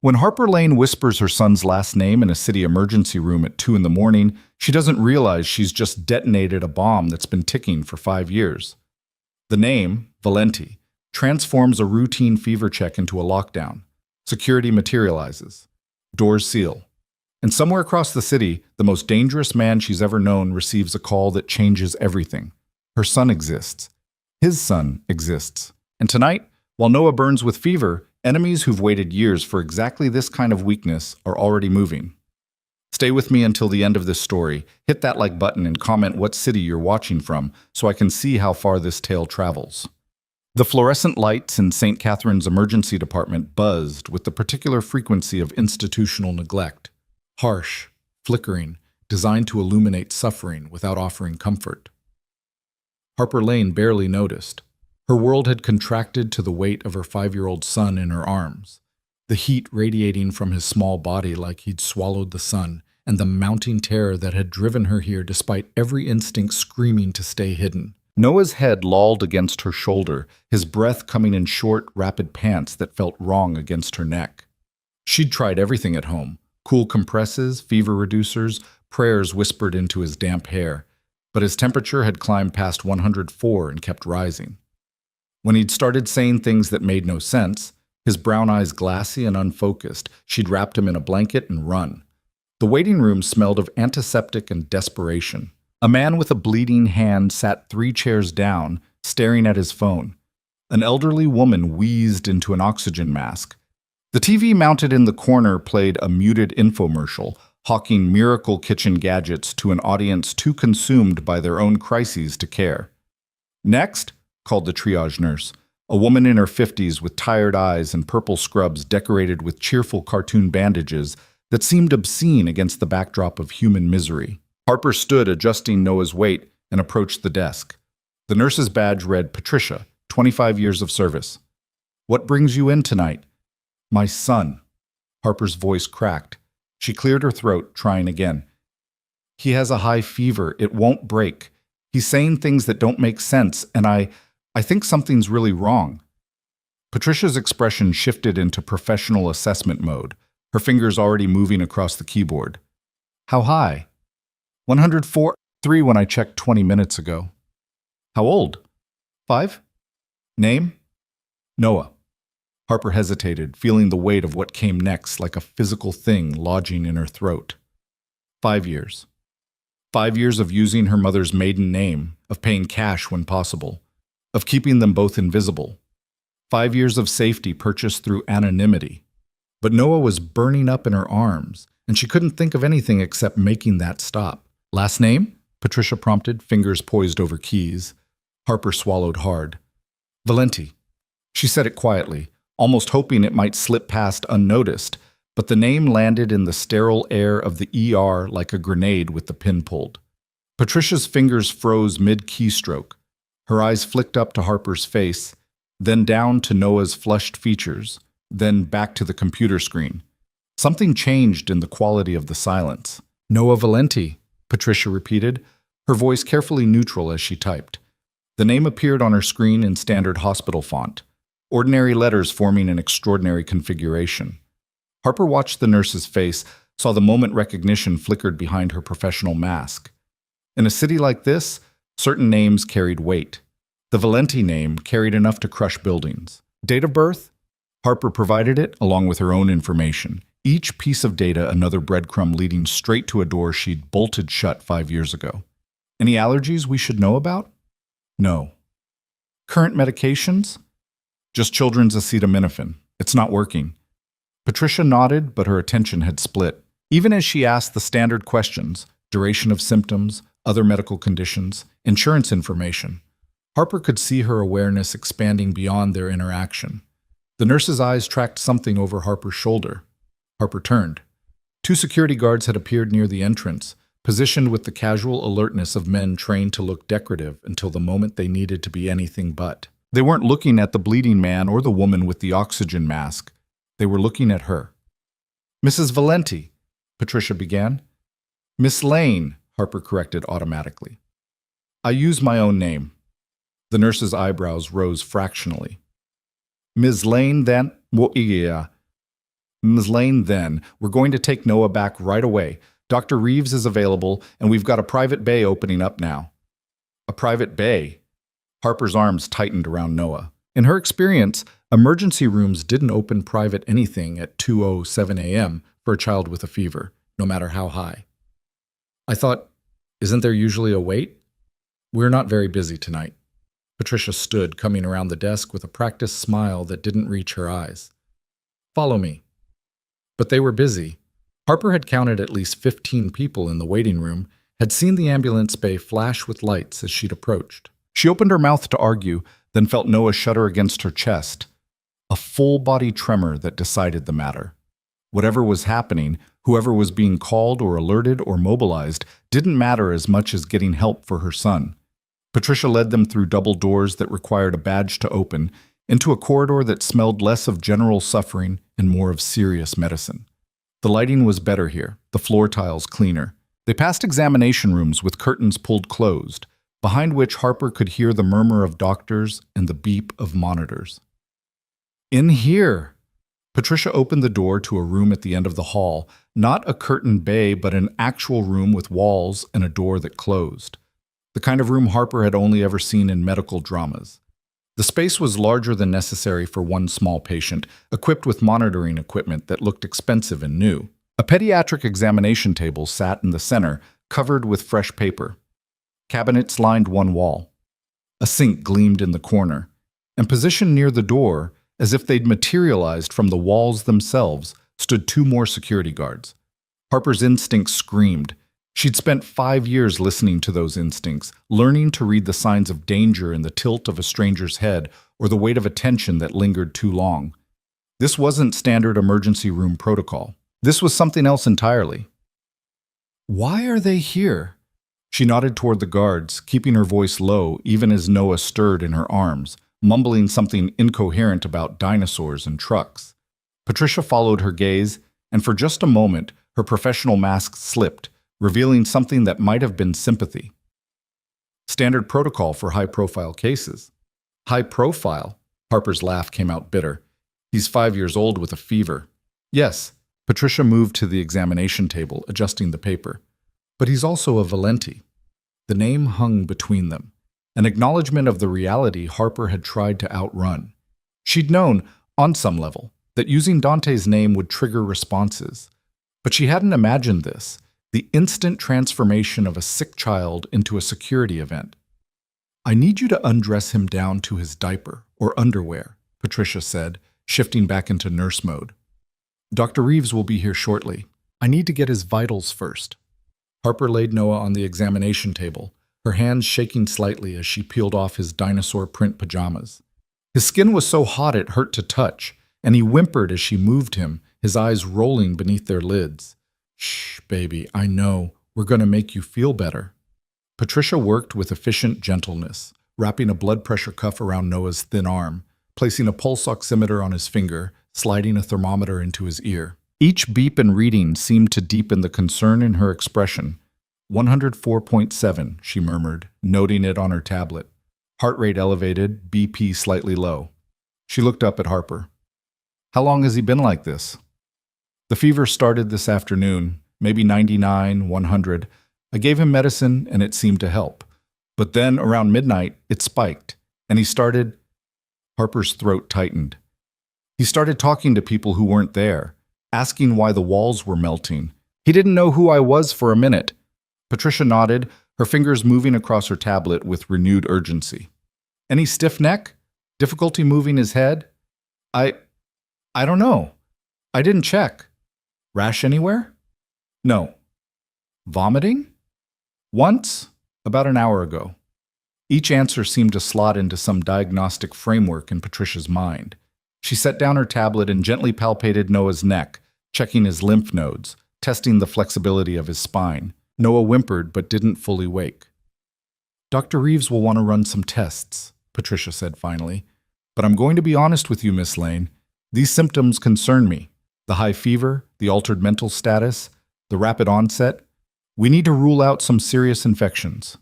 When Harper Lane whispers her son's last name in a city emergency room at 2 in the morning, she doesn't realize she's just detonated a bomb that's been ticking for 5 years. The name, Valenti, transforms a routine fever check into a lockdown. Security materializes. Doors seal. And somewhere across the city, the most dangerous man she's ever known receives a call that changes everything. Her son exists. His son exists. And tonight, while Noah burns with fever, enemies who've waited years for exactly this kind of weakness are already moving. Stay with me until the end of this story. Hit that like button and comment what city you're watching from so I can see how far this tale travels. The fluorescent lights in St. Catherine's emergency department buzzed with the particular frequency of institutional neglect. Harsh, flickering, designed to illuminate suffering without offering comfort. Harper Lane barely noticed. Her world had contracted to the weight of her 5-year-old son in her arms, the heat radiating from his small body like he'd swallowed the sun, and the mounting terror that had driven her here despite every instinct screaming to stay hidden. Noah's head lolled against her shoulder, his breath coming in short, rapid pants that felt wrong against her neck. She'd tried everything at home: cool compresses, fever reducers, prayers whispered into his damp hair, but his temperature had climbed past 104 and kept rising. When he'd started saying things that made no sense, his brown eyes glassy and unfocused, she'd wrapped him in a blanket and run. The waiting room smelled of antiseptic and desperation. A man with a bleeding hand sat 3 chairs down, staring at his phone. An elderly woman wheezed into an oxygen mask. The TV mounted in the corner played a muted infomercial, hawking miracle kitchen gadgets to an audience too consumed by their own crises to care. "Next," called the triage nurse, a woman in her 50s with tired eyes and purple scrubs decorated with cheerful cartoon bandages that seemed obscene against the backdrop of human misery. Harper stood adjusting Noah's weight and approached the desk. The nurse's badge read Patricia, 25 years of service. "What brings you in tonight?" "My son." Harper's voice cracked. She cleared her throat, trying again. "He has a high fever. It won't break. He's saying things that don't make sense, and I think something's really wrong." Patricia's expression shifted into professional assessment mode, her fingers already moving across the keyboard. "How high?" 104.3 when I checked 20 minutes ago." "How old?" 5. "Name?" "Noah." Harper hesitated, feeling the weight of what came next like a physical thing lodging in her throat. 5 years. 5 years of using her mother's maiden name, of paying cash when possible, of keeping them both invisible. 5 years of safety purchased through anonymity. But Noah was burning up in her arms, and she couldn't think of anything except making that stop. "Last name?" Patricia prompted, fingers poised over keys. Harper swallowed hard. "Valenti." She said it quietly, almost hoping it might slip past unnoticed, but the name landed in the sterile air of the ER like a grenade with the pin pulled. Patricia's fingers froze mid-keystroke. Her eyes flicked up to Harper's face, then down to Noah's flushed features, then back to the computer screen. Something changed in the quality of the silence. "Noah Valenti," Patricia repeated, her voice carefully neutral as she typed. The name appeared on her screen in standard hospital font, ordinary letters forming an extraordinary configuration. Harper watched the nurse's face, saw the moment recognition flickered behind her professional mask. In a city like this, certain names carried weight. The Valenti name carried enough to crush buildings. Date of birth? Harper provided it, along with her own information. Each piece of data another breadcrumb leading straight to a door she'd bolted shut 5 years ago. "Any allergies we should know about?" "No." "Current medications?" "Just children's acetaminophen. It's not working." Patricia nodded, but her attention had split. Even as she asked the standard questions, duration of symptoms, other medical conditions, insurance information, Harper could see her awareness expanding beyond their interaction. The nurse's eyes tracked something over Harper's shoulder. Harper turned. 2 security guards had appeared near the entrance, positioned with the casual alertness of men trained to look decorative until the moment they needed to be anything but. They weren't looking at the bleeding man or the woman with the oxygen mask. They were looking at her. "Mrs. Valenti," Patricia began. "Miss Lane," Harper corrected automatically. "I use my own name." The nurse's eyebrows rose fractionally. "Ms. Lane, then? Well, yeah." Ms. Lane, then, we're going to take Noah back right away. Dr. Reeves is available, and we've got a private bay opening up now. A private bay? Harper's arms tightened around Noah. In her experience, emergency rooms didn't open private anything at 2:07 a.m. for a child with a fever, no matter how high. I thought, isn't there usually a wait? We're not very busy tonight. Patricia stood, coming around the desk with a practiced smile that didn't reach her eyes. Follow me. But they were busy. Harper had counted at least 15 people in the waiting room, had seen the ambulance bay flash with lights as she'd approached. She opened her mouth to argue, then felt Noah shudder against her chest. A full-body tremor that decided the matter. Whatever was happening, whoever was being called or alerted or mobilized, didn't matter as much as getting help for her son. Patricia led them through double doors that required a badge to open, into a corridor that smelled less of general suffering and more of serious medicine. The lighting was better here, the floor tiles cleaner. They passed examination rooms with curtains pulled closed, behind which Harper could hear the murmur of doctors and the beep of monitors. In here! Patricia opened the door to a room at the end of the hall, not a curtained bay, but an actual room with walls and a door that closed. The kind of room Harper had only ever seen in medical dramas. The space was larger than necessary for one small patient, equipped with monitoring equipment that looked expensive and new. A pediatric examination table sat in the center, covered with fresh paper. Cabinets lined one wall. A sink gleamed in the corner, and positioned near the door, as if they'd materialized from the walls themselves, stood two more security guards. Harper's instincts screamed. She'd spent 5 years listening to those instincts, learning to read the signs of danger in the tilt of a stranger's head or the weight of a tension that lingered too long. This wasn't standard emergency room protocol. This was something else entirely. Why are they here? She nodded toward the guards, keeping her voice low even as Noah stirred in her arms, mumbling something incoherent about dinosaurs and trucks. Patricia followed her gaze, and for just a moment, her professional mask slipped, revealing something that might have been sympathy. Standard protocol for high-profile cases. High profile? Harper's laugh came out bitter. He's 5 years old with a fever. Yes, Patricia moved to the examination table, adjusting the paper. But he's also a Valenti. The name hung between them, an acknowledgement of the reality Harper had tried to outrun. She'd known, on some level, that using Dante's name would trigger responses. But she hadn't imagined this. The instant transformation of a sick child into a security event. I need you to undress him down to his diaper or underwear, Patricia said, shifting back into nurse mode. Dr. Reeves will be here shortly. I need to get his vitals first. Harper laid Noah on the examination table, her hands shaking slightly as she peeled off his dinosaur print pajamas. His skin was so hot it hurt to touch, and he whimpered as she moved him, his eyes rolling beneath their lids. Shh, baby, I know. We're going to make you feel better. Patricia worked with efficient gentleness, wrapping a blood pressure cuff around Noah's thin arm, placing a pulse oximeter on his finger, sliding a thermometer into his ear. Each beep and reading seemed to deepen the concern in her expression. 104.7, she murmured, noting it on her tablet. Heart rate elevated, BP slightly low. She looked up at Harper. How long has he been like this? The fever started this afternoon, maybe 99, 100. I gave him medicine and it seemed to help. But then, around midnight, it spiked, and he started... Harper's throat tightened. He started talking to people who weren't there, asking why the walls were melting. He didn't know who I was for a minute. Patricia nodded, her fingers moving across her tablet with renewed urgency. Any stiff neck? Difficulty moving his head? I don't know. I didn't check. Rash anywhere? No. Vomiting? Once, about an hour ago. Each answer seemed to slot into some diagnostic framework in Patricia's mind. She set down her tablet and gently palpated Noah's neck, checking his lymph nodes, testing the flexibility of his spine. Noah whimpered but didn't fully wake. Dr. Reeves will want to run some tests, Patricia said finally. But I'm going to be honest with you, Miss Lane. These symptoms concern me. The high fever, the altered mental status, the rapid onset. We need to rule out some serious infections.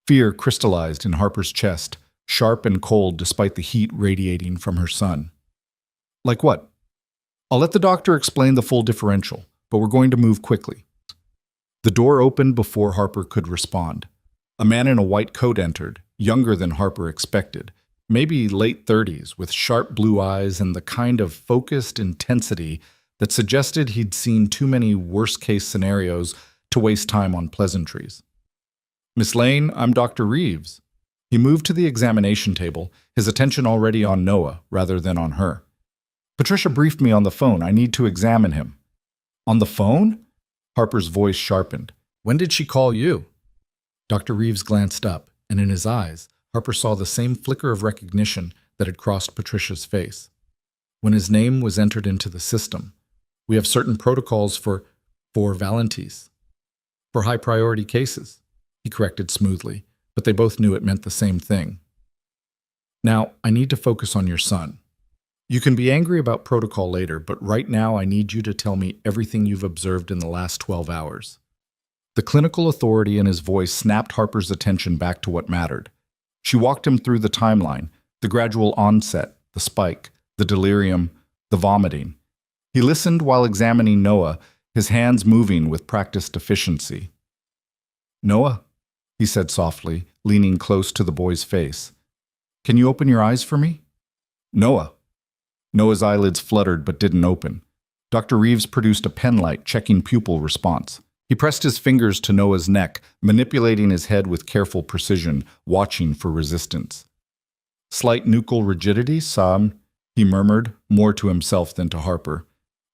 Fear crystallized in Harper's chest, sharp and cold despite the heat radiating from her son. Like what? I'll let the doctor explain the full differential, but we're going to move quickly. The door opened before Harper could respond. A man in a white coat entered, younger than Harper expected, maybe late 30s, with sharp blue eyes and the kind of focused intensity that suggested he'd seen too many worst-case scenarios to waste time on pleasantries. "Miss Lane, I'm Dr. Reeves." He moved to the examination table, his attention already on Noah rather than on her. "Patricia briefed me on the phone. I need to examine him." "On the phone?" Harper's voice sharpened. "When did she call you?" Dr. Reeves glanced up, and in his eyes, Harper saw the same flicker of recognition that had crossed Patricia's face. "When his name was entered into the system. We have certain protocols for Valentes. For high-priority cases," he corrected smoothly, but they both knew it meant the same thing. "Now, I need to focus on your son. You can be angry about protocol later, but right now I need you to tell me everything you've observed in the last 12 hours. The clinical authority in his voice snapped Harper's attention back to what mattered. She walked him through the timeline, the gradual onset, the spike, the delirium, the vomiting. He listened while examining Noah, his hands moving with practiced efficiency. "Noah," he said softly, leaning close to the boy's face. "Can you open your eyes for me?" "Noah." Noah's eyelids fluttered but didn't open. Dr. Reeves produced a pen light, checking pupil response. He pressed his fingers to Noah's neck, manipulating his head with careful precision, watching for resistance. "Slight nuchal rigidity, Sam," he murmured, more to himself than to Harper.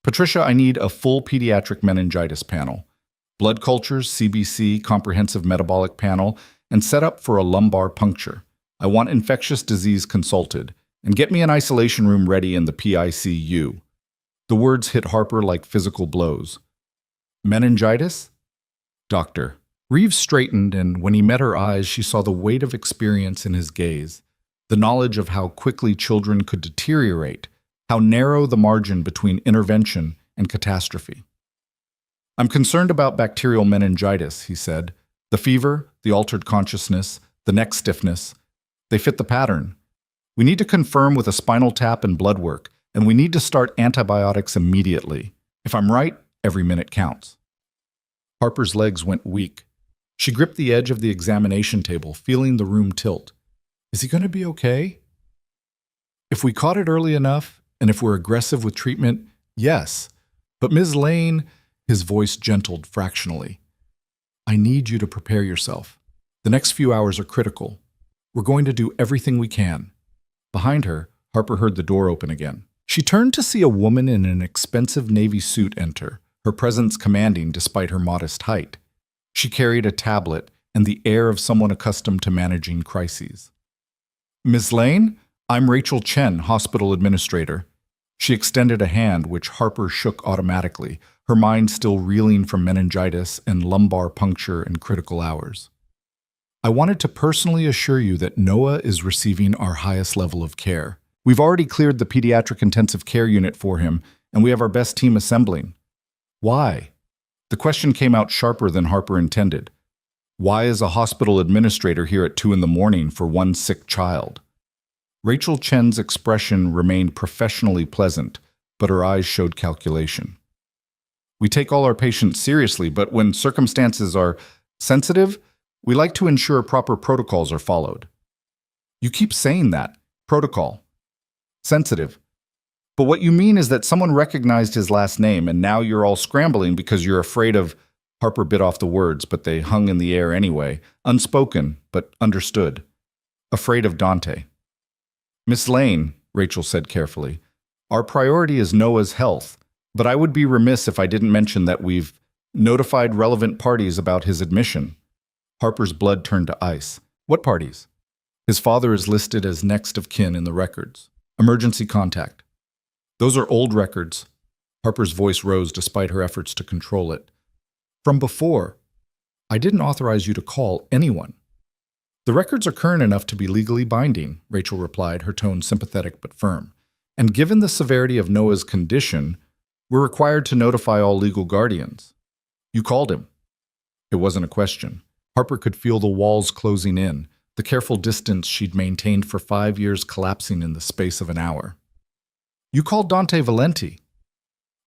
"Patricia, I need a full pediatric meningitis panel. Blood cultures, CBC, comprehensive metabolic panel, and set up for a lumbar puncture. I want infectious disease consulted. And get me an isolation room ready in the PICU." The words hit Harper like physical blows. "Meningitis?" "Doctor." Reeves straightened, and when he met her eyes, she saw the weight of experience in his gaze, the knowledge of how quickly children could deteriorate, how narrow the margin between intervention and catastrophe. "I'm concerned about bacterial meningitis," he said. "The fever, the altered consciousness, the neck stiffness, they fit the pattern. We need to confirm with a spinal tap and blood work, and we need to start antibiotics immediately. If I'm right, every minute counts." Harper's legs went weak. She gripped the edge of the examination table, feeling the room tilt. Is he going to be okay? If we caught it early enough, and if we're aggressive with treatment, yes. But Ms. Lane, his voice gentled fractionally. "I need you to prepare yourself. The next few hours are critical. We're going to do everything we can." Behind her, Harper heard the door open again. She turned to see a woman in an expensive navy suit enter, her presence commanding despite her modest height. She carried a tablet and the air of someone accustomed to managing crises. "Miss Lane, I'm Rachel Chen, hospital administrator." She extended a hand, which Harper shook automatically, her mind still reeling from meningitis and lumbar puncture in critical hours. "I wanted to personally assure you that Noah is receiving our highest level of care. We've already cleared the pediatric intensive care unit for him, and we have our best team assembling." "Why?" The question came out sharper than Harper intended. "Why is a hospital administrator here at 2 a.m. for one sick child?" Rachel Chen's expression remained professionally pleasant, but her eyes showed calculation. "We take all our patients seriously, but when circumstances are sensitive, we like to ensure proper protocols are followed." "You keep saying that. Protocol. Sensitive. But what you mean is that someone recognized his last name, and now you're all scrambling because you're afraid of—" Harper bit off the words, but they hung in the air anyway, unspoken, but understood. "Afraid of Dante." "Miss Lane," Rachel said carefully, "our priority is Noah's health, but I would be remiss if I didn't mention that we've notified relevant parties about his admission." Harper's blood turned to ice. "What parties?" "His father is listed as next of kin in the records. Emergency contact." "Those are old records." Harper's voice rose despite her efforts to control it. "From before. I didn't authorize you to call anyone." "The records are current enough to be legally binding," Rachel replied, her tone sympathetic but firm. "And given the severity of Noah's condition, we're required to notify all legal guardians." "You called him." It wasn't a question. Harper could feel the walls closing in, the careful distance she'd maintained for 5 years collapsing in the space of an hour. "You called Dante Valenti."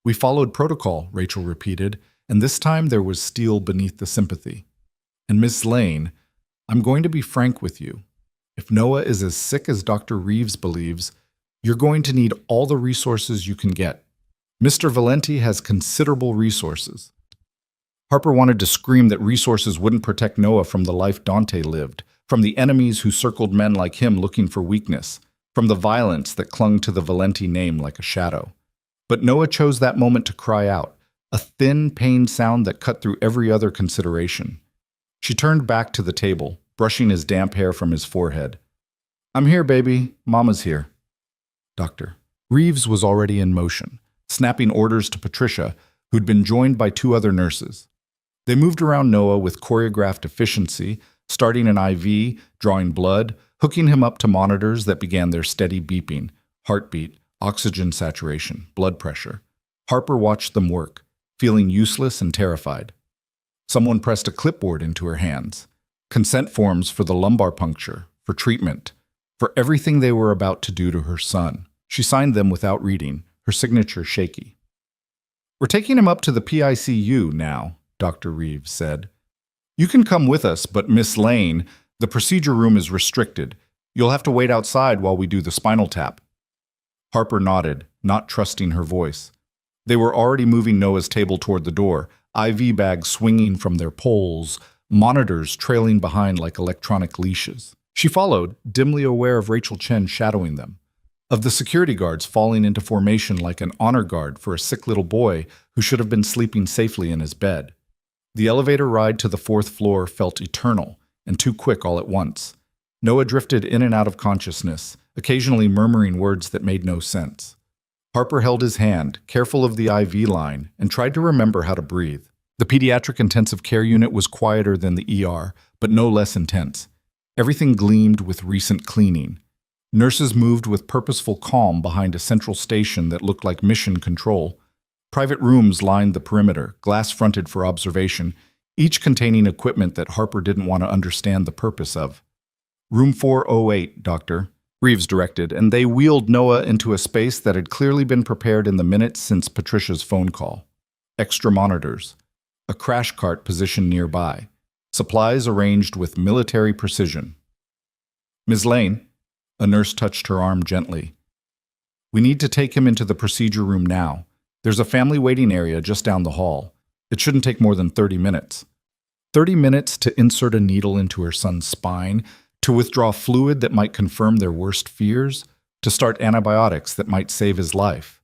We followed protocol, Rachel repeated, and this time there was steel beneath the sympathy. And Miss Lane, I'm going to be frank with you. If Noah is as sick as Dr. Reeves believes, you're going to need all the resources you can get. Mr. Valenti has considerable resources. Harper wanted to scream that resources wouldn't protect Noah from the life Dante lived, from the enemies who circled men like him looking for weakness, from the violence that clung to the Valenti name like a shadow. But Noah chose that moment to cry out, a thin, pained sound that cut through every other consideration. She turned back to the table, brushing his damp hair from his forehead. I'm here, baby. Mama's here. Doctor. Reeves was already in motion, snapping orders to Patricia, who'd been joined by 2 other nurses. They moved around Noah with choreographed efficiency, starting an IV, drawing blood, hooking him up to monitors that began their steady beeping, heartbeat, oxygen saturation, blood pressure. Harper watched them work, feeling useless and terrified. Someone pressed a clipboard into her hands. Consent forms for the lumbar puncture, for treatment, for everything they were about to do to her son. She signed them without reading, her signature shaky. We're taking him up to the PICU now, Dr. Reeves said. You can come with us, but Miss Lane, the procedure room is restricted. You'll have to wait outside while we do the spinal tap. Harper nodded, not trusting her voice. They were already moving Noah's table toward the door, IV bags swinging from their poles, monitors trailing behind like electronic leashes. She followed, dimly aware of Rachel Chen shadowing them, of the security guards falling into formation like an honor guard for a sick little boy who should have been sleeping safely in his bed. The elevator ride to the 4th floor felt eternal and too quick all at once. Noah drifted in and out of consciousness, occasionally murmuring words that made no sense. Harper held his hand, careful of the IV line, and tried to remember how to breathe. The pediatric intensive care unit was quieter than the ER, but no less intense. Everything gleamed with recent cleaning. Nurses moved with purposeful calm behind a central station that looked like mission control. Private rooms lined the perimeter, glass-fronted for observation, each containing equipment that Harper didn't want to understand the purpose of. Room 408, Doctor, Reeves directed, and they wheeled Noah into a space that had clearly been prepared in the minutes since Patricia's phone call. Extra monitors. A crash cart positioned nearby. Supplies arranged with military precision. Ms. Lane, a nurse touched her arm gently. We need to take him into the procedure room now. There's a family waiting area just down the hall. It shouldn't take more than 30 minutes. 30 minutes to insert a needle into her son's spine, to withdraw fluid that might confirm their worst fears, to start antibiotics that might save his life,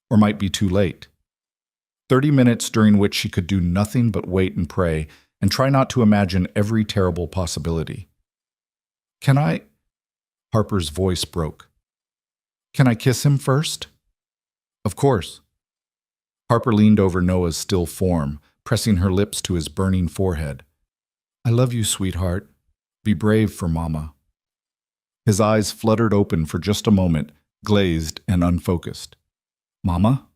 or might be too late. 30 minutes during which she could do nothing but wait and pray and try not to imagine every terrible possibility. Can I? Harper's voice broke. Can I kiss him first? Of course. Harper leaned over Noah's still form, pressing her lips to his burning forehead. I love you, sweetheart. Be brave for Mama. His eyes fluttered open for just a moment, glazed and unfocused. Mama?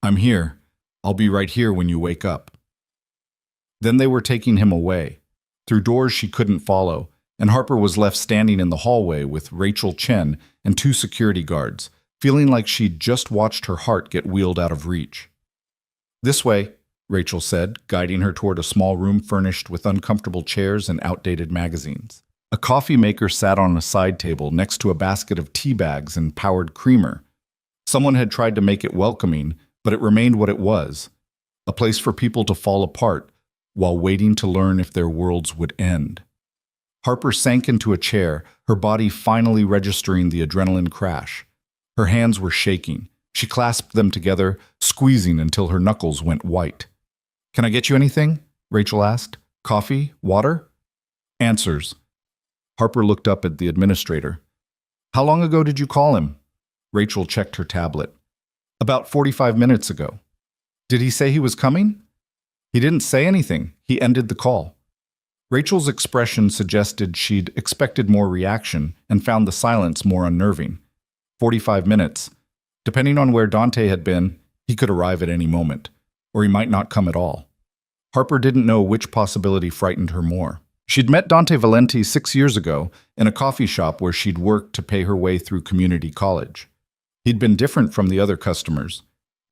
I'm here. I'll be right here when you wake up. Then they were taking him away, through doors she couldn't follow, and Harper was left standing in the hallway with Rachel Chen and 2 security guards, feeling like she'd just watched her heart get wheeled out of reach. This way, Rachel said, guiding her toward a small room furnished with uncomfortable chairs and outdated magazines. A coffee maker sat on a side table next to a basket of tea bags and powered creamer. Someone had tried to make it welcoming, but it remained what it was, a place for people to fall apart while waiting to learn if their worlds would end. Harper sank into a chair, her body finally registering the adrenaline crash. Her hands were shaking. She clasped them together, squeezing until her knuckles went white. Can I get you anything? Rachel asked. Coffee? Water? Answers. Harper looked up at the administrator. How long ago did you call him? Rachel checked her tablet. About 45 minutes ago. Did he say he was coming? He didn't say anything. He ended the call. Rachel's expression suggested she'd expected more reaction and found the silence more unnerving. 45 minutes. Depending on where Dante had been, he could arrive at any moment, or he might not come at all. Harper didn't know which possibility frightened her more. She'd met Dante Valenti 6 years ago in a coffee shop where she'd worked to pay her way through community college. He'd been different from the other customers,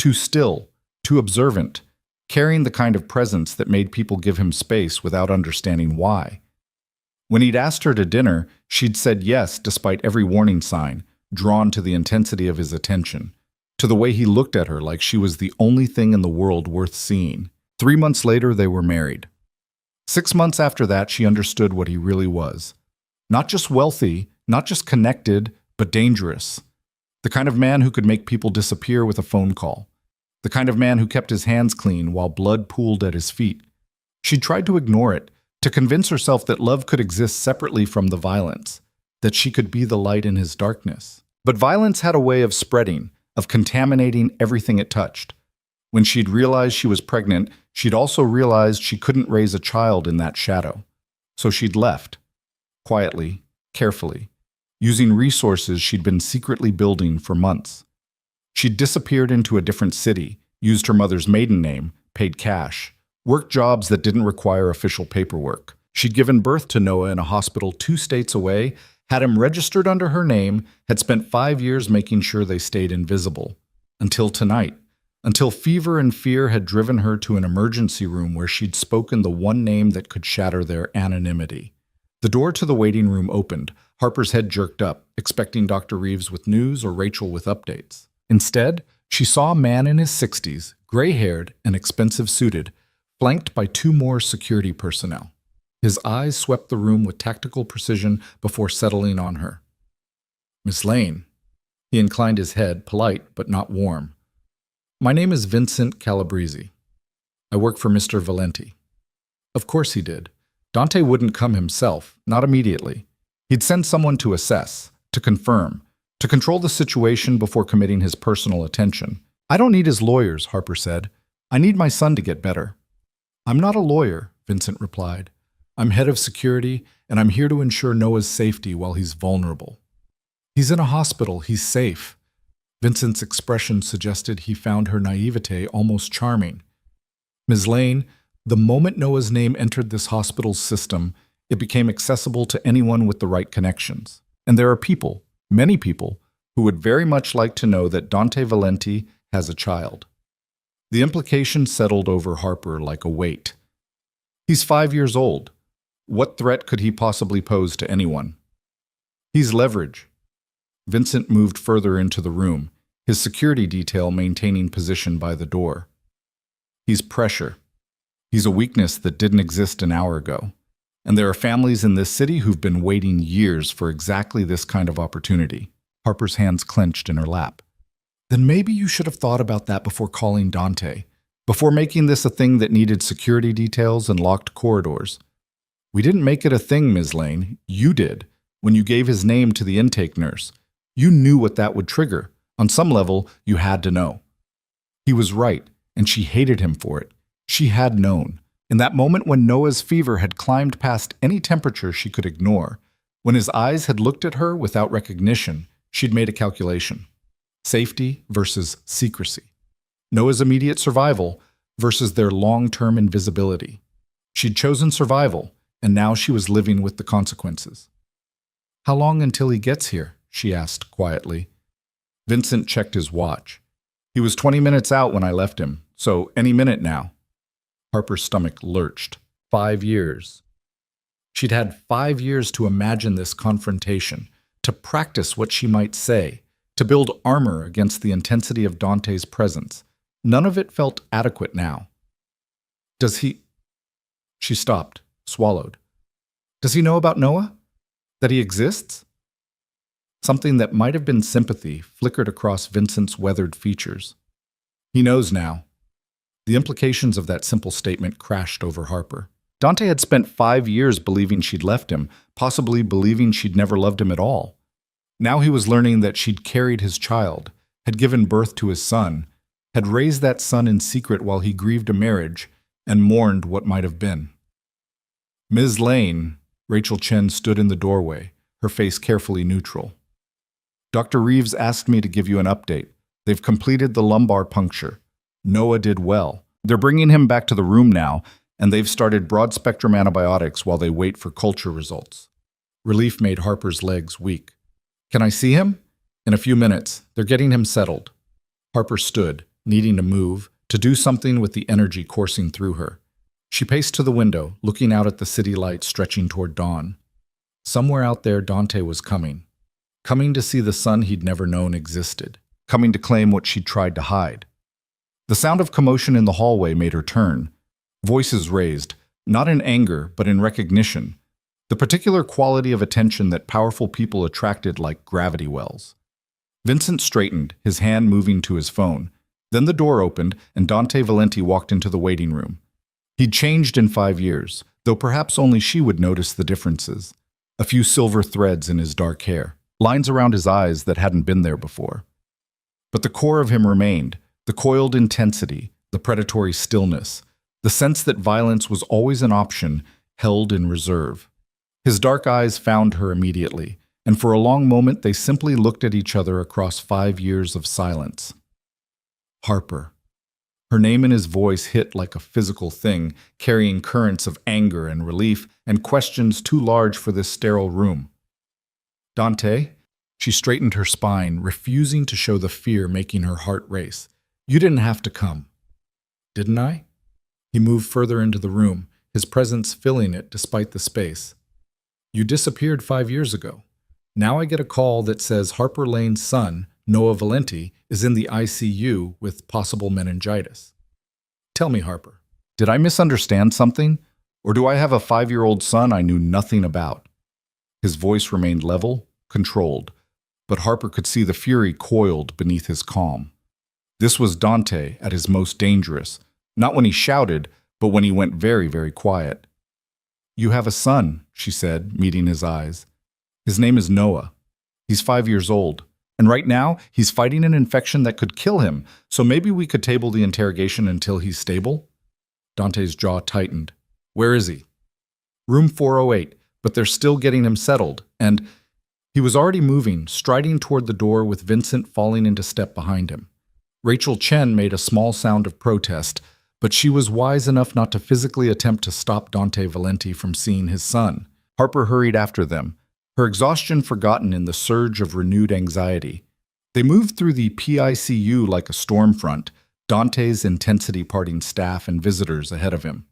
too still, too observant, carrying the kind of presence that made people give him space without understanding why. When he'd asked her to dinner, she'd said yes despite every warning sign, drawn to the intensity of his attention, to the way he looked at her like she was the only thing in the world worth seeing. 3 months later, they were married. 6 months after that, she understood what he really was. Not just wealthy, not just connected, but dangerous. The kind of man who could make people disappear with a phone call. The kind of man who kept his hands clean while blood pooled at his feet. She tried to ignore it, to convince herself that love could exist separately from the violence, that she could be the light in his darkness. But violence had a way of spreading, of contaminating everything it touched. When she'd realized she was pregnant, she'd also realized she couldn't raise a child in that shadow. So she'd left, quietly, carefully, using resources she'd been secretly building for months. She'd disappeared into a different city, used her mother's maiden name, paid cash, worked jobs that didn't require official paperwork. She'd given birth to Noah in a hospital 2 states away, had him registered under her name, had spent 5 years making sure they stayed invisible. Until tonight. Until fever and fear had driven her to an emergency room where she'd spoken the one name that could shatter their anonymity. The door to the waiting room opened. Harper's head jerked up, expecting Dr. Reeves with news or Rachel with updates. Instead, she saw a man in his 60s, gray-haired and expensive-suited, flanked by 2 more security personnel. His eyes swept the room with tactical precision before settling on her. "Miss Lane." He inclined his head, polite but not warm. "My name is Vincent Calabrese. I work for Mr. Valenti." Of course he did. Dante wouldn't come himself, not immediately. He'd send someone to assess, to confirm, to control the situation before committing his personal attention. "I don't need his lawyers," Harper said. "I need my son to get better." "I'm not a lawyer," Vincent replied. "I'm head of security, and I'm here to ensure Noah's safety while he's vulnerable." "He's in a hospital. He's safe." Vincent's expression suggested he found her naivete almost charming. "Ms. Lane, the moment Noah's name entered this hospital's system, it became accessible to anyone with the right connections. And there are people, many people, who would very much like to know that Dante Valenti has a child." The implication settled over Harper like a weight. "He's 5 years old. What threat could he possibly pose to anyone?" "He's leverage." Vincent moved further into the room, his security detail maintaining position by the door. "He's pressure. He's a weakness that didn't exist an hour ago. And there are families in this city who've been waiting years for exactly this kind of opportunity." Harper's hands clenched in her lap. "Then maybe you should have thought about that before calling Dante, before making this a thing that needed security details and locked corridors." "We didn't make it a thing, Ms. Lane. You did, when you gave his name to the intake nurse. You knew what that would trigger. On some level, you had to know." He was right, and she hated him for it. She had known. In that moment when Noah's fever had climbed past any temperature she could ignore, when his eyes had looked at her without recognition, she'd made a calculation. Safety versus secrecy. Noah's immediate survival versus their long-term invisibility. She'd chosen survival, and now she was living with the consequences. "How long until he gets here?" she asked quietly. Vincent checked his watch. "He was 20 minutes out when I left him, so any minute now." Harper's stomach lurched. 5 years. She'd had 5 years to imagine this confrontation, to practice what she might say, to build armor against the intensity of Dante's presence. None of it felt adequate now. "Does he—" She stopped, swallowed. "Does he know about Noah? That he exists?" Something that might have been sympathy flickered across Vincent's weathered features. "He knows now." The implications of that simple statement crashed over Harper. Dante had spent 5 years believing she'd left him, possibly believing she'd never loved him at all. Now he was learning that she'd carried his child, had given birth to his son, had raised that son in secret while he grieved a marriage and mourned what might have been. "Ms. Lane," Rachel Chen stood in the doorway, her face carefully neutral. "Dr. Reeves asked me to give you an update. They've completed the lumbar puncture. Noah did well. They're bringing him back to the room now, and they've started broad-spectrum antibiotics while they wait for culture results." Relief made Harper's legs weak. "Can I see him?" "In a few minutes. They're getting him settled." Harper stood, needing to move, to do something with the energy coursing through her. She paced to the window, looking out at the city lights stretching toward dawn. Somewhere out there, Dante was coming. Coming to see the sun he'd never known existed. Coming to claim what she'd tried to hide. The sound of commotion in the hallway made her turn. Voices raised, not in anger, but in recognition. The particular quality of attention that powerful people attracted like gravity wells. Vincent straightened, his hand moving to his phone. Then the door opened, and Dante Valenti walked into the waiting room. He'd changed in 5 years, though perhaps only she would notice the differences. A few silver threads in his dark hair, lines around his eyes that hadn't been there before. But the core of him remained, the coiled intensity, the predatory stillness, the sense that violence was always an option, held in reserve. His dark eyes found her immediately, and for a long moment they simply looked at each other across 5 years of silence. Harper. Her name and his voice hit like a physical thing, carrying currents of anger and relief and questions too large for this sterile room. Dante? She straightened her spine, refusing to show the fear making her heart race. You didn't have to come. Didn't I? He moved further into the room, his presence filling it despite the space. You disappeared 5 years ago. Now I get a call that says Harper Lane's son, Noah Valenti, is in the ICU with possible meningitis. Tell me, Harper, did I misunderstand something? Or do I have a 5-year-old son I knew nothing about? His voice remained level, controlled, but Harper could see the fury coiled beneath his calm. This was Dante at his most dangerous, not when he shouted, but when he went very, very quiet. You have a son, she said, meeting his eyes. His name is Noah. He's 5 years old, and right now he's fighting an infection that could kill him, so maybe we could table the interrogation until he's stable? Dante's jaw tightened. Where is he? Room 408, but they're still getting him settled, and he was already moving, striding toward the door with Vincent falling into step behind him. Rachel Chen made a small sound of protest, but she was wise enough not to physically attempt to stop Dante Valenti from seeing his son. Harper hurried after them, her exhaustion forgotten in the surge of renewed anxiety. They moved through the PICU like a storm front, Dante's intensity parting staff and visitors ahead of him.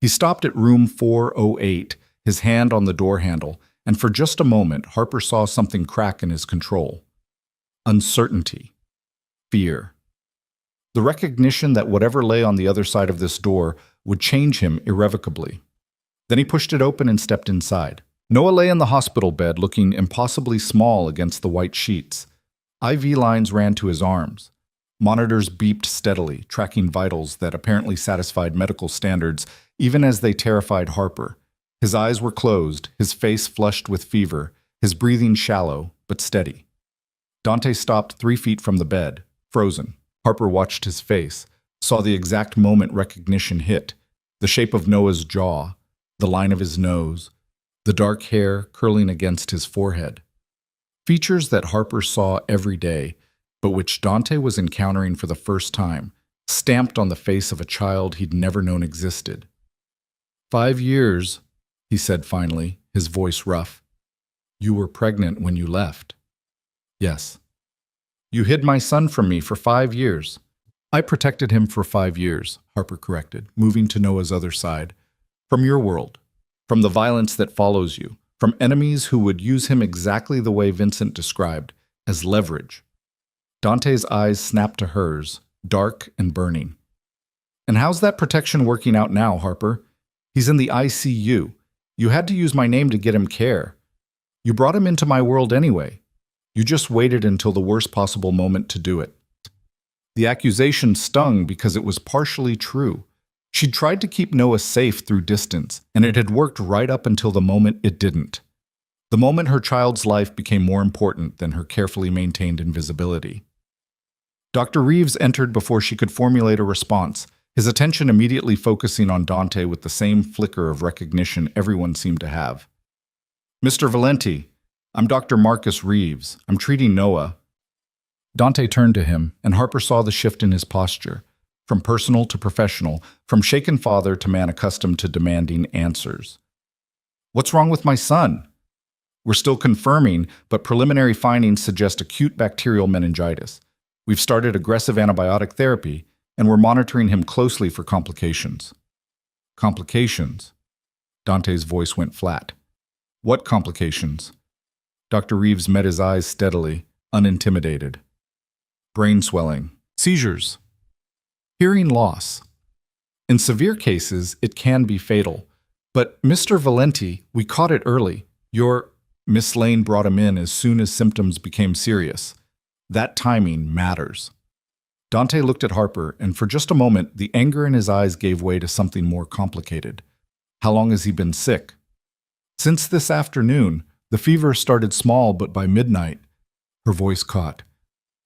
He stopped at room 408, his hand on the door handle, and for just a moment Harper saw something crack in his control. Uncertainty. Fear. The recognition that whatever lay on the other side of this door would change him irrevocably. Then he pushed it open and stepped inside. Noah lay in the hospital bed looking impossibly small against the white sheets. IV lines ran to his arms. Monitors beeped steadily, tracking vitals that apparently satisfied medical standards, even as they terrified Harper. His eyes were closed, his face flushed with fever, his breathing shallow but steady. Dante stopped 3 feet from the bed, frozen. Harper watched his face, saw the exact moment recognition hit, the shape of Noah's jaw, the line of his nose, the dark hair curling against his forehead. Features that Harper saw every day, but which Dante was encountering for the first time, stamped on the face of a child he'd never known existed. 5 years, he said finally, his voice rough. You were pregnant when you left. Yes. You hid my son from me for 5 years. I protected him for 5 years, Harper corrected, moving to Noah's other side. From your world, from the violence that follows you, from enemies who would use him exactly the way Vincent described, as leverage. Dante's eyes snapped to hers, dark and burning. And how's that protection working out now, Harper? He's in the ICU. You had to use my name to get him care. You brought him into my world anyway. You just waited until the worst possible moment to do it. The accusation stung because it was partially true. She'd tried to keep Noah safe through distance, and it had worked right up until the moment it didn't. The moment her child's life became more important than her carefully maintained invisibility. Dr. Reeves entered before she could formulate a response, his attention immediately focusing on Dante with the same flicker of recognition everyone seemed to have. Mr. Valenti, I'm Dr. Marcus Reeves. I'm treating Noah. Dante turned to him, and Harper saw the shift in his posture, from personal to professional, from shaken father to man accustomed to demanding answers. What's wrong with my son? We're still confirming, but preliminary findings suggest acute bacterial meningitis. We've started aggressive antibiotic therapy, and we're monitoring him closely for complications. Complications? Dante's voice went flat. What complications? Dr. Reeves met his eyes steadily, unintimidated. Brain swelling, seizures, hearing loss. In severe cases, it can be fatal. But Mr. Valenti, we caught it early. Miss Lane brought him in as soon as symptoms became serious. That timing matters. Dante looked at Harper, and for just a moment, the anger in his eyes gave way to something more complicated. How long has he been sick? Since this afternoon. The fever started small, but by midnight, her voice caught.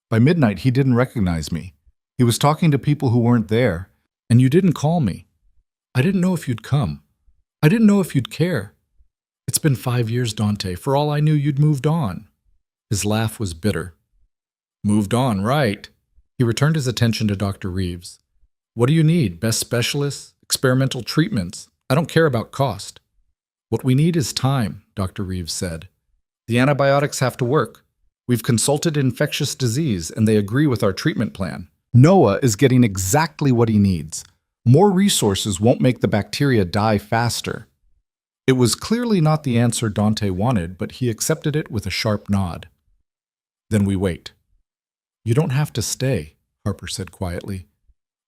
By midnight, he didn't recognize me. He was talking to people who weren't there, and you didn't call me. I didn't know if you'd come. I didn't know if you'd care. It's been 5 years, Dante. For all I knew, you'd moved on. His laugh was bitter. Moved on, right? He returned his attention to Dr. Reeves. What do you need? Best specialists? Experimental treatments? I don't care about cost. What we need is time, Dr. Reeves said. The antibiotics have to work. We've consulted infectious disease, and they agree with our treatment plan. Noah is getting exactly what he needs. More resources won't make the bacteria die faster. It was clearly not the answer Dante wanted, but he accepted it with a sharp nod. Then we wait. You don't have to stay, Harper said quietly.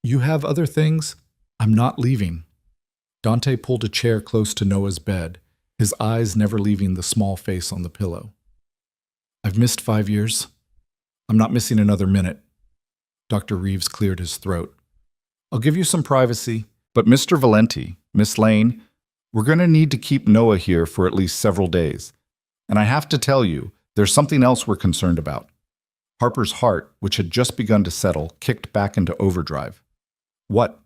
You have other things? I'm not leaving. Dante pulled a chair close to Noah's bed, his eyes never leaving the small face on the pillow. I've missed 5 years. I'm not missing another minute. Dr. Reeves cleared his throat. I'll give you some privacy, but Mr. Valenti, Miss Lane, we're going to need to keep Noah here for at least several days. And I have to tell you, there's something else we're concerned about. Harper's heart, which had just begun to settle, kicked back into overdrive. What?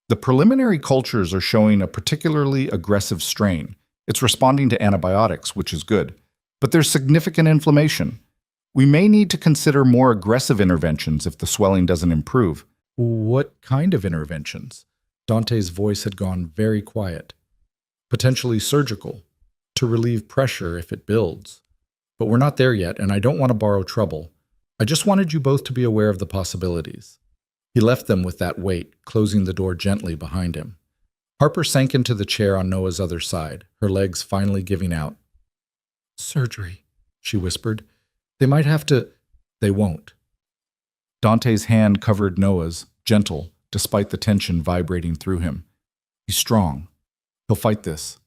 The preliminary cultures are showing a particularly aggressive strain. It's responding to antibiotics, which is good. But there's significant inflammation. We may need to consider more aggressive interventions if the swelling doesn't improve. What kind of interventions? Dante's voice had gone very quiet. Potentially surgical, to relieve pressure if it builds. But we're not there yet, and I don't want to borrow trouble. I just wanted you both to be aware of the possibilities. He left them with that weight, closing the door gently behind him. Harper sank into the chair on Noah's other side, her legs finally giving out. Surgery, she whispered. They might have to. They won't. Dante's hand covered Noah's, gentle, despite the tension vibrating through him. He's strong. He'll fight this.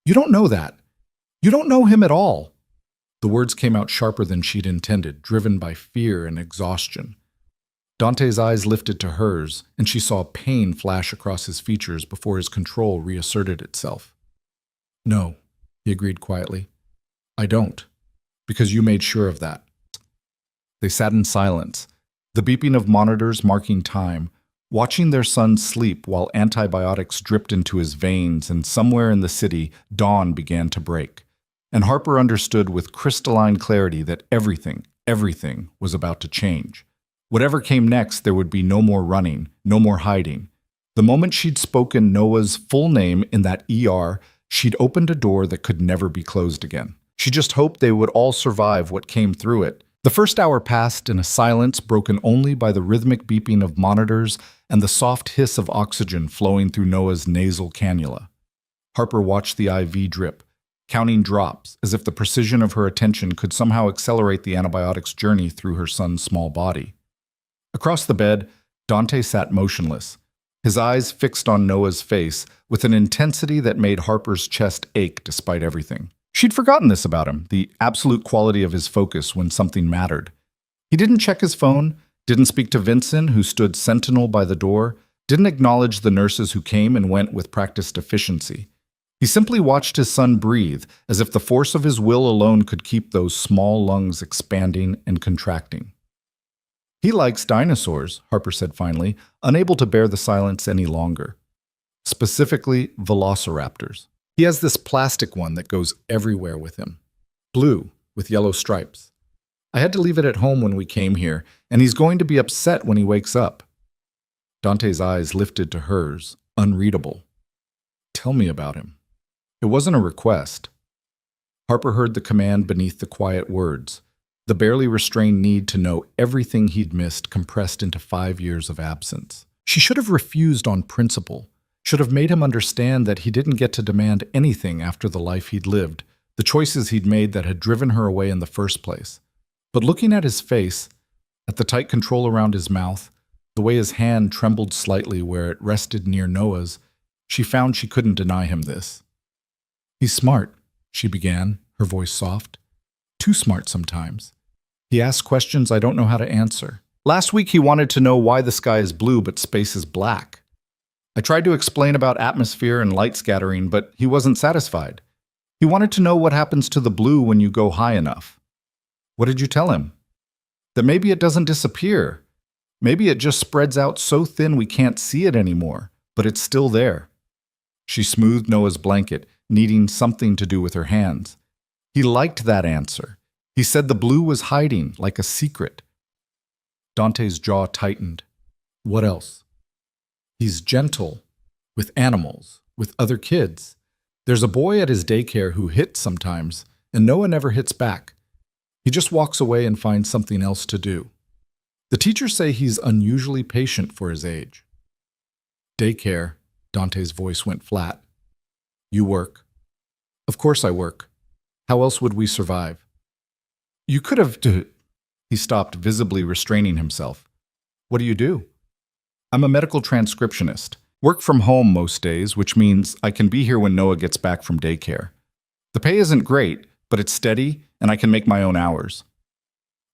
You don't know that. You don't know him at all. The words came out sharper than she'd intended, driven by fear and exhaustion. Dante's eyes lifted to hers, and she saw pain flash across his features before his control reasserted itself. No, he agreed quietly. I don't, because you made sure of that. They sat in silence, the beeping of monitors marking time, watching their son sleep while antibiotics dripped into his veins, and somewhere in the city, dawn began to break. And Harper understood with crystalline clarity that everything was about to change. Whatever came next, there would be no more running, no more hiding. The moment she'd spoken Noah's full name in that ER, she'd opened a door that could never be closed again. She just hoped they would all survive what came through it. The first hour passed in a silence broken only by the rhythmic beeping of monitors and the soft hiss of oxygen flowing through Noah's nasal cannula. Harper watched the IV drip, counting drops as if the precision of her attention could somehow accelerate the antibiotics journey through her son's small body. Across the bed, Dante sat motionless, his eyes fixed on Noah's face with an intensity that made Harper's chest ache despite everything. She'd forgotten this about him, the absolute quality of his focus when something mattered. He didn't check his phone, didn't speak to Vincent, who stood sentinel by the door, didn't acknowledge the nurses who came and went with practiced efficiency. He simply watched his son breathe, as if the force of his will alone could keep those small lungs expanding and contracting. He likes dinosaurs, Harper said finally, unable to bear the silence any longer. Specifically, velociraptors. He has this plastic one that goes everywhere with him. Blue, with yellow stripes. I had to leave it at home when we came here, and he's going to be upset when he wakes up. Dante's eyes lifted to hers, unreadable. Tell me about him. It wasn't a request. Harper heard the command beneath the quiet words. the barely restrained need to know everything he'd missed compressed into 5 years of absence. She should have refused on principle, should have made him understand that he didn't get to demand anything after the life he'd lived, the choices he'd made that had driven her away in the first place. But looking at his face, at the tight control around his mouth, the way his hand trembled slightly where it rested near Noah's, she found she couldn't deny him this. "He's smart," she began, her voice soft. "Too smart sometimes. He asks questions I don't know how to answer. Last week he wanted to know why the sky is blue but space is black. I tried to explain about atmosphere and light scattering, but he wasn't satisfied. He wanted to know what happens to the blue when you go high enough." "What did you tell him?" "That maybe it doesn't disappear. Maybe it just spreads out so thin we can't see it anymore, but it's still there." She smoothed Noah's blanket, needing something to do with her hands. He liked that answer. He said the blue was hiding, like a secret. Dante's jaw tightened. "What else?" "He's gentle. With animals. With other kids. There's a boy at his daycare who hits sometimes, and Noah never hits back. He just walks away and finds something else to do. The teachers say he's unusually patient for his age." "Daycare," Dante's voice went flat. "You work." "Of course I work. How else would we survive?" "You could have..." He stopped, visibly restraining himself. "What do you do?" "I'm a medical transcriptionist. Work from home most days, which means I can be here when Noah gets back from daycare. The pay isn't great, but it's steady, and I can make my own hours."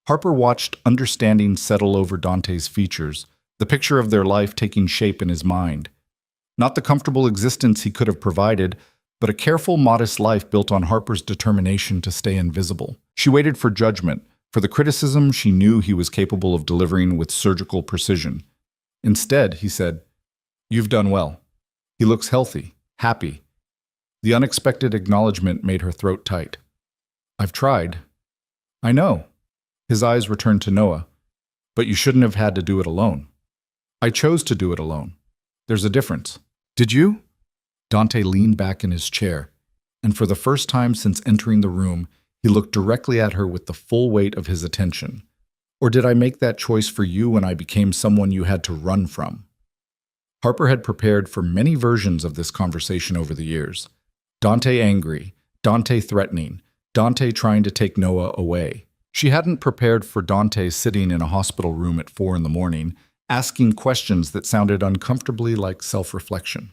Harper watched understanding settle over Dante's features, the picture of their life taking shape in his mind. Not the comfortable existence he could have provided, but a careful, modest life built on Harper's determination to stay invisible. She waited for judgment, for the criticism she knew he was capable of delivering with surgical precision. Instead, he said, "You've done well. He looks healthy, happy." The unexpected acknowledgement made her throat tight. "I've tried." "I know." His eyes returned to Noah. "But you shouldn't have had to do it alone." "I chose to do it alone. There's a difference." "Did you?" Dante leaned back in his chair, and for the first time since entering the room, he looked directly at her with the full weight of his attention. "Or did I make that choice for you when I became someone you had to run from?" Harper had prepared for many versions of this conversation over the years. Dante angry, Dante threatening, Dante trying to take Noah away. She hadn't prepared for Dante sitting in a hospital room at 4 in the morning, asking questions that sounded uncomfortably like self-reflection.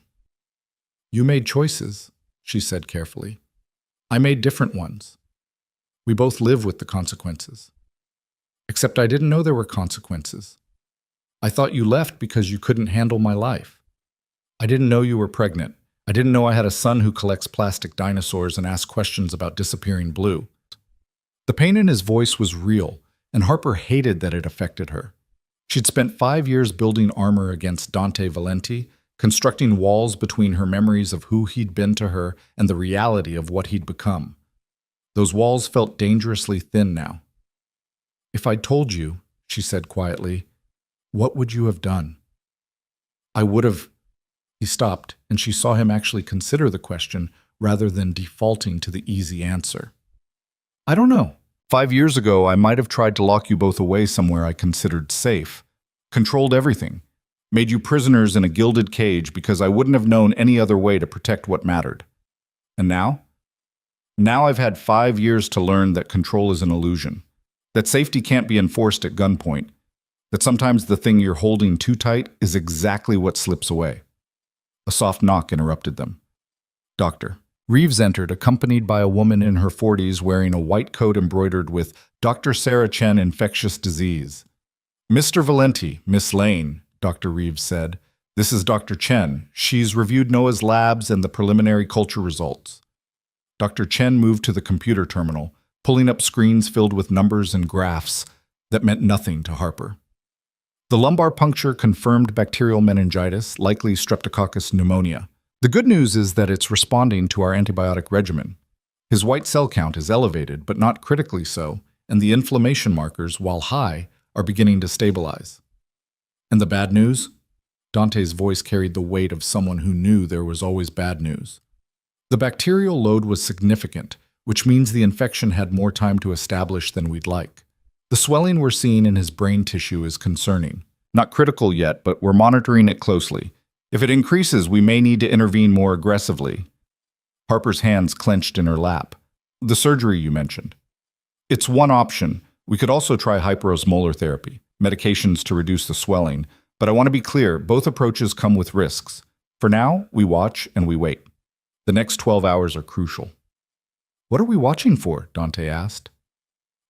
"You made choices," she said carefully. "I made different ones. We both live with the consequences. Except I didn't know there were consequences. I thought you left because you couldn't handle my life. I didn't know you were pregnant. I didn't know I had a son who collects plastic dinosaurs and asks questions about disappearing blue." The pain in his voice was real, and Harper hated that it affected her. She'd spent 5 years building armor against Dante Valenti, constructing walls between her memories of who he'd been to her and the reality of what he'd become. Those walls felt dangerously thin now. "If I'd told you," she said quietly, "what would you have done?" "I would have..." He stopped, and she saw him actually consider the question rather than defaulting to the easy answer. "I don't know. 5 years ago, I might have tried to lock you both away somewhere I considered safe, controlled everything, made you prisoners in a gilded cage because I wouldn't have known any other way to protect what mattered. And now? Now I've had 5 years to learn that control is an illusion, that safety can't be enforced at gunpoint, that sometimes the thing you're holding too tight is exactly what slips away." A soft knock interrupted them. "Doctor." Reeves entered, accompanied by a woman in her 40s wearing a white coat embroidered with Dr. Sarah Chen Infectious Disease. "Mr. Valenti, Miss Lane," Dr. Reeves said. "This is Dr. Chen. She's reviewed Noah's labs and the preliminary culture results." Dr. Chen moved to the computer terminal, pulling up screens filled with numbers and graphs that meant nothing to Harper. The lumbar puncture confirmed bacterial meningitis, likely Streptococcus pneumonia. The good news is that it's responding to our antibiotic regimen. His white cell count is elevated, but not critically so, and the inflammation markers, while high, are beginning to stabilize. "And the bad news?" Dante's voice carried the weight of someone who knew there was always bad news. "The bacterial load was significant, which means the infection had more time to establish than we'd like. The swelling we're seeing in his brain tissue is concerning. Not critical yet, but we're monitoring it closely. If it increases, we may need to intervene more aggressively. Harper's hands clenched in her lap. The surgery you mentioned. It's one option. We could also try hyperosmolar therapy, medications to reduce the swelling. But I want to be clear, both approaches come with risks. For now, we watch and we wait. The next 12 hours are crucial. What are we watching for? Dante asked.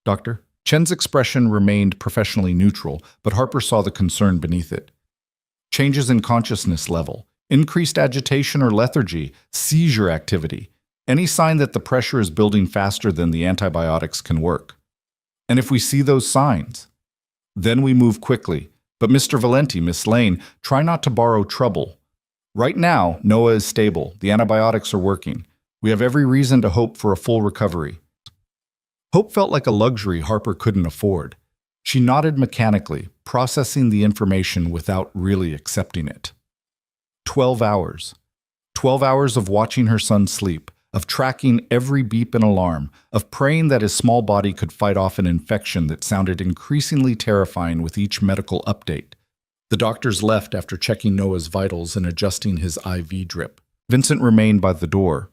Doctor? Chen's expression remained professionally neutral, but Harper saw the concern beneath it. Changes in consciousness level, increased agitation or lethargy, seizure activity, any sign that the pressure is building faster than the antibiotics can work. And if we see those signs, then we move quickly. But Mr. Valenti, Miss Lane, try not to borrow trouble. Right now, Noah is stable. The antibiotics are working. We have every reason to hope for a full recovery. Hope felt like a luxury Harper couldn't afford. She nodded mechanically, processing the information without really accepting it. 12 hours. 12 hours of watching her son sleep, of tracking every beep and alarm, of praying that his small body could fight off an infection that sounded increasingly terrifying with each medical update. The doctors left after checking Noah's vitals and adjusting his IV drip. Vincent remained by the door,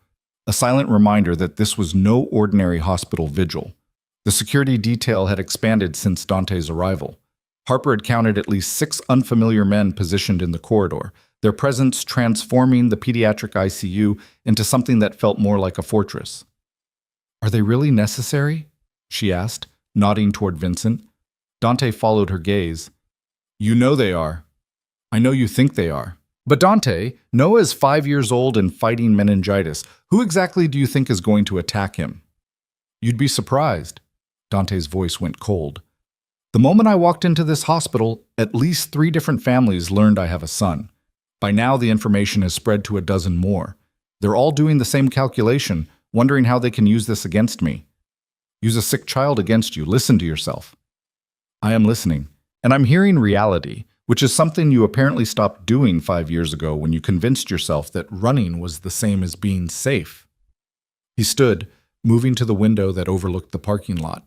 a silent reminder that this was no ordinary hospital vigil. The security detail had expanded since Dante's arrival. Harper had counted at least 6 unfamiliar men positioned in the corridor, their presence transforming the pediatric ICU into something that felt more like a fortress. "Are they really necessary?" she asked, nodding toward Vincent. Dante followed her gaze. "You know they are. I know you think they are. But Dante, Noah is 5 years old and fighting meningitis. Who exactly do you think is going to attack him?" "You'd be surprised." Dante's voice went cold. "The moment I walked into this hospital, at least 3 different families learned I have a son. By now, the information has spread to a dozen more. They're all doing the same calculation, wondering how they can use this against me. Use a sick child against you. Listen to yourself." "I am listening, and I'm hearing reality, which is something you apparently stopped doing 5 years ago when you convinced yourself that running was the same as being safe." He stood, moving to the window that overlooked the parking lot.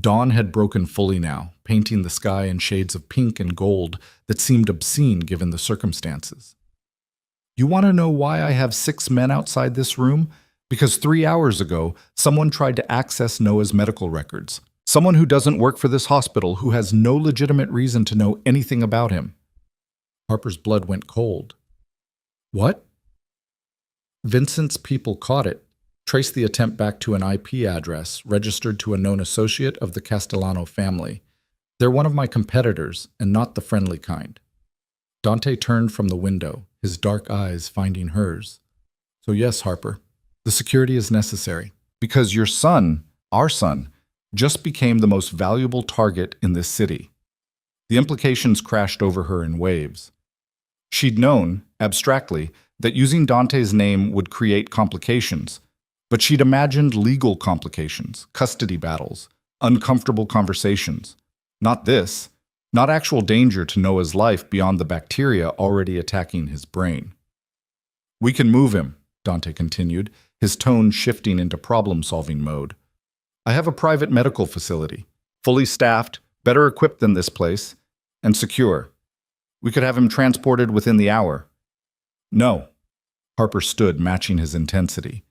Dawn had broken fully now, painting the sky in shades of pink and gold that seemed obscene given the circumstances. "You want to know why I have 6 men outside this room? Because 3 hours ago, someone tried to access Noah's medical records. Someone who doesn't work for this hospital, who has no legitimate reason to know anything about him." Harper's blood went cold. "What?" Vincent's people caught it, traced the attempt back to an IP address registered to a known associate of the Castellano family. "They're one of my competitors, and not the friendly kind." Dante turned from the window, his dark eyes finding hers. "So yes, Harper, the security is necessary, because your son, our son, just became the most valuable target in this city." The implications crashed over her in waves. She'd known, abstractly, that using Dante's name would create complications, but she'd imagined legal complications, custody battles, uncomfortable conversations. Not this, not actual danger to Noah's life beyond the bacteria already attacking his brain. "We can move him," Dante continued, his tone shifting into problem-solving mode. "I have a private medical facility, fully staffed, better equipped than this place, and secure. We could have him transported within the hour." "No." Harper stood, matching his intensity.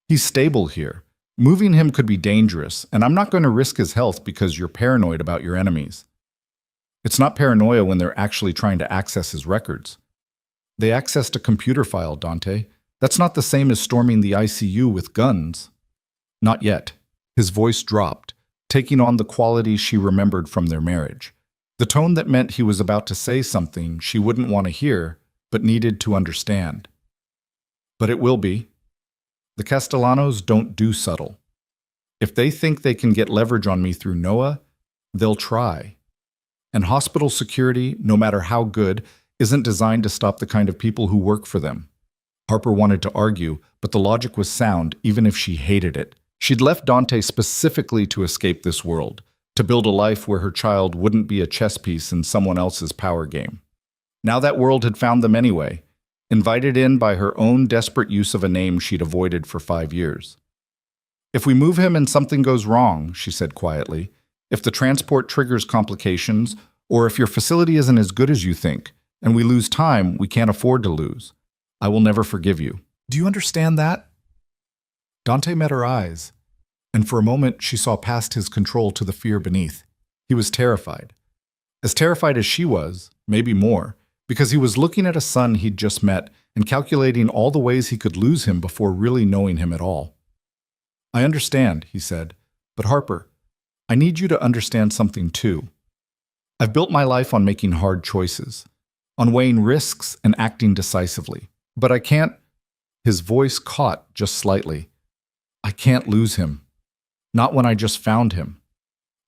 "He's stable here. Moving him could be dangerous, and I'm not going to risk his health because you're paranoid about your enemies." "It's not paranoia when they're actually trying to access his records." "They accessed a computer file, Dante. That's not the same as storming the ICU with guns." "Not yet." His voice dropped, taking on the quality she remembered from their marriage. The tone that meant he was about to say something she wouldn't want to hear, but needed to understand. "But it will be. The Castellanos don't do subtle. If they think they can get leverage on me through Noah, they'll try. And hospital security, no matter how good, isn't designed to stop the kind of people who work for them." Harper wanted to argue, but the logic was sound even if she hated it. She'd left Dante specifically to escape this world, to build a life where her child wouldn't be a chess piece in someone else's power game. Now that world had found them anyway, invited in by her own desperate use of a name she'd avoided for 5 years. "If we move him and something goes wrong," she said quietly, If the transport triggers complications, or if your facility isn't as good as you think, and we lose time we can't afford to lose, I will never forgive you. Do you understand that? Dante met her eyes, and for a moment she saw past his control to the fear beneath. He was terrified. As terrified as she was, maybe more, because he was looking at a son he'd just met and calculating all the ways he could lose him before really knowing him at all. I understand, he said, but Harper, I need you to understand something too. I've built my life on making hard choices, on weighing risks and acting decisively. But I can't— His voice caught just slightly. I can't lose him. Not when I just found him.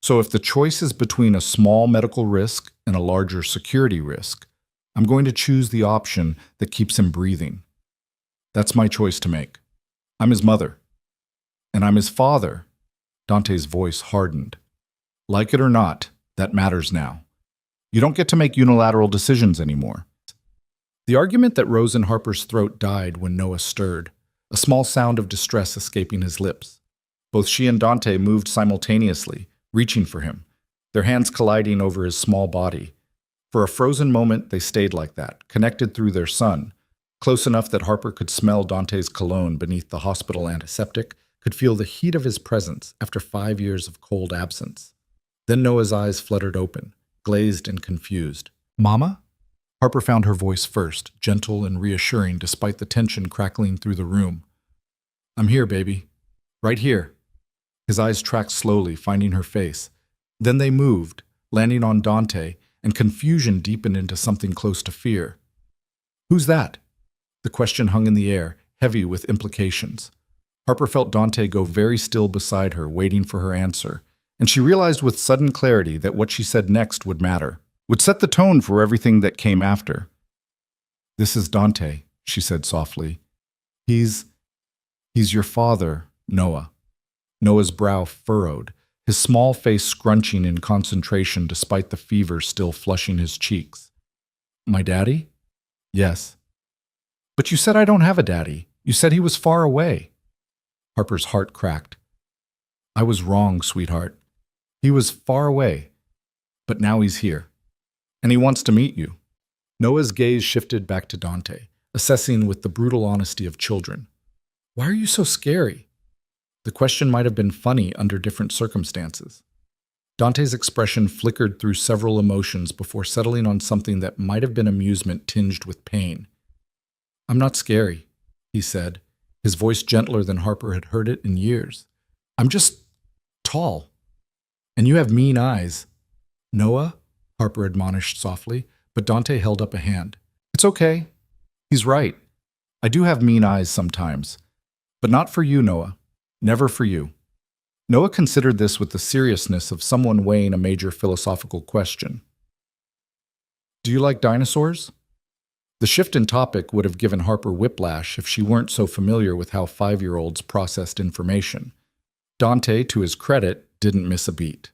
So if the choice is between a small medical risk and a larger security risk, I'm going to choose the option that keeps him breathing. That's my choice to make. I'm his mother. And I'm his father. Dante's voice hardened. Like it or not, that matters now. You don't get to make unilateral decisions anymore. The argument that rose in Harper's throat died when Noah stirred, a small sound of distress escaping his lips. Both she and Dante moved simultaneously, reaching for him, their hands colliding over his small body. For a frozen moment, they stayed like that, connected through their son, close enough that Harper could smell Dante's cologne beneath the hospital antiseptic, could feel the heat of his presence after 5 years of cold absence. Then Noah's eyes fluttered open, glazed and confused. Mama? Harper found her voice first, gentle and reassuring despite the tension crackling through the room. I'm here, baby. Right here. His eyes tracked slowly, finding her face. Then they moved, landing on Dante, and confusion deepened into something close to fear. Who's that? The question hung in the air, heavy with implications. Harper felt Dante go very still beside her, waiting for her answer, and she realized with sudden clarity that what she said next would matter, would set the tone for everything that came after. This is Dante, she said softly. He's your father, Noah. Noah's brow furrowed, his small face scrunching in concentration despite the fever still flushing his cheeks. My daddy? Yes. But you said I don't have a daddy. You said he was far away. Harper's heart cracked. I was wrong, sweetheart. He was far away, but now he's here. And he wants to meet you. Noah's gaze shifted back to Dante, assessing with the brutal honesty of children. Why are you so scary? The question might have been funny under different circumstances. Dante's expression flickered through several emotions before settling on something that might have been amusement tinged with pain. I'm not scary, he said, his voice gentler than Harper had heard it in years. I'm just tall. And you have mean eyes. Noah? Harper admonished softly, but Dante held up a hand. It's okay. He's right. I do have mean eyes sometimes. But not for you, Noah. Never for you. Noah considered this with the seriousness of someone weighing a major philosophical question. Do you like dinosaurs? The shift in topic would have given Harper whiplash if she weren't so familiar with how 5-year-olds processed information. Dante, to his credit, didn't miss a beat.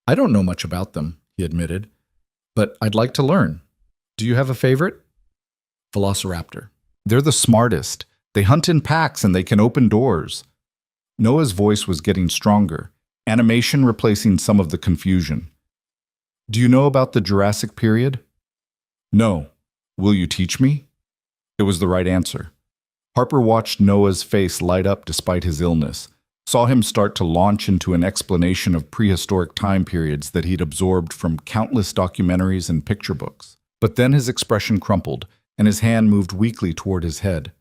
I don't know much about them, he admitted, but I'd like to learn. Do you have a favorite? Velociraptor. They're the smartest. They hunt in packs and they can open doors. Noah's voice was getting stronger, animation replacing some of the confusion. Do you know about the Jurassic period? No. Will you teach me? It was the right answer. Harper watched Noah's face light up despite his illness, saw him start to launch into an explanation of prehistoric time periods that he'd absorbed from countless documentaries and picture books. But then his expression crumpled, and his hand moved weakly toward his head.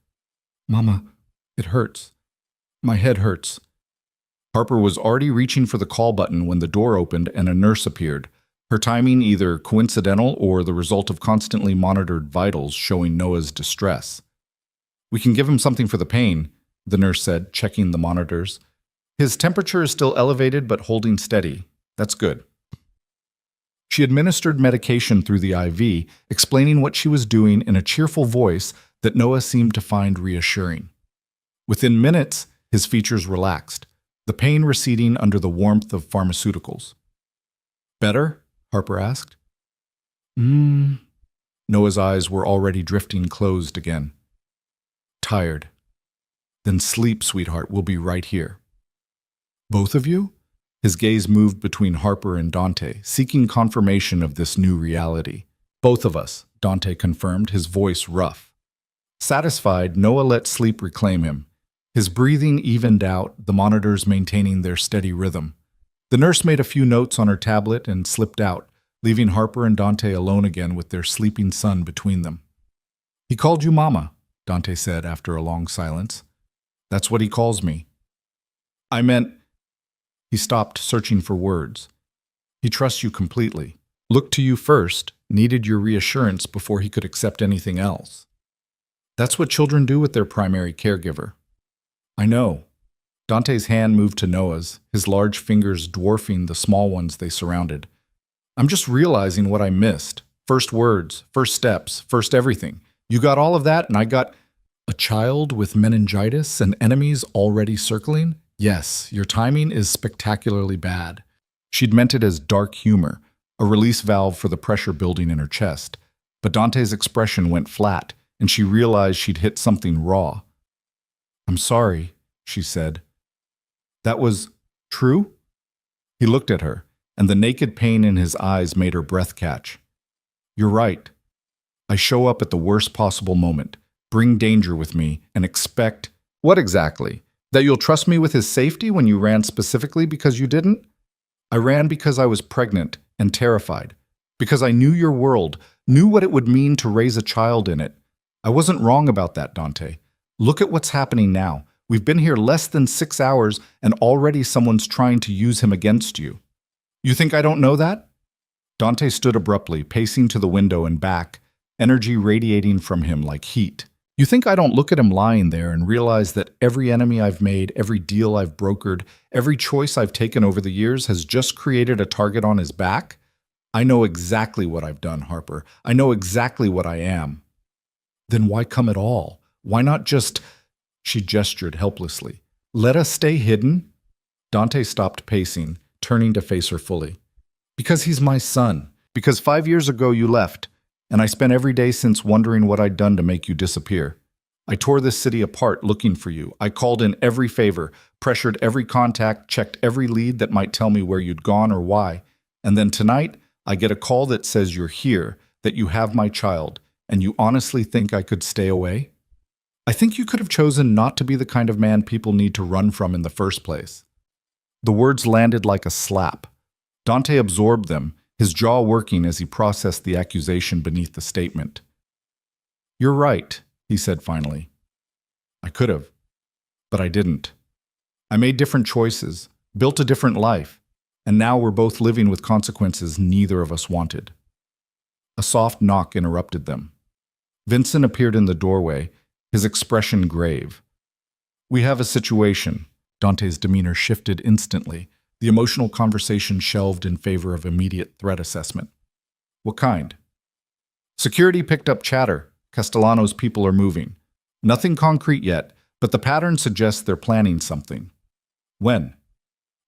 Mama, it hurts. My head hurts. Harper was already reaching for the call button when the door opened and a nurse appeared, her timing either coincidental or the result of constantly monitored vitals showing Noah's distress. We can give him something for the pain, the nurse said, checking the monitors. His temperature is still elevated but holding steady. That's good. She administered medication through the IV, explaining what she was doing in a cheerful voice that Noah seemed to find reassuring. Within minutes, his features relaxed, the pain receding under the warmth of pharmaceuticals. Better? Harper asked. Noah's eyes were already drifting closed again. Tired. Then sleep, sweetheart. We'll be right here. Both of you? His gaze moved between Harper and Dante, seeking confirmation of this new reality. Both of us, Dante confirmed, his voice rough. Satisfied, Noah let sleep reclaim him. His breathing evened out, the monitors maintaining their steady rhythm. The nurse made a few notes on her tablet and slipped out, leaving Harper and Dante alone again with their sleeping son between them. "He called you Mama," Dante said after a long silence. "That's what he calls me." "I meant—" He stopped, searching for words. "He trusts you completely. Looked to you first, needed your reassurance before he could accept anything else. That's what children do with their primary caregiver." "I know." Dante's hand moved to Noah's, his large fingers dwarfing the small ones they surrounded. "I'm just realizing what I missed. First words, first steps, first everything. You got all of that, and I got a child with meningitis and enemies already circling? Yes, your timing is spectacularly bad." She'd meant it as dark humor, a release valve for the pressure building in her chest. But Dante's expression went flat, and she realized she'd hit something raw. "I'm sorry," she said. "That was true?" He looked at her, and the naked pain in his eyes made her breath catch. "You're right. I show up at the worst possible moment, bring danger with me, and expect—" "What exactly? That you'll trust me with his safety when you ran specifically because you didn't?" "I ran because I was pregnant and terrified. Because I knew your world, knew what it would mean to raise a child in it. I wasn't wrong about that, Dante. Look at what's happening now. We've been here less than 6 hours, and already someone's trying to use him against you. You think I don't know that?" Dante stood abruptly, pacing to the window and back, energy radiating from him like heat. "You think I don't look at him lying there and realize that every enemy I've made, every deal I've brokered, every choice I've taken over the years has just created a target on his back? I know exactly what I've done, Harper. I know exactly what I am." "Then why come at all? Why not just—" She gestured helplessly. "Let us stay hidden?" Dante stopped pacing, turning to face her fully. "Because he's my son. Because 5 years ago you left, and I spent every day since wondering what I'd done to make you disappear. I tore this city apart looking for you. I called in every favor, pressured every contact, checked every lead that might tell me where you'd gone or why. And then tonight, I get a call that says you're here, that you have my child, and you honestly think I could stay away? I think you could have chosen not to be the kind of man people need to run from in the first place." The words landed like a slap. Dante absorbed them, his jaw working as he processed the accusation beneath the statement. "You're right," he said finally. "I could have, but I didn't. I made different choices, built a different life, and now we're both living with consequences neither of us wanted." A soft knock interrupted them. Vincent appeared in the doorway, his expression grave. "We have a situation." Dante's demeanor shifted instantly. The emotional conversation shelved in favor of immediate threat assessment. "What kind?" "Security picked up chatter. Castellano's people are moving. Nothing concrete yet, but the pattern suggests they're planning something." "When?"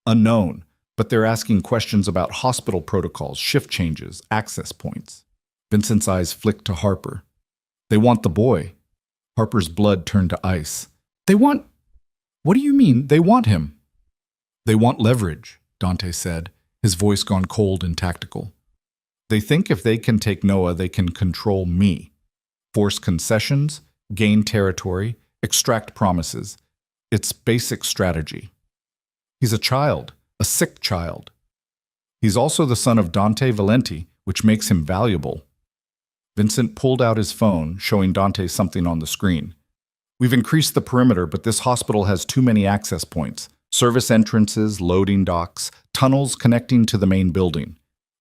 "Unknown, but they're asking questions about hospital protocols, shift changes, access points." Vincent's eyes flicked to Harper. "They want the boy." Harper's blood turned to ice. "They want— What do you mean, they want him?" "They want leverage," Dante said, his voice gone cold and tactical. "They think if they can take Noah, they can control me. Force concessions, gain territory, extract promises. It's basic strategy." "He's a child, a sick child." "He's also the son of Dante Valenti, which makes him valuable." Vincent pulled out his phone, showing Dante something on the screen. "We've increased the perimeter, but this hospital has too many access points. Service entrances, loading docks, tunnels connecting to the main building.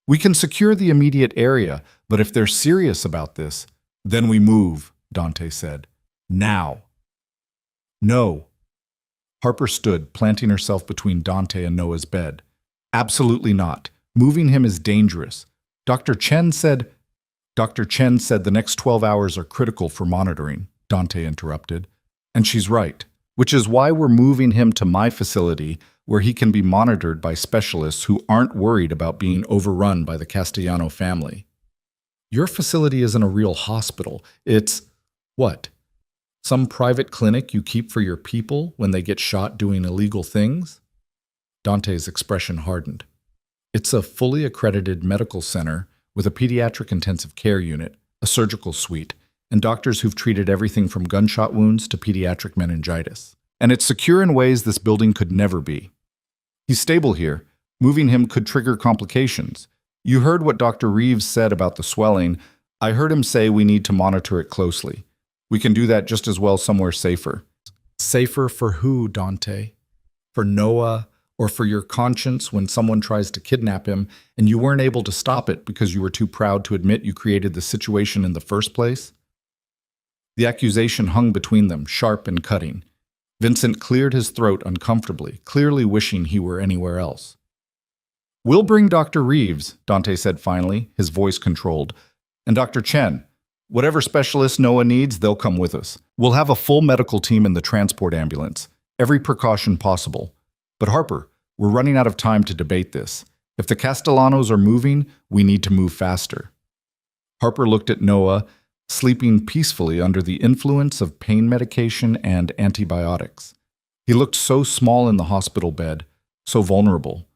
We can secure the immediate area, but if they're serious about this, then we move," Dante said. "Now." "No." Harper stood, planting herself between Dante and Noah's bed. "Absolutely not. Moving him is dangerous. Dr. Chen said the next 12 hours are critical for monitoring," Dante interrupted. "And she's right, which is why we're moving him to my facility where he can be monitored by specialists who aren't worried about being overrun by the Castellano family." "Your facility isn't a real hospital. It's— What? Some private clinic you keep for your people when they get shot doing illegal things?" Dante's expression hardened. It's a fully accredited medical center with a pediatric intensive care unit, a surgical suite, and doctors who've treated everything from gunshot wounds to pediatric meningitis. And it's secure in ways this building could never be. He's stable here. Moving him could trigger complications. You heard what Dr. Reeves said about the swelling. I heard him say we need to monitor it closely. We can do that just as well somewhere safer. Safer for who, Dante? For Noah, or for your conscience when someone tries to kidnap him and you weren't able to stop it because you were too proud to admit you created the situation in the first place? The accusation hung between them, sharp and cutting. Vincent cleared his throat uncomfortably, clearly wishing he were anywhere else. We'll bring Dr. Reeves, Dante said finally, his voice controlled, and Dr. Chen. Whatever specialist Noah needs, they'll come with us. We'll have a full medical team in the transport ambulance, every precaution possible. But Harper, we're running out of time to debate this. If the Castellanos are moving, we need to move faster. Harper looked at Noah, sleeping peacefully under the influence of pain medication and antibiotics. He looked so small in the hospital bed, so vulnerable.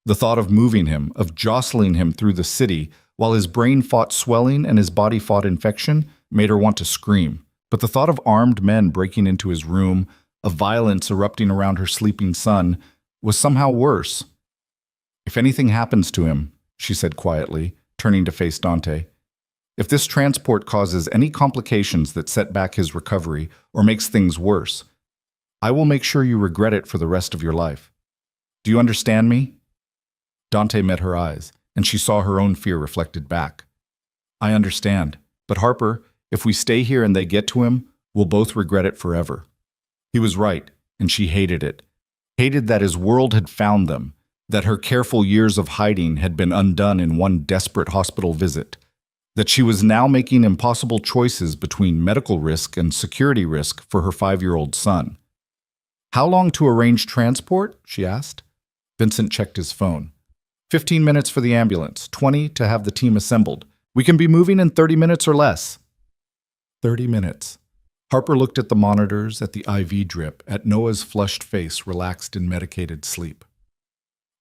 The thought of moving him, of jostling him through the city, while his brain fought swelling and his body fought infection, made her want to scream. But the thought of armed men breaking into his room, of violence erupting around her sleeping son, was somehow worse. If anything happens to him, she said quietly, turning to face Dante, if this transport causes any complications that set back his recovery or makes things worse, I will make sure you regret it for the rest of your life. Do you understand me? Dante met her eyes, and she saw her own fear reflected back. I understand, but Harper, if we stay here and they get to him, we'll both regret it forever. He was right, and she hated it. Hated that his world had found them, that her careful years of hiding had been undone in one desperate hospital visit, that she was now making impossible choices between medical risk and security risk for her 5-year-old son. How long to arrange transport? She asked. Vincent checked his phone. 15 minutes for the ambulance, 20 to have the team assembled. We can be moving in 30 minutes or less. 30 minutes. Harper looked at the monitors, at the IV drip, at Noah's flushed face relaxed in medicated sleep.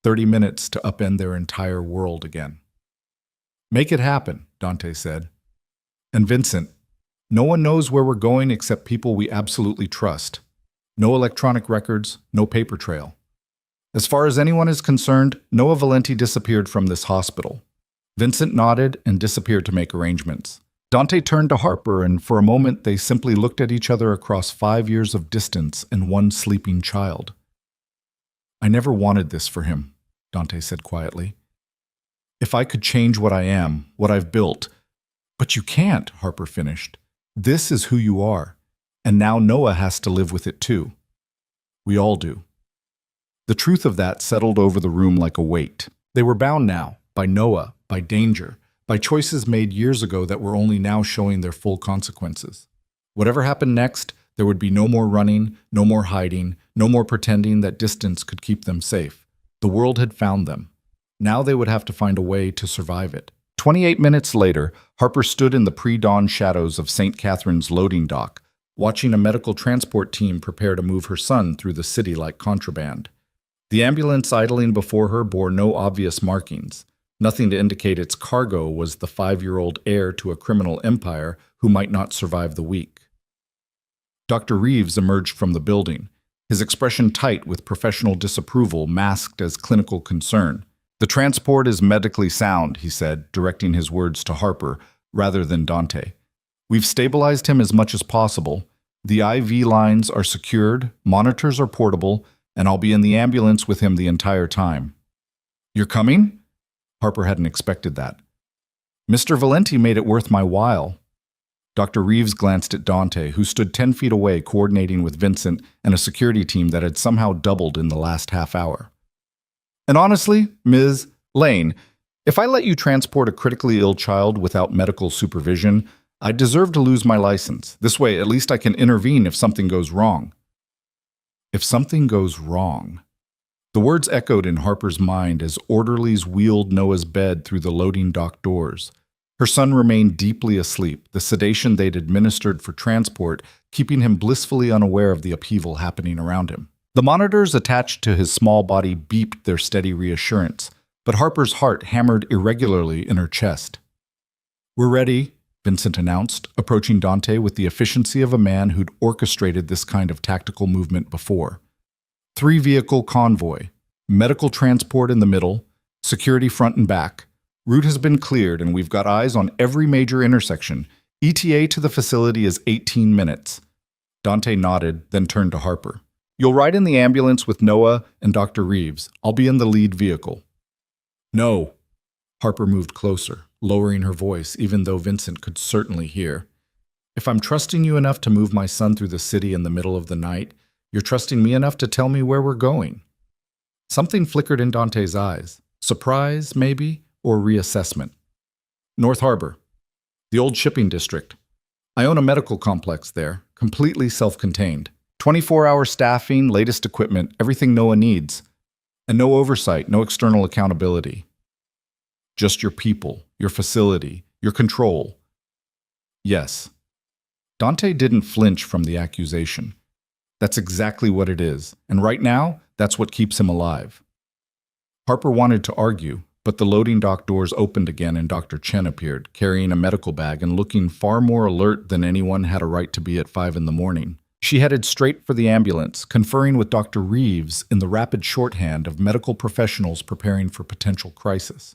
30 minutes to upend their entire world again. Make it happen, Dante said. And Vincent, no one knows where we're going except people we absolutely trust. No electronic records, no paper trail. As far as anyone is concerned, Noah Valenti disappeared from this hospital. Vincent nodded and disappeared to make arrangements. Dante turned to Harper, and for a moment they simply looked at each other across 5 years of distance and one sleeping child. I never wanted this for him, Dante said quietly. If I could change what I am, what I've built. But you can't, Harper finished. This is who you are, and now Noah has to live with it too. We all do. The truth of that settled over the room like a weight. They were bound now, by Noah, by danger, by choices made years ago that were only now showing their full consequences. Whatever happened next, there would be no more running, no more hiding, no more pretending that distance could keep them safe. The world had found them. Now they would have to find a way to survive it. 28 minutes later, Harper stood in the pre-dawn shadows of St. Catherine's loading dock, watching a medical transport team prepare to move her son through the city like contraband. The ambulance idling before her bore no obvious markings, nothing to indicate its cargo was the 5-year-old heir to a criminal empire who might not survive the week. Dr. Reeves emerged from the building, his expression tight with professional disapproval masked as clinical concern. The transport is medically sound, he said, directing his words to Harper rather than Dante. We've stabilized him as much as possible. The IV lines are secured, monitors are portable, and I'll be in the ambulance with him the entire time. You're coming? Harper hadn't expected that. Mr. Valenti made it worth my while. Dr. Reeves glanced at Dante, who stood 10 feet away coordinating with Vincent and a security team that had somehow doubled in the last half hour. And honestly, Ms. Lane, if I let you transport a critically ill child without medical supervision, I deserve to lose my license. This way, at least I can intervene if something goes wrong. If something goes wrong. The words echoed in Harper's mind as orderlies wheeled Noah's bed through the loading dock doors. Her son remained deeply asleep, the sedation they'd administered for transport keeping him blissfully unaware of the upheaval happening around him. The monitors attached to his small body beeped their steady reassurance, but Harper's heart hammered irregularly in her chest. "We're ready," Vincent announced, approaching Dante with the efficiency of a man who'd orchestrated this kind of tactical movement before. 3-vehicle convoy, medical transport in the middle, security front and back. Route has been cleared and we've got eyes on every major intersection. ETA to the facility is 18 minutes. Dante nodded, then turned to Harper. "You'll ride in the ambulance with Noah and Dr. Reeves. I'll be in the lead vehicle." "No." Harper moved closer, lowering her voice, even though Vincent could certainly hear. "If I'm trusting you enough to move my son through the city in the middle of the night, you're trusting me enough to tell me where we're going." Something flickered in Dante's eyes. Surprise, maybe, or reassessment. "North Harbor. The old shipping district. I own a medical complex there, completely self-contained. 24-hour staffing, latest equipment, everything Noah needs. And no oversight, no external accountability. Just your people, your facility, your control." "Yes." Dante didn't flinch from the accusation. "That's exactly what it is, and right now, that's what keeps him alive." Harper wanted to argue, but the loading dock doors opened again and Dr. Chen appeared, carrying a medical bag and looking far more alert than anyone had a right to be at 5 a.m. She headed straight for the ambulance, conferring with Dr. Reeves in the rapid shorthand of medical professionals preparing for potential crisis.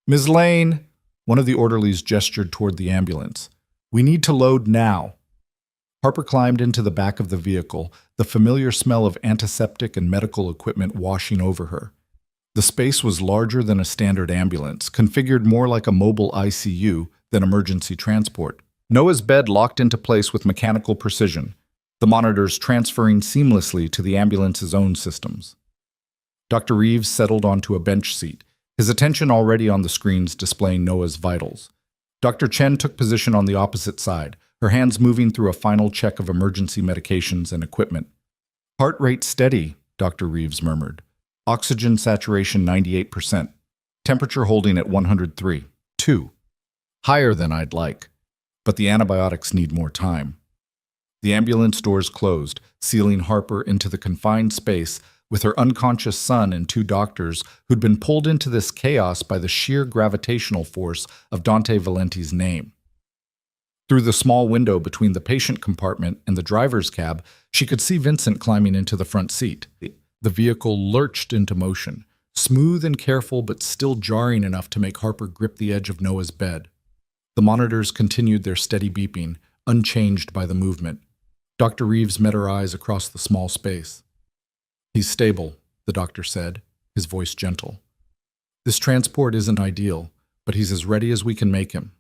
"Ms. Lane," one of the orderlies gestured toward the ambulance. "We need to load now." Harper climbed into the back of the vehicle, the familiar smell of antiseptic and medical equipment washing over her. The space was larger than a standard ambulance, configured more like a mobile ICU than emergency transport. Noah's bed locked into place with mechanical precision, the monitors transferring seamlessly to the ambulance's own systems. Dr. Reeves settled onto a bench seat, his attention already on the screens displaying Noah's vitals. Dr. Chen took position on the opposite side, her hands moving through a final check of emergency medications and equipment. "Heart rate steady," Dr. Reeves murmured. "Oxygen saturation 98%. Temperature holding at 103.2. Higher than I'd like. But the antibiotics need more time." The ambulance doors closed, sealing Harper into the confined space with her unconscious son and 2 doctors who'd been pulled into this chaos by the sheer gravitational force of Dante Valenti's name. Through the small window between the patient compartment and the driver's cab, she could see Vincent climbing into the front seat. The vehicle lurched into motion, smooth and careful but still jarring enough to make Harper grip the edge of Noah's bed. The monitors continued their steady beeping, unchanged by the movement. Dr. Reeves met her eyes across the small space. "He's stable," the doctor said, his voice gentle. "This transport isn't ideal, but he's as ready as we can make him."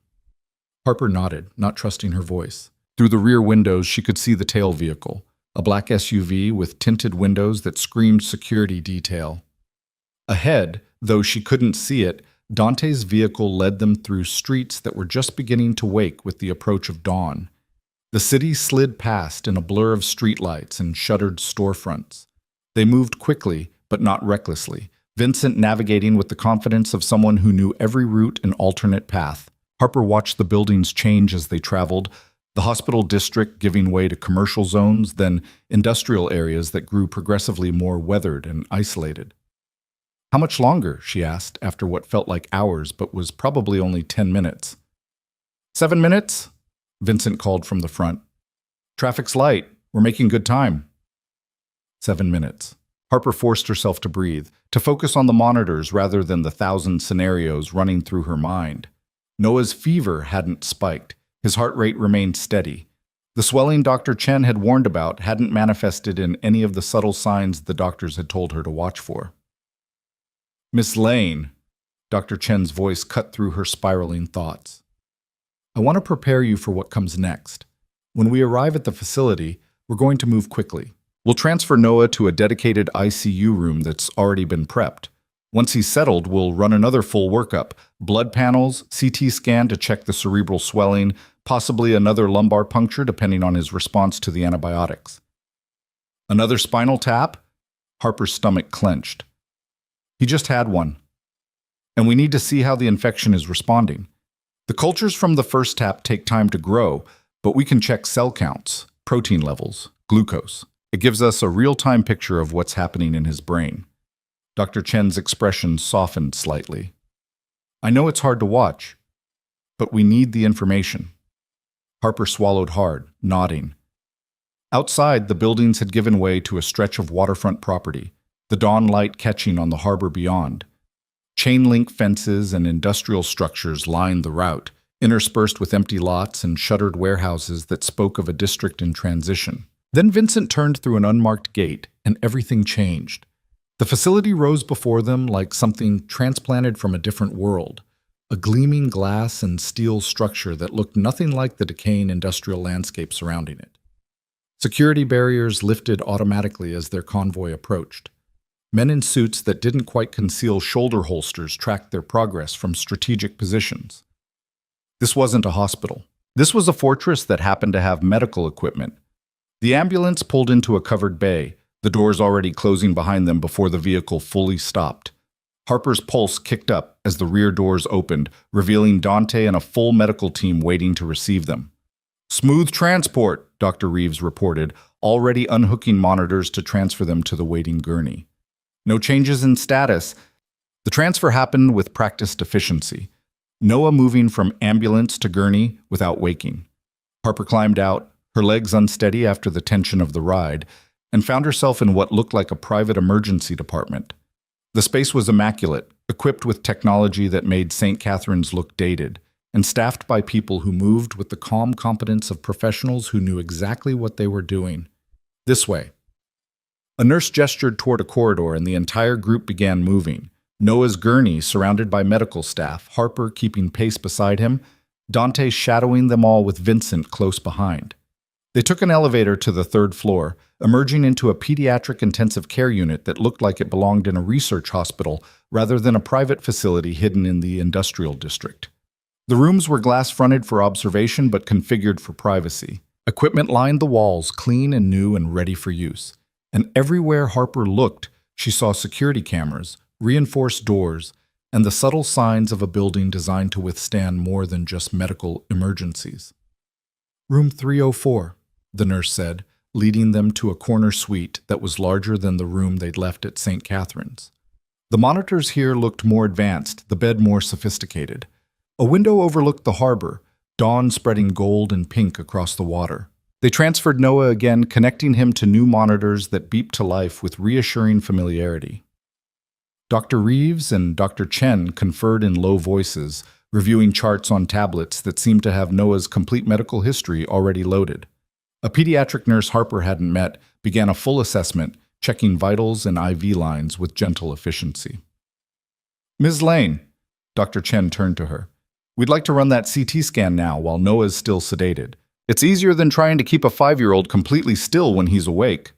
Harper nodded, not trusting her voice. Through the rear windows, she could see the tail vehicle, a black SUV with tinted windows that screamed security detail. Ahead, though she couldn't see it, Dante's vehicle led them through streets that were just beginning to wake with the approach of dawn. The city slid past in a blur of streetlights and shuttered storefronts. They moved quickly, but not recklessly, Vincent navigating with the confidence of someone who knew every route and alternate path. Harper watched the buildings change as they traveled, the hospital district giving way to commercial zones, then industrial areas that grew progressively more weathered and isolated. "How much longer?" she asked, after what felt like hours but was probably only 10 minutes. 7 minutes? Vincent called from the front. "Traffic's light. We're making good time." 7 minutes. Harper forced herself to breathe, to focus on the monitors rather than the 1,000 scenarios running through her mind. Noah's fever hadn't spiked. His heart rate remained steady. The swelling Dr. Chen had warned about hadn't manifested in any of the subtle signs the doctors had told her to watch for. "Miss Lane," Dr. Chen's voice cut through her spiraling thoughts. "I want to prepare you for what comes next. When we arrive at the facility, we're going to move quickly. We'll transfer Noah to a dedicated ICU room that's already been prepped. Once he's settled, we'll run another full workup, blood panels, CT scan to check the cerebral swelling, possibly another lumbar puncture depending on his response to the antibiotics." "Another spinal tap?" Harper's stomach clenched. "He just had one. And we need to see how the infection is responding. The cultures from the first tap take time to grow, but we can check cell counts, protein levels, glucose. It gives us a real-time picture of what's happening in his brain. Dr. Chen's expression softened slightly. I know it's hard to watch, but we need the information. Harper swallowed hard, nodding. Outside, the buildings had given way to a stretch of waterfront property, the dawn light catching on the harbor beyond. Chain-link fences and industrial structures lined the route, interspersed with empty lots and shuttered warehouses that spoke of a district in transition. Then Vincent turned through an unmarked gate, and everything changed. The facility rose before them like something transplanted from a different world, a gleaming glass and steel structure that looked nothing like the decaying industrial landscape surrounding it. Security barriers lifted automatically as their convoy approached. Men in suits that didn't quite conceal shoulder holsters tracked their progress from strategic positions. This wasn't a hospital. This was a fortress that happened to have medical equipment. The ambulance pulled into a covered bay, the doors already closing behind them before the vehicle fully stopped. Harper's pulse kicked up as the rear doors opened, revealing Dante and a full medical team waiting to receive them. "Smooth transport," Dr. Reeves reported, already unhooking monitors to transfer them to the waiting gurney. No changes in status. The transfer happened with practiced efficiency. Noah moving from ambulance to gurney without waking. Harper climbed out, her legs unsteady after the tension of the ride, and found herself in what looked like a private emergency department. The space was immaculate, equipped with technology that made St. Catherine's look dated, and staffed by people who moved with the calm competence of professionals who knew exactly what they were doing. "This way." A nurse gestured toward a corridor, and the entire group began moving. Noah's gurney surrounded by medical staff, Harper keeping pace beside him, Dante shadowing them all with Vincent close behind. They took an elevator to the third floor, emerging into a pediatric intensive care unit that looked like it belonged in a research hospital rather than a private facility hidden in the industrial district. The rooms were glass-fronted for observation but configured for privacy. Equipment lined the walls, clean and new and ready for use. And everywhere Harper looked, she saw security cameras, reinforced doors, and the subtle signs of a building designed to withstand more than just medical emergencies. "Room 304, the nurse said, leading them to a corner suite that was larger than the room they'd left at St. Catherine's. The monitors here looked more advanced, the bed more sophisticated. A window overlooked the harbor, dawn spreading gold and pink across the water. They transferred Noah again, connecting him to new monitors that beeped to life with reassuring familiarity. Dr. Reeves and Dr. Chen conferred in low voices, reviewing charts on tablets that seemed to have Noah's complete medical history already loaded. A pediatric nurse Harper hadn't met began a full assessment, checking vitals and IV lines with gentle efficiency. "Ms. Lane," Dr. Chen turned to her, "we'd like to run that CT scan now while Noah's still sedated. It's easier than trying to keep a 5-year-old completely still when he's awake."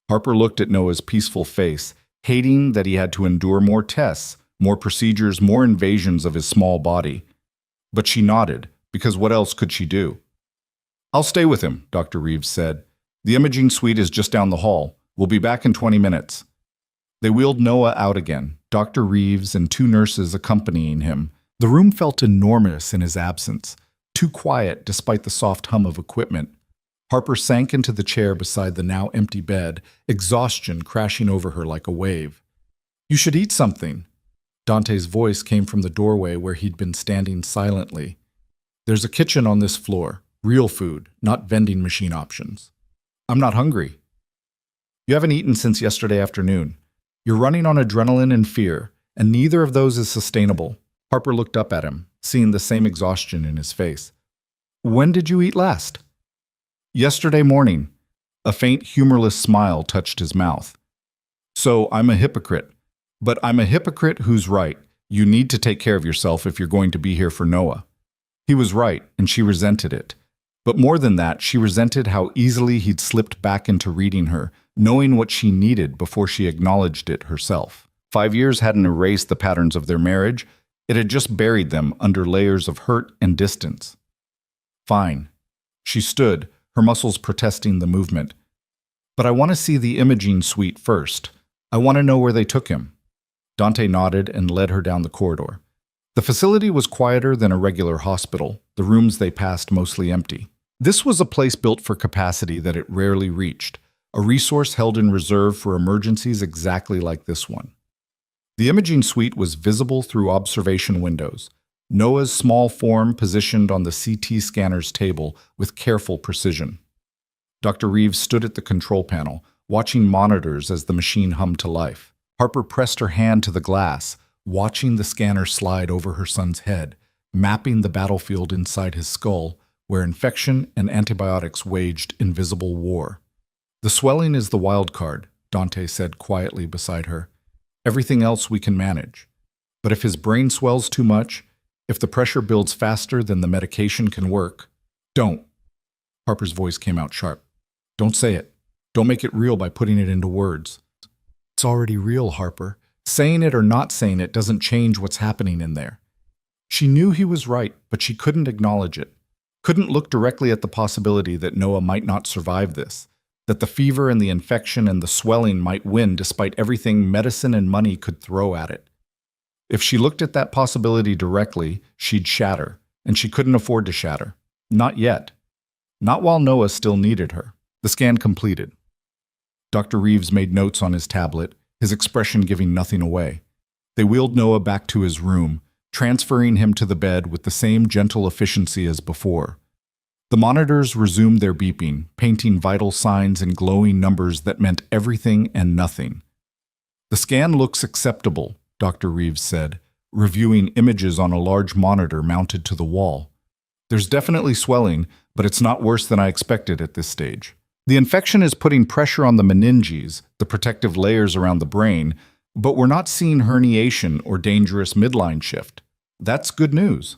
Harper looked at Noah's peaceful face, hating that he had to endure more tests, more procedures, more invasions of his small body. But she nodded, because what else could she do? "I'll stay with him," Dr. Reeves said. "The imaging suite is just down the hall. We'll be back in 20 minutes. They wheeled Noah out again, Dr. Reeves and 2 nurses accompanying him. The room felt enormous in his absence, too quiet despite the soft hum of equipment. Harper sank into the chair beside the now empty bed, exhaustion crashing over her like a wave. "You should eat something." Dante's voice came from the doorway where he'd been standing silently. "There's a kitchen on this floor. Real food, not vending machine options." "I'm not hungry." "You haven't eaten since yesterday afternoon. You're running on adrenaline and fear, and neither of those is sustainable." Harper looked up at him, seeing the same exhaustion in his face. "When did you eat last?" "Yesterday morning." A faint, humorless smile touched his mouth. "So I'm a hypocrite. But I'm a hypocrite who's right. You need to take care of yourself if you're going to be here for Noah." He was right, and she resented it. But more than that, she resented how easily he'd slipped back into reading her, knowing what she needed before she acknowledged it herself. 5 years hadn't erased the patterns of their marriage. It had just buried them under layers of hurt and distance. "Fine." She stood, her muscles protesting the movement. "But I want to see the imaging suite first. I want to know where they took him." Dante nodded and led her down the corridor. The facility was quieter than a regular hospital, the rooms they passed mostly empty. This was a place built for capacity that it rarely reached, a resource held in reserve for emergencies exactly like this one. The imaging suite was visible through observation windows, Noah's small form positioned on the CT scanner's table with careful precision. Dr. Reeves stood at the control panel, watching monitors as the machine hummed to life. Harper pressed her hand to the glass, watching the scanner slide over her son's head, mapping the battlefield inside his skull, where infection and antibiotics waged invisible war. "The swelling is the wild card," Dante said quietly beside her. "Everything else we can manage. But if his brain swells too much, if the pressure builds faster than the medication can work, don't." Harper's voice came out sharp. "Don't say it. Don't make it real by putting it into words." "It's already real, Harper. Saying it or not saying it doesn't change what's happening in there." She knew he was right, but she couldn't acknowledge it. Couldn't look directly at the possibility that Noah might not survive this, that the fever and the infection and the swelling might win despite everything medicine and money could throw at it. If she looked at that possibility directly, she'd shatter, and she couldn't afford to shatter. Not yet. Not while Noah still needed her. The scan completed. Dr. Reeves made notes on his tablet, his expression giving nothing away. They wheeled Noah back to his room, transferring him to the bed with the same gentle efficiency as before. The monitors resumed their beeping, painting vital signs and glowing numbers that meant everything and nothing. "The scan looks acceptable," Dr. Reeves said, reviewing images on a large monitor mounted to the wall. "There's definitely swelling, but it's not worse than I expected at this stage. The infection is putting pressure on the meninges, the protective layers around the brain, but we're not seeing herniation or dangerous midline shift. That's good news."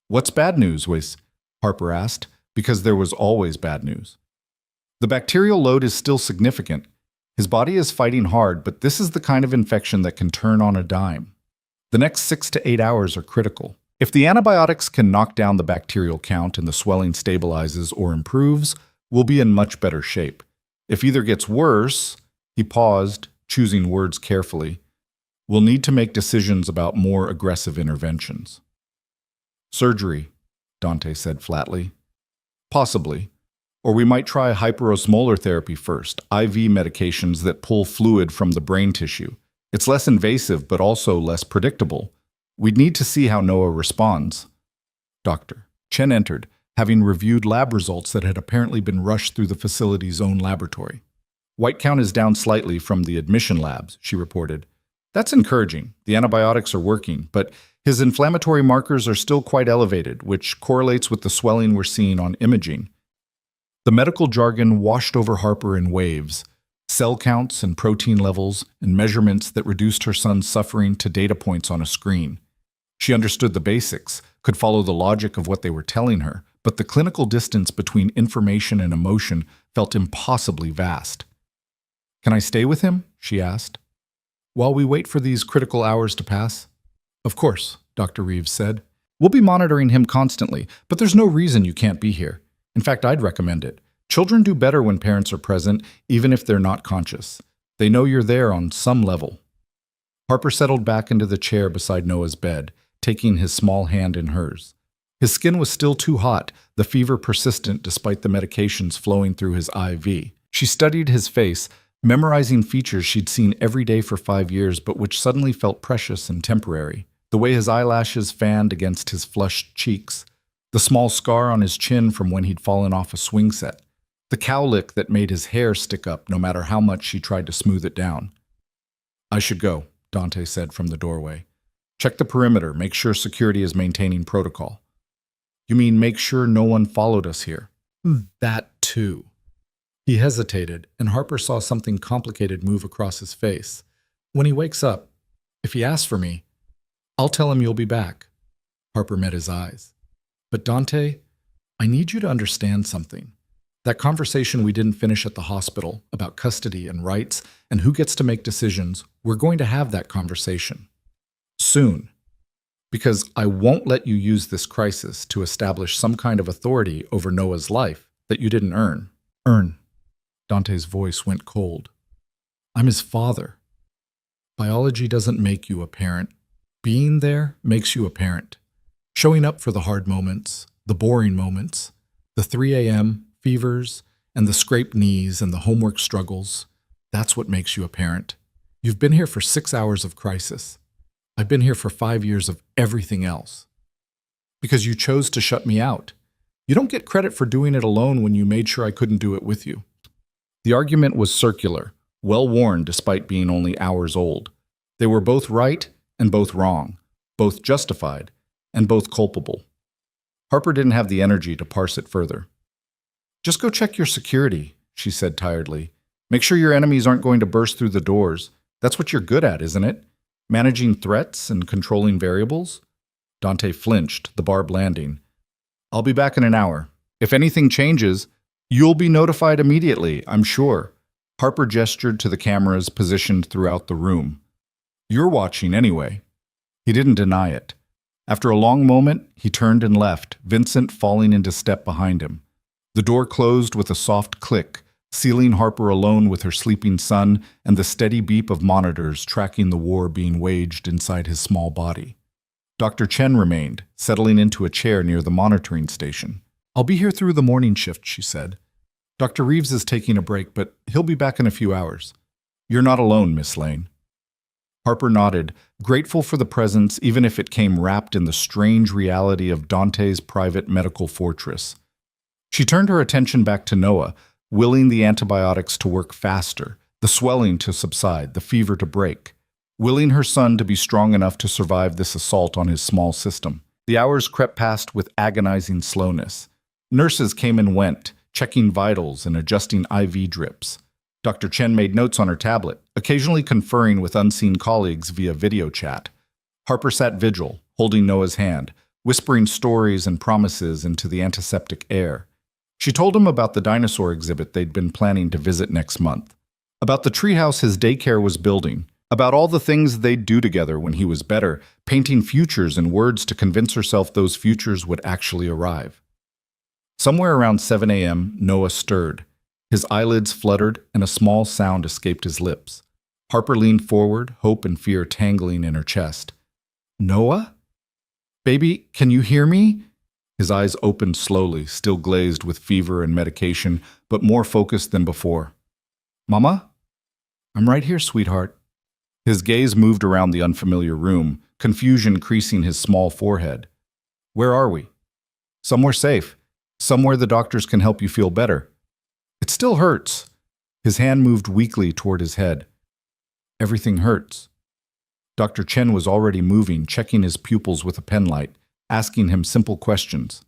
"What's bad news, Wes?" Harper asked, because there was always bad news. "The bacterial load is still significant. His body is fighting hard, but this is the kind of infection that can turn on a dime. The next 6 to 8 hours are critical. If the antibiotics can knock down the bacterial count and the swelling stabilizes or improves, we'll be in much better shape. If either gets worse," he paused, choosing words carefully, "we'll need to make decisions about more aggressive interventions." "Surgery," Dante said flatly. "Possibly. Or we might try hyperosmolar therapy first, IV medications that pull fluid from the brain tissue. It's less invasive, but also less predictable. We'd need to see how Noah responds." Dr. Chen entered, having reviewed lab results that had apparently been rushed through the facility's own laboratory. "White count is down slightly from the admission labs," she reported. "That's encouraging. The antibiotics are working, but his inflammatory markers are still quite elevated, which correlates with the swelling we're seeing on imaging." The medical jargon washed over Harper in waves, cell counts and protein levels and measurements that reduced her son's suffering to data points on a screen. She understood the basics, could follow the logic of what they were telling her, but the clinical distance between information and emotion felt impossibly vast. "Can I stay with him?" she asked. "While we wait for these critical hours to pass?" "Of course," Dr. Reeves said. "We'll be monitoring him constantly, but there's no reason you can't be here. In fact, I'd recommend it. Children do better when parents are present, even if they're not conscious. They know you're there on some level." Harper settled back into the chair beside Noah's bed, taking his small hand in hers. His skin was still too hot, the fever persistent despite the medications flowing through his IV. She studied his face, memorizing features she'd seen every day for 5 years but which suddenly felt precious and temporary. The way his eyelashes fanned against his flushed cheeks, the small scar on his chin from when he'd fallen off a swing set, the cowlick that made his hair stick up no matter how much she tried to smooth it down. "I should go," Dante said from the doorway. "Check the perimeter, make sure security is maintaining protocol." "You mean make sure no one followed us here?" "That too." He hesitated, and Harper saw something complicated move across his face. "When he wakes up, if he asks for me, I'll tell him you'll be back." Harper met his eyes. "But Dante, I need you to understand something. That conversation we didn't finish at the hospital about custody and rights and who gets to make decisions, we're going to have that conversation. Soon. Because I won't let you use this crisis to establish some kind of authority over Noah's life that you didn't earn." "Earn." Dante's voice went cold. "I'm his father. Biology doesn't make you a parent. Being there makes you a parent. Showing up for the hard moments, the boring moments, the 3 a.m. fevers, And the scraped knees and the homework struggles, that's what makes you a parent. You've been here for 6 hours of crisis. I've been here for 5 years of everything else. Because you chose to shut me out. You don't get credit for doing it alone when you made sure I couldn't do it with you. The argument was circular, well-worn despite being only hours old. They were both right and both wrong, both justified and both culpable. Harper didn't have the energy to parse it further. Just go check your security, she said tiredly. Make sure your enemies aren't going to burst through the doors. That's what you're good at, isn't it? Managing threats and controlling variables? Dante flinched, the barb landing. I'll be back in an hour. If anything changes, you'll be notified immediately, I'm sure. Harper gestured to the cameras positioned throughout the room. You're watching anyway. He didn't deny it. After a long moment, he turned and left, Vincent falling into step behind him. The door closed with a soft click, sealing Harper alone with her sleeping son and the steady beep of monitors tracking the war being waged inside his small body. Dr. Chen remained, settling into a chair near the monitoring station. I'll be here through the morning shift, she said. Dr. Reeves is taking a break, but he'll be back in a few hours. You're not alone, Miss Lane. Harper nodded, grateful for the presence even if it came wrapped in the strange reality of Dante's private medical fortress. She turned her attention back to Noah, willing the antibiotics to work faster, the swelling to subside, the fever to break, willing her son to be strong enough to survive this assault on his small system. The hours crept past with agonizing slowness. Nurses came and went, checking vitals and adjusting IV drips. Dr. Chen made notes on her tablet, occasionally conferring with unseen colleagues via video chat. Harper sat vigil, holding Noah's hand, whispering stories and promises into the antiseptic air. She told him about the dinosaur exhibit they'd been planning to visit next month, about the treehouse his daycare was building, about all the things they'd do together when he was better, painting futures in words to convince herself those futures would actually arrive. Somewhere around 7 a.m., Noah stirred. His eyelids fluttered and a small sound escaped his lips. Harper leaned forward, hope and fear tangling in her chest. Noah? Baby, can you hear me? His eyes opened slowly, still glazed with fever and medication, but more focused than before. Mama? I'm right here, sweetheart. His gaze moved around the unfamiliar room, confusion creasing his small forehead. Where are we? Somewhere safe. Somewhere the doctors can help you feel better. It still hurts. His hand moved weakly toward his head. Everything hurts. Dr. Chen was already moving, checking his pupils with a penlight, asking him simple questions.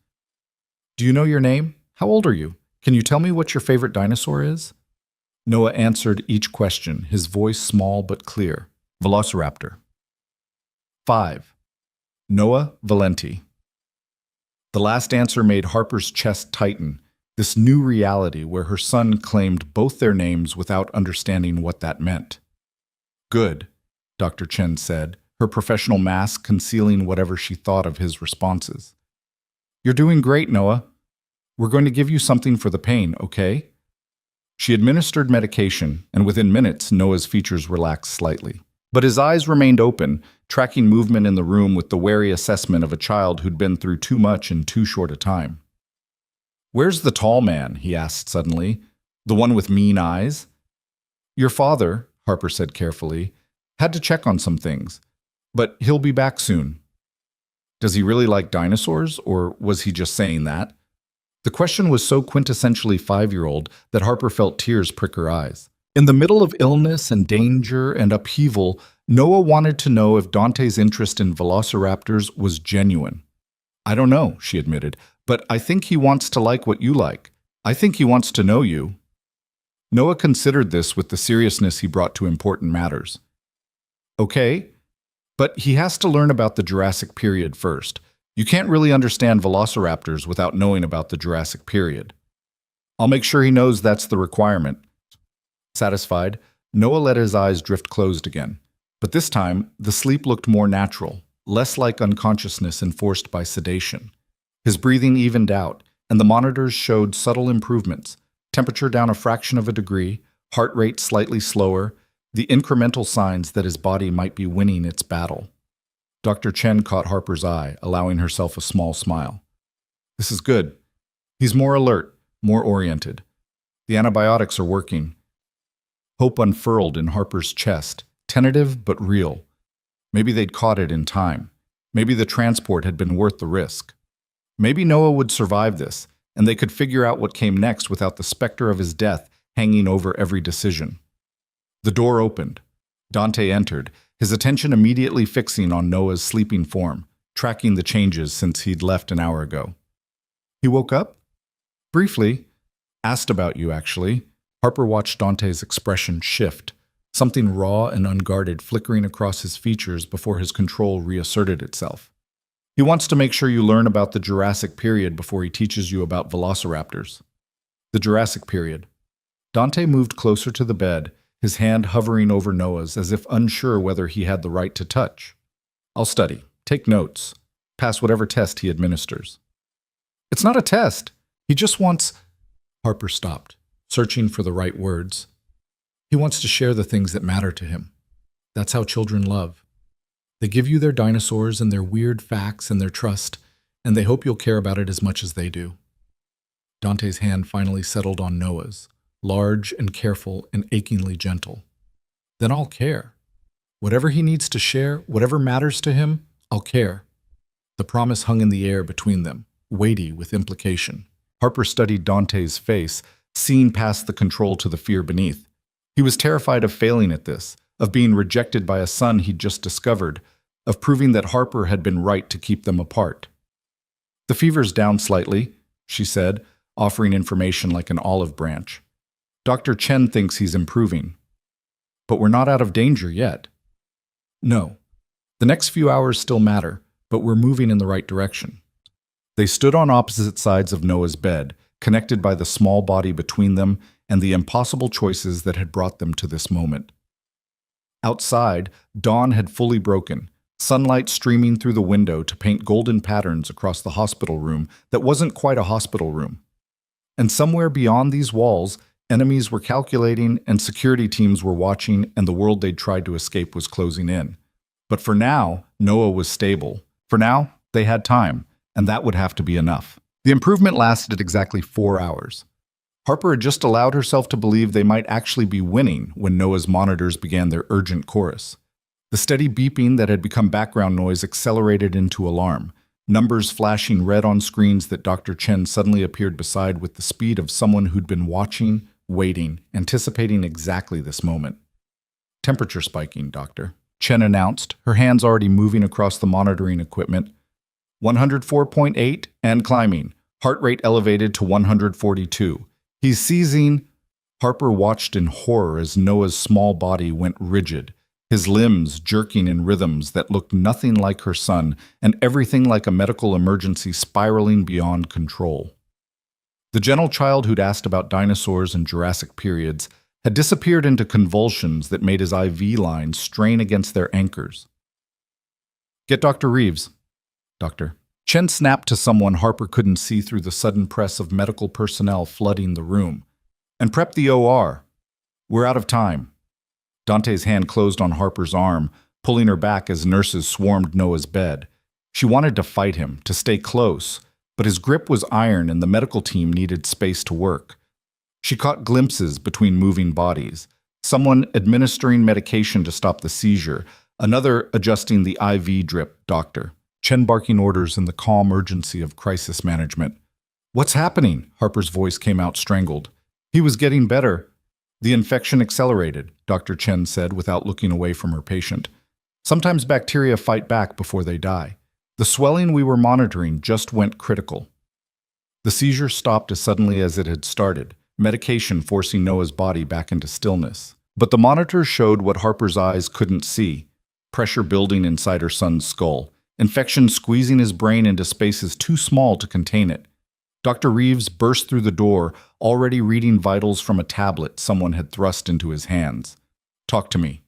Do you know your name? How old are you? Can you tell me what your favorite dinosaur is? Noah answered each question, his voice small but clear. Velociraptor. 5. Noah Valenti. The last answer made Harper's chest tighten, this new reality where her son claimed both their names without understanding what that meant. Good, Dr. Chen said, her professional mask concealing whatever she thought of his responses. You're doing great, Noah. We're going to give you something for the pain, okay? She administered medication, and within minutes, Noah's features relaxed slightly. But his eyes remained open, tracking movement in the room with the wary assessment of a child who'd been through too much in too short a time. Where's the tall man? He asked suddenly. The one with mean eyes? Your father, Harper said carefully, had to check on some things, but he'll be back soon. Does he really like dinosaurs, or was he just saying that? The question was so quintessentially 5-year-old that Harper felt tears prick her eyes. In the middle of illness and danger and upheaval, Noah wanted to know if Dante's interest in velociraptors was genuine. I don't know, she admitted, but I think he wants to like what you like. I think he wants to know you. Noah considered this with the seriousness he brought to important matters. Okay, but he has to learn about the Jurassic period first. You can't really understand velociraptors without knowing about the Jurassic period. I'll make sure he knows that's the requirement. Satisfied, Noah let his eyes drift closed again. But this time, the sleep looked more natural, less like unconsciousness enforced by sedation. His breathing evened out, and the monitors showed subtle improvements. Temperature down a fraction of a degree, heart rate slightly slower, the incremental signs that his body might be winning its battle. Dr. Chen caught Harper's eye, allowing herself a small smile. This is good. He's more alert, more oriented. The antibiotics are working. Hope unfurled in Harper's chest, tentative but real. Maybe they'd caught it in time. Maybe the transport had been worth the risk. Maybe Noah would survive this, and they could figure out what came next without the specter of his death hanging over every decision. The door opened. Dante entered, his attention immediately fixing on Noah's sleeping form, tracking the changes since he'd left an hour ago. He woke up? Briefly. Asked about you, actually. Harper watched Dante's expression shift, something raw and unguarded flickering across his features before his control reasserted itself. He wants to make sure you learn about the Jurassic period before he teaches you about velociraptors. The Jurassic period. Dante moved closer to the bed, his hand hovering over Noah's as if unsure whether he had the right to touch. I'll study, take notes, pass whatever test he administers. It's not a test. He just wants... Harper stopped, searching for the right words. He wants to share the things that matter to him. That's how children love. They give you their dinosaurs and their weird facts and their trust, and they hope you'll care about it as much as they do. Dante's hand finally settled on Noah's, large and careful and achingly gentle. Then I'll care. Whatever he needs to share, whatever matters to him, I'll care. The promise hung in the air between them, weighty with implication. Harper studied Dante's face, seeing past the control to the fear beneath. He was terrified of failing at this, of being rejected by a son he'd just discovered, of proving that Harper had been right to keep them apart. The fever's down slightly, she said, offering information like an olive branch. Dr. Chen thinks he's improving. But we're not out of danger yet. No. The next few hours still matter, but we're moving in the right direction. They stood on opposite sides of Noah's bed, connected by the small body between them and the impossible choices that had brought them to this moment. Outside, dawn had fully broken, sunlight streaming through the window to paint golden patterns across the hospital room that wasn't quite a hospital room. And somewhere beyond these walls, enemies were calculating and security teams were watching, and the world they'd tried to escape was closing in. But for now, Noah was stable. For now, they had time, and that would have to be enough. The improvement lasted exactly 4 hours. Harper had just allowed herself to believe they might actually be winning when Noah's monitors began their urgent chorus. The steady beeping that had become background noise accelerated into alarm, numbers flashing red on screens that Dr. Chen suddenly appeared beside with the speed of someone who'd been watching, waiting, anticipating exactly this moment. Temperature spiking, Doctor, Chen announced, her hands already moving across the monitoring equipment. 104.8 and climbing. Heart rate elevated to 142. He's seizing. Harper watched in horror as Noah's small body went rigid, his limbs jerking in rhythms that looked nothing like her son and everything like a medical emergency spiraling beyond control. The gentle child who'd asked about dinosaurs and Jurassic periods had disappeared into convulsions that made his IV lines strain against their anchors. Get Dr. Reeves. Doctor. Chen snapped to someone Harper couldn't see through the sudden press of medical personnel flooding the room. And prep the OR. We're out of time. Dante's hand closed on Harper's arm, pulling her back as nurses swarmed Noah's bed. She wanted to fight him, to stay close, but his grip was iron and the medical team needed space to work. She caught glimpses between moving bodies, someone administering medication to stop the seizure, another adjusting the IV drip, Doctor. Chen barking orders in the calm urgency of crisis management. What's happening? Harper's voice came out strangled. He was getting better. The infection accelerated, Dr. Chen said without looking away from her patient. Sometimes bacteria fight back before they die. The swelling we were monitoring just went critical. The seizure stopped as suddenly as it had started, medication forcing Noah's body back into stillness. But the monitors showed what Harper's eyes couldn't see, pressure building inside her son's skull. Infection squeezing his brain into spaces too small to contain it. Dr. Reeves burst through the door, already reading vitals from a tablet someone had thrust into his hands. Talk to me.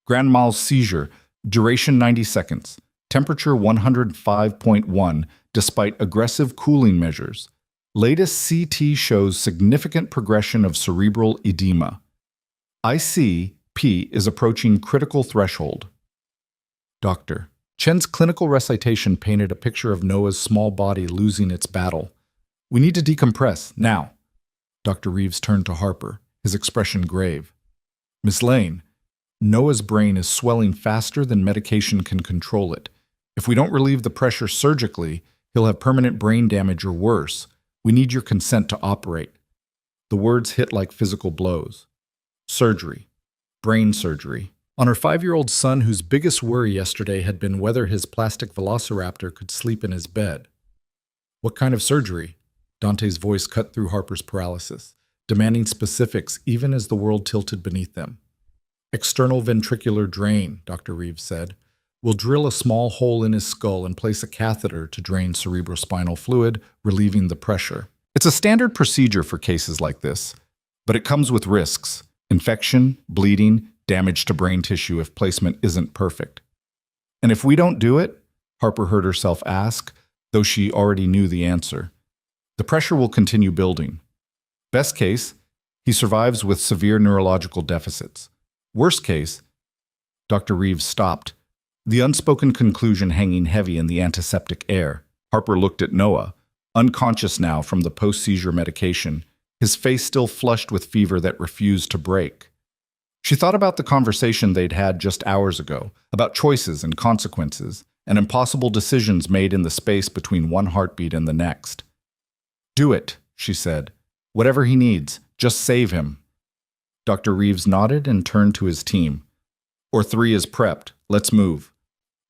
Grand mal's seizure, duration 90 seconds, temperature 105.1 despite aggressive cooling measures. Latest CT shows significant progression of cerebral edema. IC-P is approaching critical threshold. Doctor. Chen's clinical recitation painted a picture of Noah's small body losing its battle. We need to decompress, now. Dr. Reeves turned to Harper, his expression grave. Miss Lane, Noah's brain is swelling faster than medication can control it. If we don't relieve the pressure surgically, he'll have permanent brain damage or worse. We need your consent to operate. The words hit like physical blows. Surgery. Brain surgery. On her 5-year-old son, whose biggest worry yesterday had been whether his plastic velociraptor could sleep in his bed. What kind of surgery? Dante's voice cut through Harper's paralysis, demanding specifics even as the world tilted beneath them. External ventricular drain, Dr. Reeves said. We'll drill a small hole in his skull and place a catheter to drain cerebrospinal fluid, relieving the pressure. It's a standard procedure for cases like this, but it comes with risks: infection, bleeding, damage to brain tissue if placement isn't perfect. And if we don't do it, Harper heard herself ask, though she already knew the answer, the pressure will continue building. Best case, he survives with severe neurological deficits. Worst case, Dr. Reeves stopped, the unspoken conclusion hanging heavy in the antiseptic air. Harper looked at Noah, unconscious now from the post-seizure medication, his face still flushed with fever that refused to break. She thought about the conversation they'd had just hours ago, about choices and consequences, and impossible decisions made in the space between one heartbeat and the next. Do it, she said. Whatever he needs, just save him. Dr. Reeves nodded and turned to his team. Or3 is prepped. Let's move.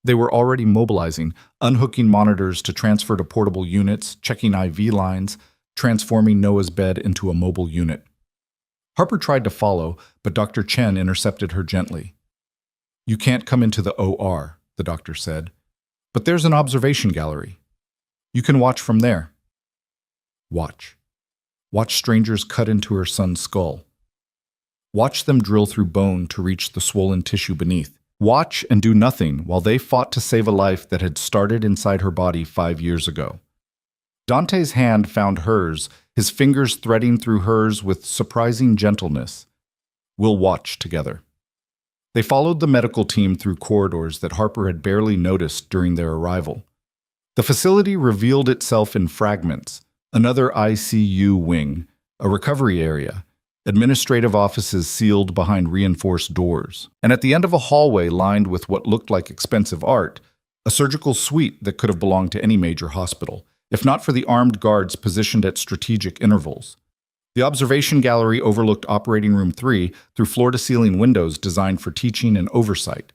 They were already mobilizing, unhooking monitors to transfer to portable units, checking IV lines, transforming Noah's bed into a mobile unit. Harper tried to follow, but Dr. Chen intercepted her gently. You can't come into the OR, the doctor said. But there's an observation gallery. You can watch from there. Watch. Watch strangers cut into her son's skull. Watch them drill through bone to reach the swollen tissue beneath. Watch and do nothing while they fought to save a life that had started inside her body 5 years ago. Dante's hand found hers, his fingers threading through hers with surprising gentleness. We'll watch together. They followed the medical team through corridors that Harper had barely noticed during their arrival. The facility revealed itself in fragments: another ICU wing, a recovery area, administrative offices sealed behind reinforced doors, and at the end of a hallway lined with what looked like expensive art, a surgical suite that could have belonged to any major hospital, if not for the armed guards positioned at strategic intervals. The observation gallery overlooked Operating Room 3 through floor-to-ceiling windows designed for teaching and oversight.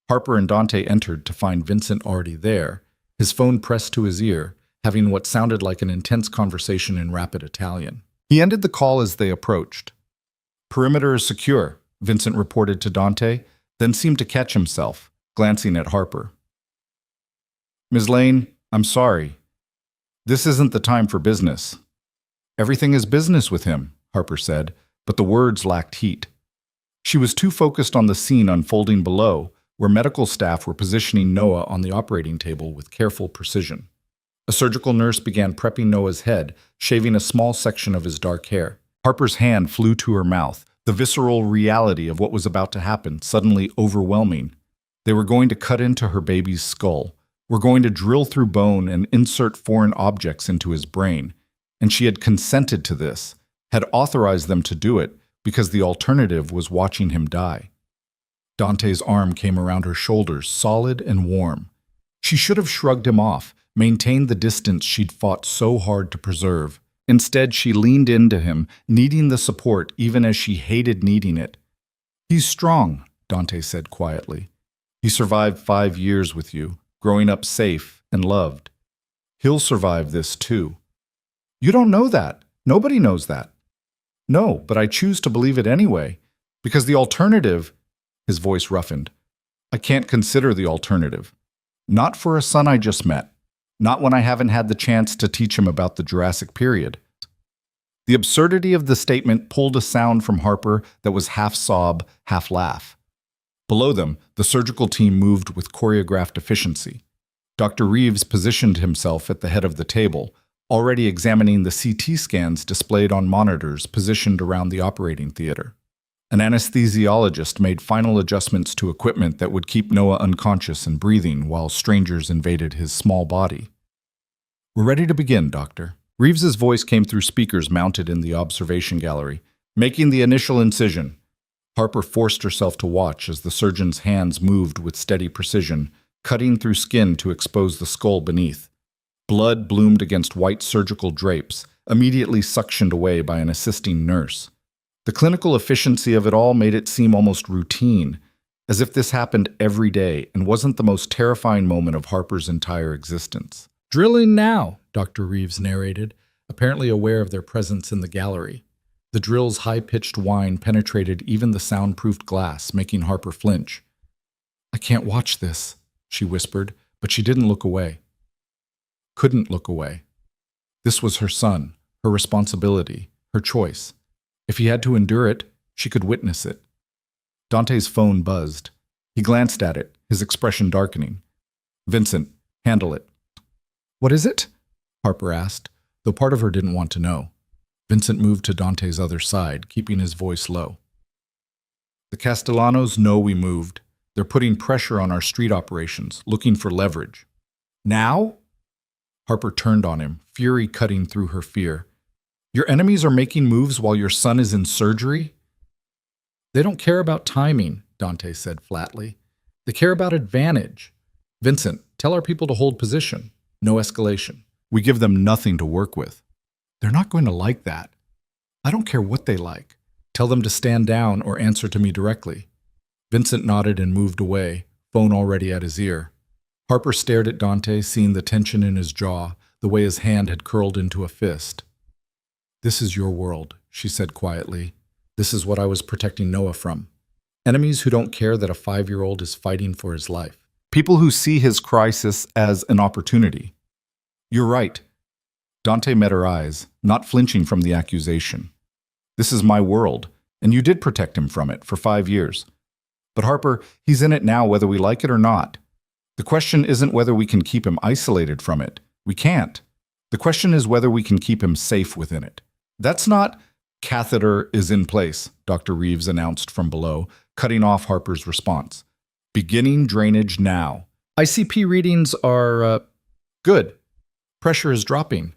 Harper and Dante entered to find Vincent already there, his phone pressed to his ear, having what sounded like an intense conversation in rapid Italian. He ended the call as they approached. Perimeter is secure, Vincent reported to Dante, then seemed to catch himself, glancing at Harper. Ms. Lane, I'm sorry. This isn't the time for business. Everything is business with him, Harper said, but the words lacked heat. She was too focused on the scene unfolding below, where medical staff were positioning Noah on the operating table with careful precision. A surgical nurse began prepping Noah's head, shaving a small section of his dark hair. Harper's hand flew to her mouth, the visceral reality of what was about to happen suddenly overwhelming. They were going to cut into her baby's skull, were going to drill through bone and insert foreign objects into his brain, and she had consented to this, had authorized them to do it, because the alternative was watching him die. Dante's arm came around her shoulders, solid and warm. She should have shrugged him off, maintained the distance she'd fought so hard to preserve. Instead, she leaned into him, needing the support even as she hated needing it. He's strong, Dante said quietly. He survived 5 years with you, growing up safe and loved. He'll survive this too. You don't know that. Nobody knows that. No, but I choose to believe it anyway, because the alternative, his voice roughened, I can't consider the alternative. Not for a son I just met. Not when I haven't had the chance to teach him about the Jurassic period. The absurdity of the statement pulled a sound from Harper that was half sob, half laugh. Below them, the surgical team moved with choreographed efficiency. Dr. Reeves positioned himself at the head of the table, already examining the CT scans displayed on monitors positioned around the operating theater. An anesthesiologist made final adjustments to equipment that would keep Noah unconscious and breathing while strangers invaded his small body. We're ready to begin, Doctor. Reeves's voice came through speakers mounted in the observation gallery, making the initial incision. Harper forced herself to watch as the surgeon's hands moved with steady precision, cutting through skin to expose the skull beneath. Blood bloomed against white surgical drapes, immediately suctioned away by an assisting nurse. The clinical efficiency of it all made it seem almost routine, as if this happened every day and wasn't the most terrifying moment of Harper's entire existence. "Drilling now," Dr. Reeves narrated, apparently aware of their presence in the gallery. The drill's high-pitched whine penetrated even the soundproofed glass, making Harper flinch. "I can't watch this," she whispered, but she didn't look away. Couldn't look away. This was her son, her responsibility, her choice. If he had to endure it, she could witness it. Dante's phone buzzed. He glanced at it, his expression darkening. "Vincent, handle it." "What is it?" Harper asked, though part of her didn't want to know. Vincent moved to Dante's other side, keeping his voice low. "The Castellanos know we moved. They're putting pressure on our street operations, looking for leverage." "Now?" Harper turned on him, fury cutting through her fear. "Your enemies are making moves while your son is in surgery?" "They don't care about timing," Dante said flatly. "They care about advantage. Vincent, tell our people to hold position. No escalation. We give them nothing to work with." "They're not going to like that." "I don't care what they like. Tell them to stand down or answer to me directly." Vincent nodded and moved away, phone already at his ear. Harper stared at Dante, seeing the tension in his jaw, the way his hand had curled into a fist. "This is your world," she said quietly. "This is what I was protecting Noah from. Enemies who don't care that a 5-year-old is fighting for his life. People who see his crisis as an opportunity." "You're right." Dante met her eyes, not flinching from the accusation. "This is my world, and you did protect him from it for 5 years. But Harper, he's in it now whether we like it or not. The question isn't whether we can keep him isolated from it. We can't. The question is whether we can keep him safe within it. That's not—" "Catheter is in place," Dr. Reeves announced from below, cutting off Harper's response. "Beginning drainage now. ICP readings are, good. Pressure is dropping.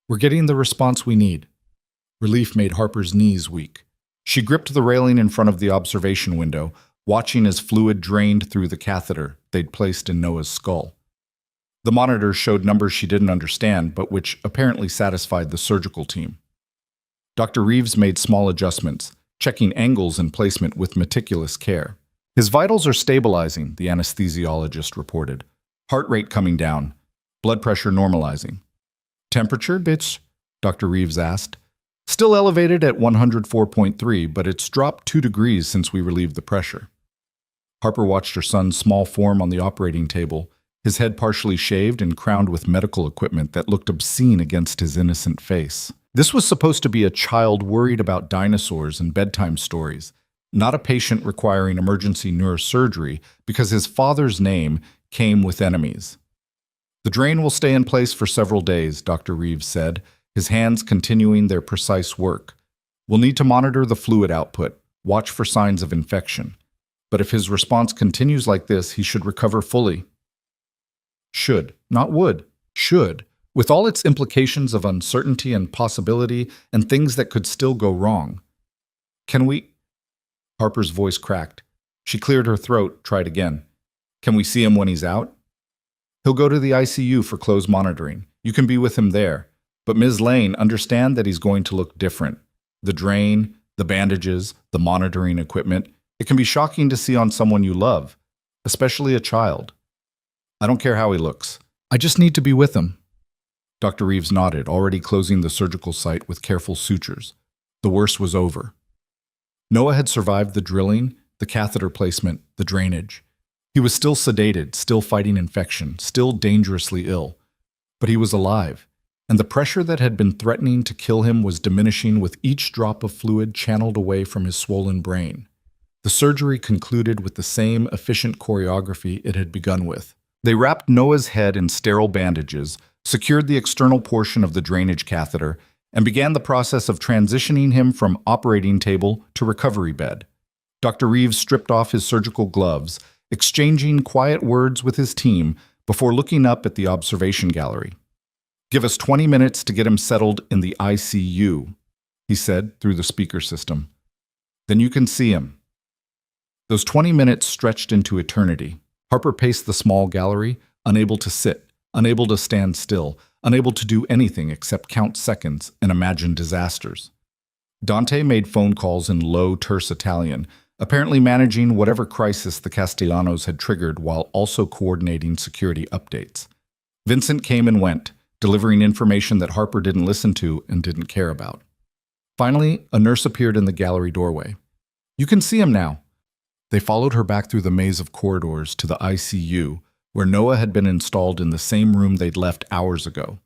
We're getting the response we need." Relief made Harper's knees weak. She gripped the railing in front of the observation window, watching as fluid drained through the catheter they'd placed in Noah's skull. The monitors showed numbers she didn't understand, but which apparently satisfied the surgical team. Dr. Reeves made small adjustments, checking angles and placement with meticulous care. "His vitals are stabilizing," the anesthesiologist reported. "Heart rate coming down. Blood pressure normalizing." "Temperature, bitch?" Dr. Reeves asked. "Still elevated at 104.3, but it's dropped 2 degrees since we relieved the pressure." Harper watched her son's small form on the operating table, his head partially shaved and crowned with medical equipment that looked obscene against his innocent face. This was supposed to be a child worried about dinosaurs and bedtime stories, not a patient requiring emergency neurosurgery because his father's name came with enemies. "The drain will stay in place for several days," Dr. Reeves said, his hands continuing their precise work. "We'll need to monitor the fluid output, watch for signs of infection. But if his response continues like this, he should recover fully." Should, not would. Should, with all its implications of uncertainty and possibility and things that could still go wrong. "Can we—" Harper's voice cracked. She cleared her throat, tried again. "Can we see him when he's out?" "He'll go to the ICU for close monitoring. You can be with him there. But Ms. Lane, understand that he's going to look different. The drain, the bandages, the monitoring equipment. It can be shocking to see on someone you love, especially a child. I don't care how he looks. I just need to be with him." Dr. Reeves nodded, already closing the surgical site with careful sutures. The worst was over. Noah had survived the drilling, the catheter placement, the drainage. He was still sedated, still fighting infection, still dangerously ill. But he was alive, and the pressure that had been threatening to kill him was diminishing with each drop of fluid channeled away from his swollen brain. The surgery concluded with the same efficient choreography it had begun with. They wrapped Noah's head in sterile bandages, secured the external portion of the drainage catheter, and began the process of transitioning him from operating table to recovery bed. Dr. Reeves stripped off his surgical gloves, exchanging quiet words with his team before looking up at the observation gallery. Give us 20 minutes to get him settled in the ICU, he said through the speaker system. Then you can see him. Those 20 minutes stretched into eternity. Harper paced the small gallery, unable to sit, unable to stand still, unable to do anything except count seconds and imagine disasters. Dante made phone calls in low, terse Italian, apparently managing whatever crisis the Castellanos had triggered while also coordinating security updates. Vincent came and went, delivering information that Harper didn't listen to and didn't care about. Finally, a nurse appeared in the gallery doorway. You can see him now. They followed her back through the maze of corridors to the ICU, where Noah had been installed in the same room they'd left hours ago.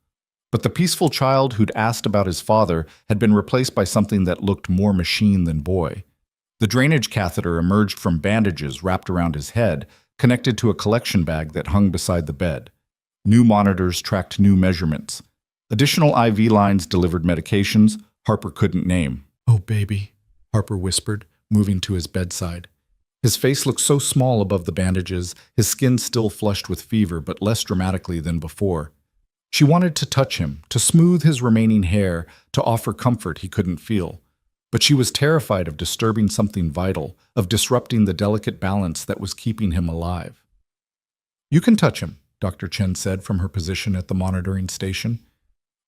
But the peaceful child who'd asked about his father had been replaced by something that looked more machine than boy. The drainage catheter emerged from bandages wrapped around his head, connected to a collection bag that hung beside the bed. New monitors tracked new measurements. Additional IV lines delivered medications Harper couldn't name. "Oh, baby," Harper whispered, moving to his bedside. His face looked so small above the bandages, his skin still flushed with fever, but less dramatically than before. She wanted to touch him, to smooth his remaining hair, to offer comfort he couldn't feel. But she was terrified of disturbing something vital, of disrupting the delicate balance that was keeping him alive. "You can touch him," Dr. Chen said from her position at the monitoring station.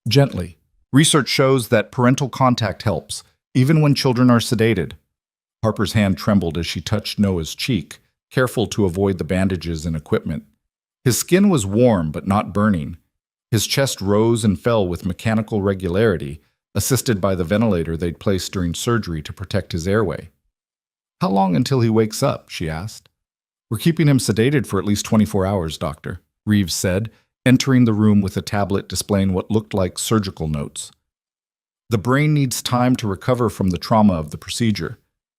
"Gently. Research shows that parental contact helps, even when children are sedated." Harper's hand trembled as she touched Noah's cheek, careful to avoid the bandages and equipment. His skin was warm but not burning. His chest rose and fell with mechanical regularity, assisted by the ventilator they'd placed during surgery to protect his airway. "How long until he wakes up?" she asked. "We're keeping him sedated for at least 24 hours, doctor," Reeves said, entering the room with a tablet displaying what looked like surgical notes. "The brain needs time to recover from the trauma of the procedure.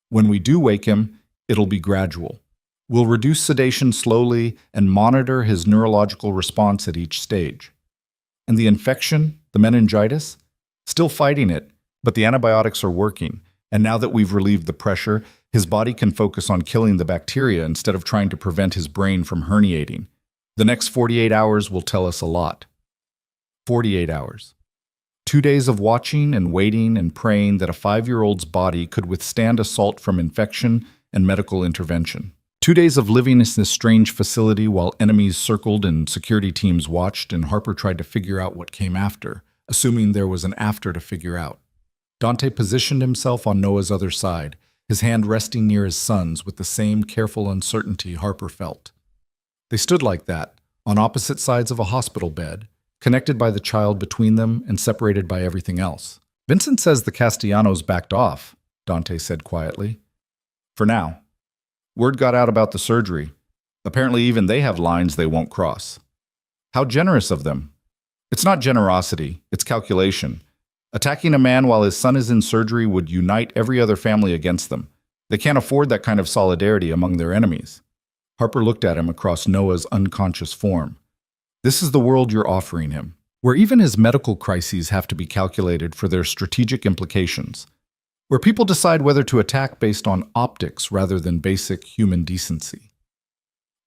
When we do wake him, it'll be gradual. We'll reduce sedation slowly and monitor his neurological response at each stage." "And the infection, the meningitis?" "Still fighting it, but the antibiotics are working, and now that we've relieved the pressure, his body can focus on killing the bacteria instead of trying to prevent his brain from herniating. The next 48 hours will tell us a lot." 48 hours. 2 days of watching and waiting and praying that a 5-year-old's body could withstand assault from infection and medical intervention. 2 days of living in this strange facility while enemies circled and security teams watched, and Harper tried to figure out what came after, assuming there was an after to figure out. Dante positioned himself on Noah's other side, his hand resting near his son's with the same careful uncertainty Harper felt. They stood like that, on opposite sides of a hospital bed, connected by the child between them and separated by everything else. "Vincent says the Castellanos backed off," Dante said quietly. "For now. Word got out about the surgery. Apparently even they have lines they won't cross." "How generous of them." "It's not generosity, it's calculation. Attacking a man while his son is in surgery would unite every other family against them. They can't afford that kind of solidarity among their enemies." Harper looked at him across Noah's unconscious form. "This is the world you're offering him, where even his medical crises have to be calculated for their strategic implications, where people decide whether to attack based on optics rather than basic human decency."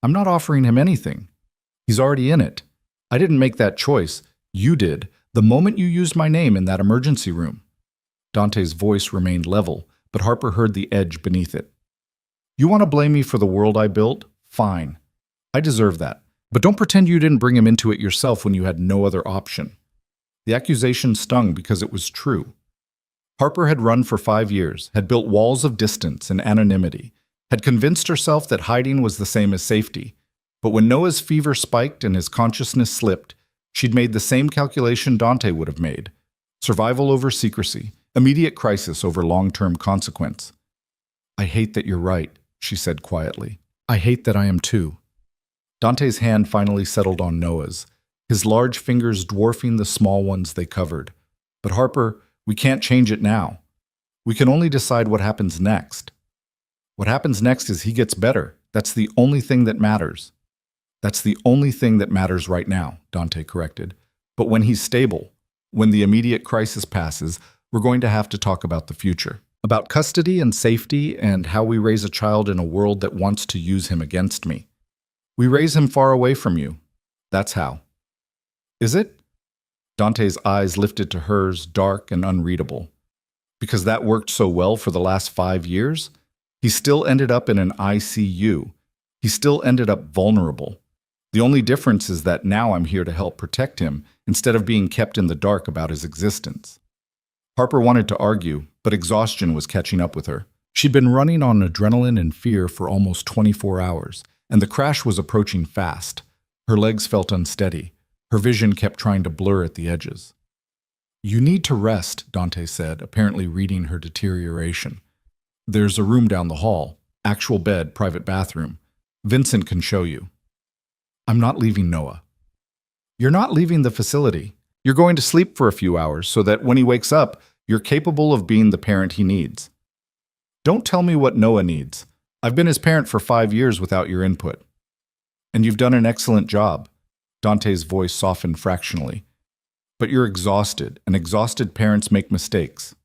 "I'm not offering him anything. He's already in it. I didn't make that choice. You did, the moment you used my name in that emergency room." Dante's voice remained level, but Harper heard the edge beneath it. "You want to blame me for the world I built? Fine. I deserve that. But don't pretend you didn't bring him into it yourself when you had no other option." The accusation stung because it was true. Harper had run for 5 years, had built walls of distance and anonymity, had convinced herself that hiding was the same as safety. But when Noah's fever spiked and his consciousness slipped, she'd made the same calculation Dante would have made. Survival over secrecy, immediate crisis over long-term consequence. "I hate that you're right," she said quietly. "I hate that I am too." Dante's hand finally settled on Noah's, his large fingers dwarfing the small ones they covered. "But Harper, we can't change it now. We can only decide what happens next. What happens next is he gets better. That's the only thing that matters." "That's the only thing that matters right now," Dante corrected. "But when he's stable, when the immediate crisis passes, we're going to have to talk about the future. About custody and safety and how we raise a child in a world that wants to use him against me. We raise him far away from you. That's how." "Is it?" Dante's eyes lifted to hers, dark and unreadable. Because that worked so well for the last 5 years? He still ended up in an ICU. He still ended up vulnerable. The only difference is that now I'm here to help protect him instead of being kept in the dark about his existence. Harper wanted to argue, but exhaustion was catching up with her. She'd been running on adrenaline and fear for almost 24 hours, and the crash was approaching fast. Her legs felt unsteady. Her vision kept trying to blur at the edges. "You need to rest," Dante said, apparently reading her deterioration. "There's a room down the hall. Actual bed, private bathroom. Vincent can show you." "I'm not leaving Noah." "You're not leaving the facility. You're going to sleep for a few hours so that when he wakes up, you're capable of being the parent he needs." "Don't tell me what Noah needs. I've been his parent for 5 years without your input." "And you've done an excellent job." Dante's voice softened fractionally. "But you're exhausted, and exhausted parents make mistakes.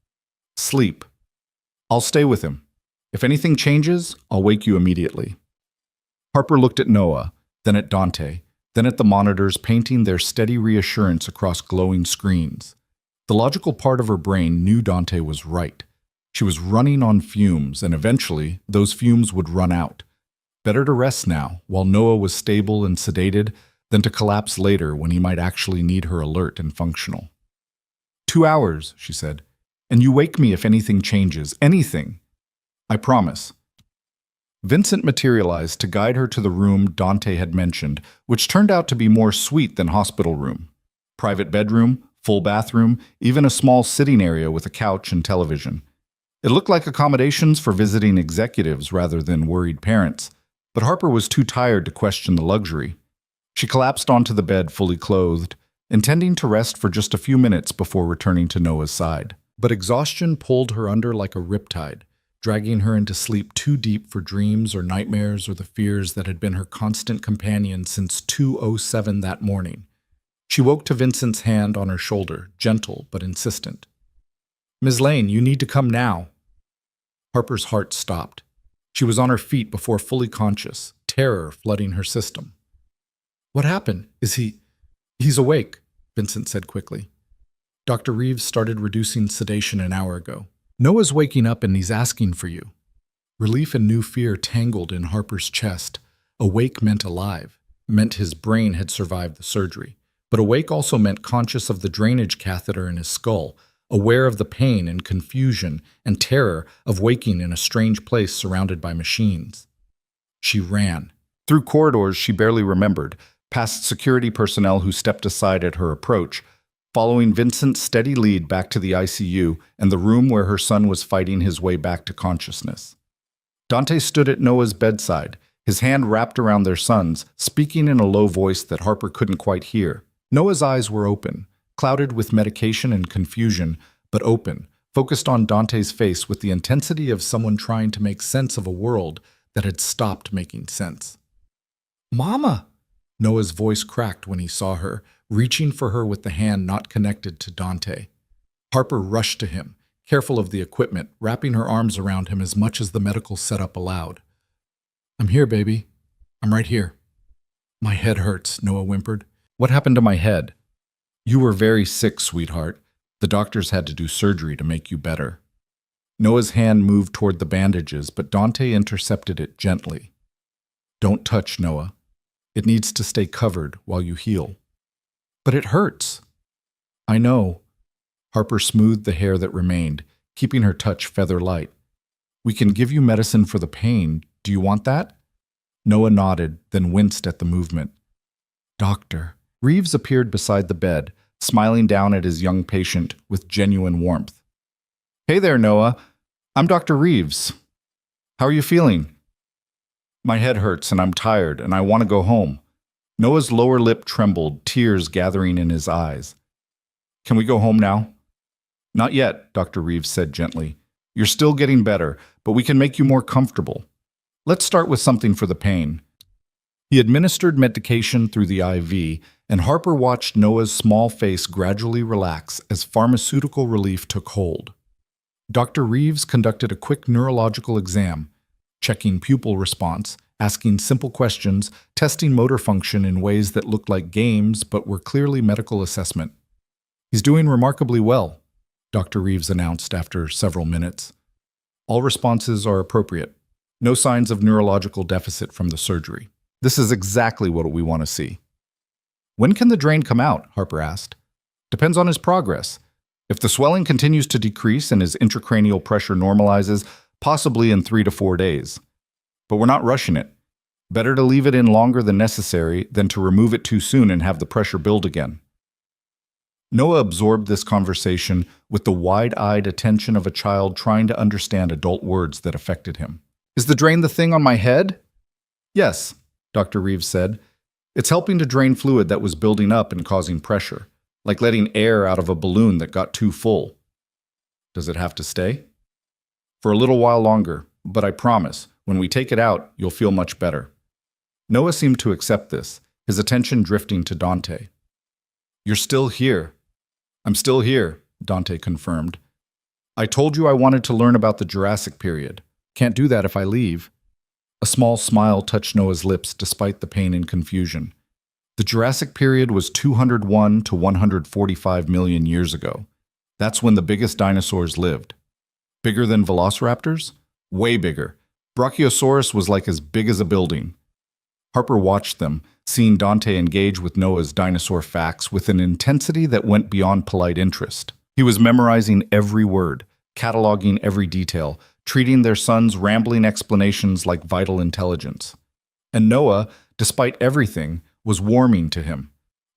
Sleep. I'll stay with him. If anything changes, I'll wake you immediately." Harper looked at Noah, then at Dante, then at the monitors painting their steady reassurance across glowing screens. The logical part of her brain knew Dante was right. She was running on fumes, and eventually those fumes would run out. Better to rest now, while Noah was stable and sedated, than to collapse later when he might actually need her alert and functional. 2 hours, she said, and you wake me if anything changes, anything. I promise. Vincent materialized to guide her to the room Dante had mentioned, which turned out to be more suite than hospital room. Private bedroom, full bathroom, even a small sitting area with a couch and television. It looked like accommodations for visiting executives rather than worried parents, but Harper was too tired to question the luxury. She collapsed onto the bed fully clothed, intending to rest for just a few minutes before returning to Noah's side. But exhaustion pulled her under like a riptide, dragging her into sleep too deep for dreams or nightmares or the fears that had been her constant companion since 2:07 that morning. She woke to Vincent's hand on her shoulder, gentle but insistent. "Ms. Lane, you need to come now." Harper's heart stopped. She was on her feet before fully conscious, terror flooding her system. "What happened? He's awake," Vincent said quickly. "Dr. Reeves started reducing sedation an hour ago. Noah's waking up and he's asking for you." Relief and new fear tangled in Harper's chest. Awake meant alive, meant his brain had survived the surgery. But awake also meant conscious of the drainage catheter in his skull, aware of the pain and confusion and terror of waking in a strange place surrounded by machines. She ran. Through corridors she barely remembered, past security personnel who stepped aside at her approach, following Vincent's steady lead back to the ICU and the room where her son was fighting his way back to consciousness. Dante stood at Noah's bedside, his hand wrapped around their son's, speaking in a low voice that Harper couldn't quite hear. Noah's eyes were open, clouded with medication and confusion, but open, focused on Dante's face with the intensity of someone trying to make sense of a world that had stopped making sense. "Mama!" Noah's voice cracked when he saw her, reaching for her with the hand not connected to Dante. Harper rushed to him, careful of the equipment, wrapping her arms around him as much as the medical setup allowed. "I'm here, baby. I'm right here." "My head hurts," Noah whimpered. "What happened to my head?" "You were very sick, sweetheart. The doctors had to do surgery to make you better." Noah's hand moved toward the bandages, but Dante intercepted it gently. "Don't touch, Noah. It needs to stay covered while you heal." "But it hurts." "I know." Harper smoothed the hair that remained, keeping her touch feather-light. "We can give you medicine for the pain. Do you want that?" Noah nodded, then winced at the movement. "Doctor." Reeves appeared beside the bed, smiling down at his young patient with genuine warmth. "Hey there, Noah. I'm Dr. Reeves. How are you feeling?" "My head hurts and I'm tired and I want to go home." Noah's lower lip trembled, tears gathering in his eyes. "Can we go home now?" "Not yet," Dr. Reeves said gently. "You're still getting better, but we can make you more comfortable. Let's start with something for the pain." He administered medication through the IV, and Harper watched Noah's small face gradually relax as pharmaceutical relief took hold. Dr. Reeves conducted a quick neurological exam, checking pupil response, asking simple questions, testing motor function in ways that looked like games but were clearly medical assessment. He's doing remarkably well, Dr. Reeves announced after several minutes. All responses are appropriate. No signs of neurological deficit from the surgery. This is exactly what we want to see. When can the drain come out? Harper asked. Depends on his progress. If the swelling continues to decrease and his intracranial pressure normalizes, possibly in 3 to 4 days. But we're not rushing it. Better to leave it in longer than necessary than to remove it too soon and have the pressure build again. Noah absorbed this conversation with the wide-eyed attention of a child trying to understand adult words that affected him. Is the drain the thing on my head? Yes, Dr. Reeves said. It's helping to drain fluid that was building up and causing pressure, like letting air out of a balloon that got too full. Does it have to stay? For a little while longer, but I promise, when we take it out, you'll feel much better. Noah seemed to accept this, his attention drifting to Dante. You're still here. I'm still here, Dante confirmed. I told you I wanted to learn about the Jurassic period. Can't do that if I leave. A small smile touched Noah's lips despite the pain and confusion. The Jurassic period was 201 to 145 million years ago. That's when the biggest dinosaurs lived. Bigger than velociraptors? Way bigger. Brachiosaurus was like as big as a building. Harper watched them, seeing Dante engage with Noah's dinosaur facts with an intensity that went beyond polite interest. He was memorizing every word, cataloging every detail, treating their son's rambling explanations like vital intelligence. And Noah, despite everything, was warming to him,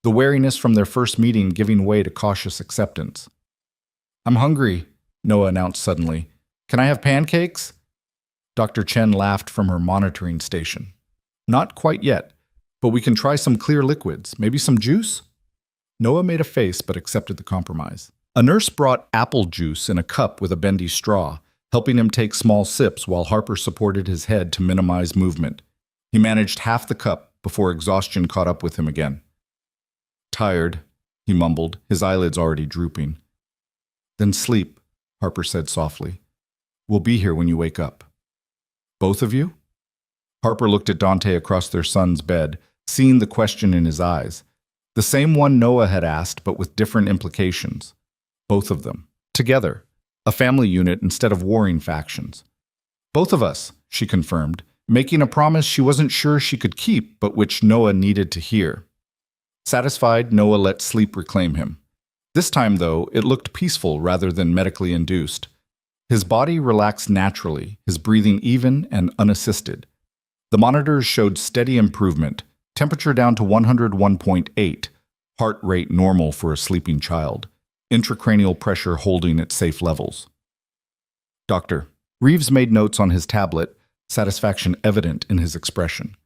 the wariness from their first meeting giving way to cautious acceptance. I'm hungry, Noah announced suddenly. Can I have pancakes? Dr. Chen laughed from her monitoring station. Not quite yet, but we can try some clear liquids, maybe some juice? Noah made a face but accepted the compromise. A nurse brought apple juice in a cup with a bendy straw, helping him take small sips while Harper supported his head to minimize movement. He managed half the cup before exhaustion caught up with him again. Tired, he mumbled, his eyelids already drooping. Then sleep, Harper said softly. We'll be here when you wake up. Both of you? Harper looked at Dante across their son's bed, seeing the question in his eyes. The same one Noah had asked, but with different implications. Both of them. Together. A family unit instead of warring factions. Both of us, she confirmed, making a promise she wasn't sure she could keep, but which Noah needed to hear. Satisfied, Noah let sleep reclaim him. This time, though, it looked peaceful rather than medically induced. His body relaxed naturally, his breathing even and unassisted. The monitors showed steady improvement, temperature down to 101.8, heart rate normal for a sleeping child, intracranial pressure holding at safe levels. Doctor, Reeves made notes on his tablet, satisfaction evident in his expression.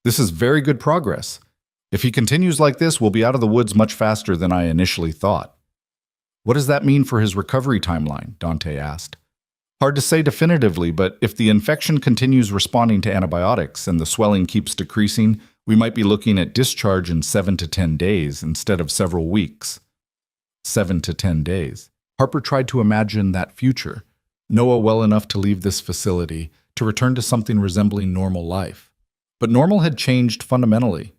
This is very good progress. If he continues like this, we'll be out of the woods much faster than I initially thought. What does that mean for his recovery timeline? Dante asked. Hard to say definitively, but if the infection continues responding to antibiotics and the swelling keeps decreasing, we might be looking at discharge in 7 to 10 days instead of several weeks. 7 to 10 days. Harper tried to imagine that future. Noah well enough to leave this facility, to return to something resembling normal life. But normal had changed fundamentally.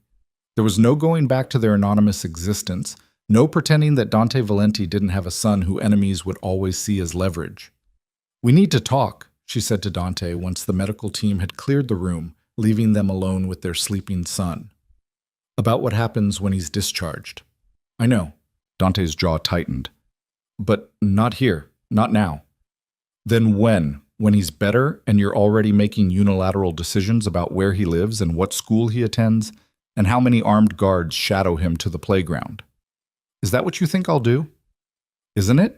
There was no going back to their anonymous existence, no pretending that Dante Valenti didn't have a son who enemies would always see as leverage. We need to talk, she said to Dante once the medical team had cleared the room, leaving them alone with their sleeping son. About what happens when he's discharged. I know. Dante's jaw tightened. But not here, not now. Then when? When he's better and you're already making unilateral decisions about where he lives and what school he attends, and how many armed guards shadow him to the playground. Is that what you think I'll do? Isn't it?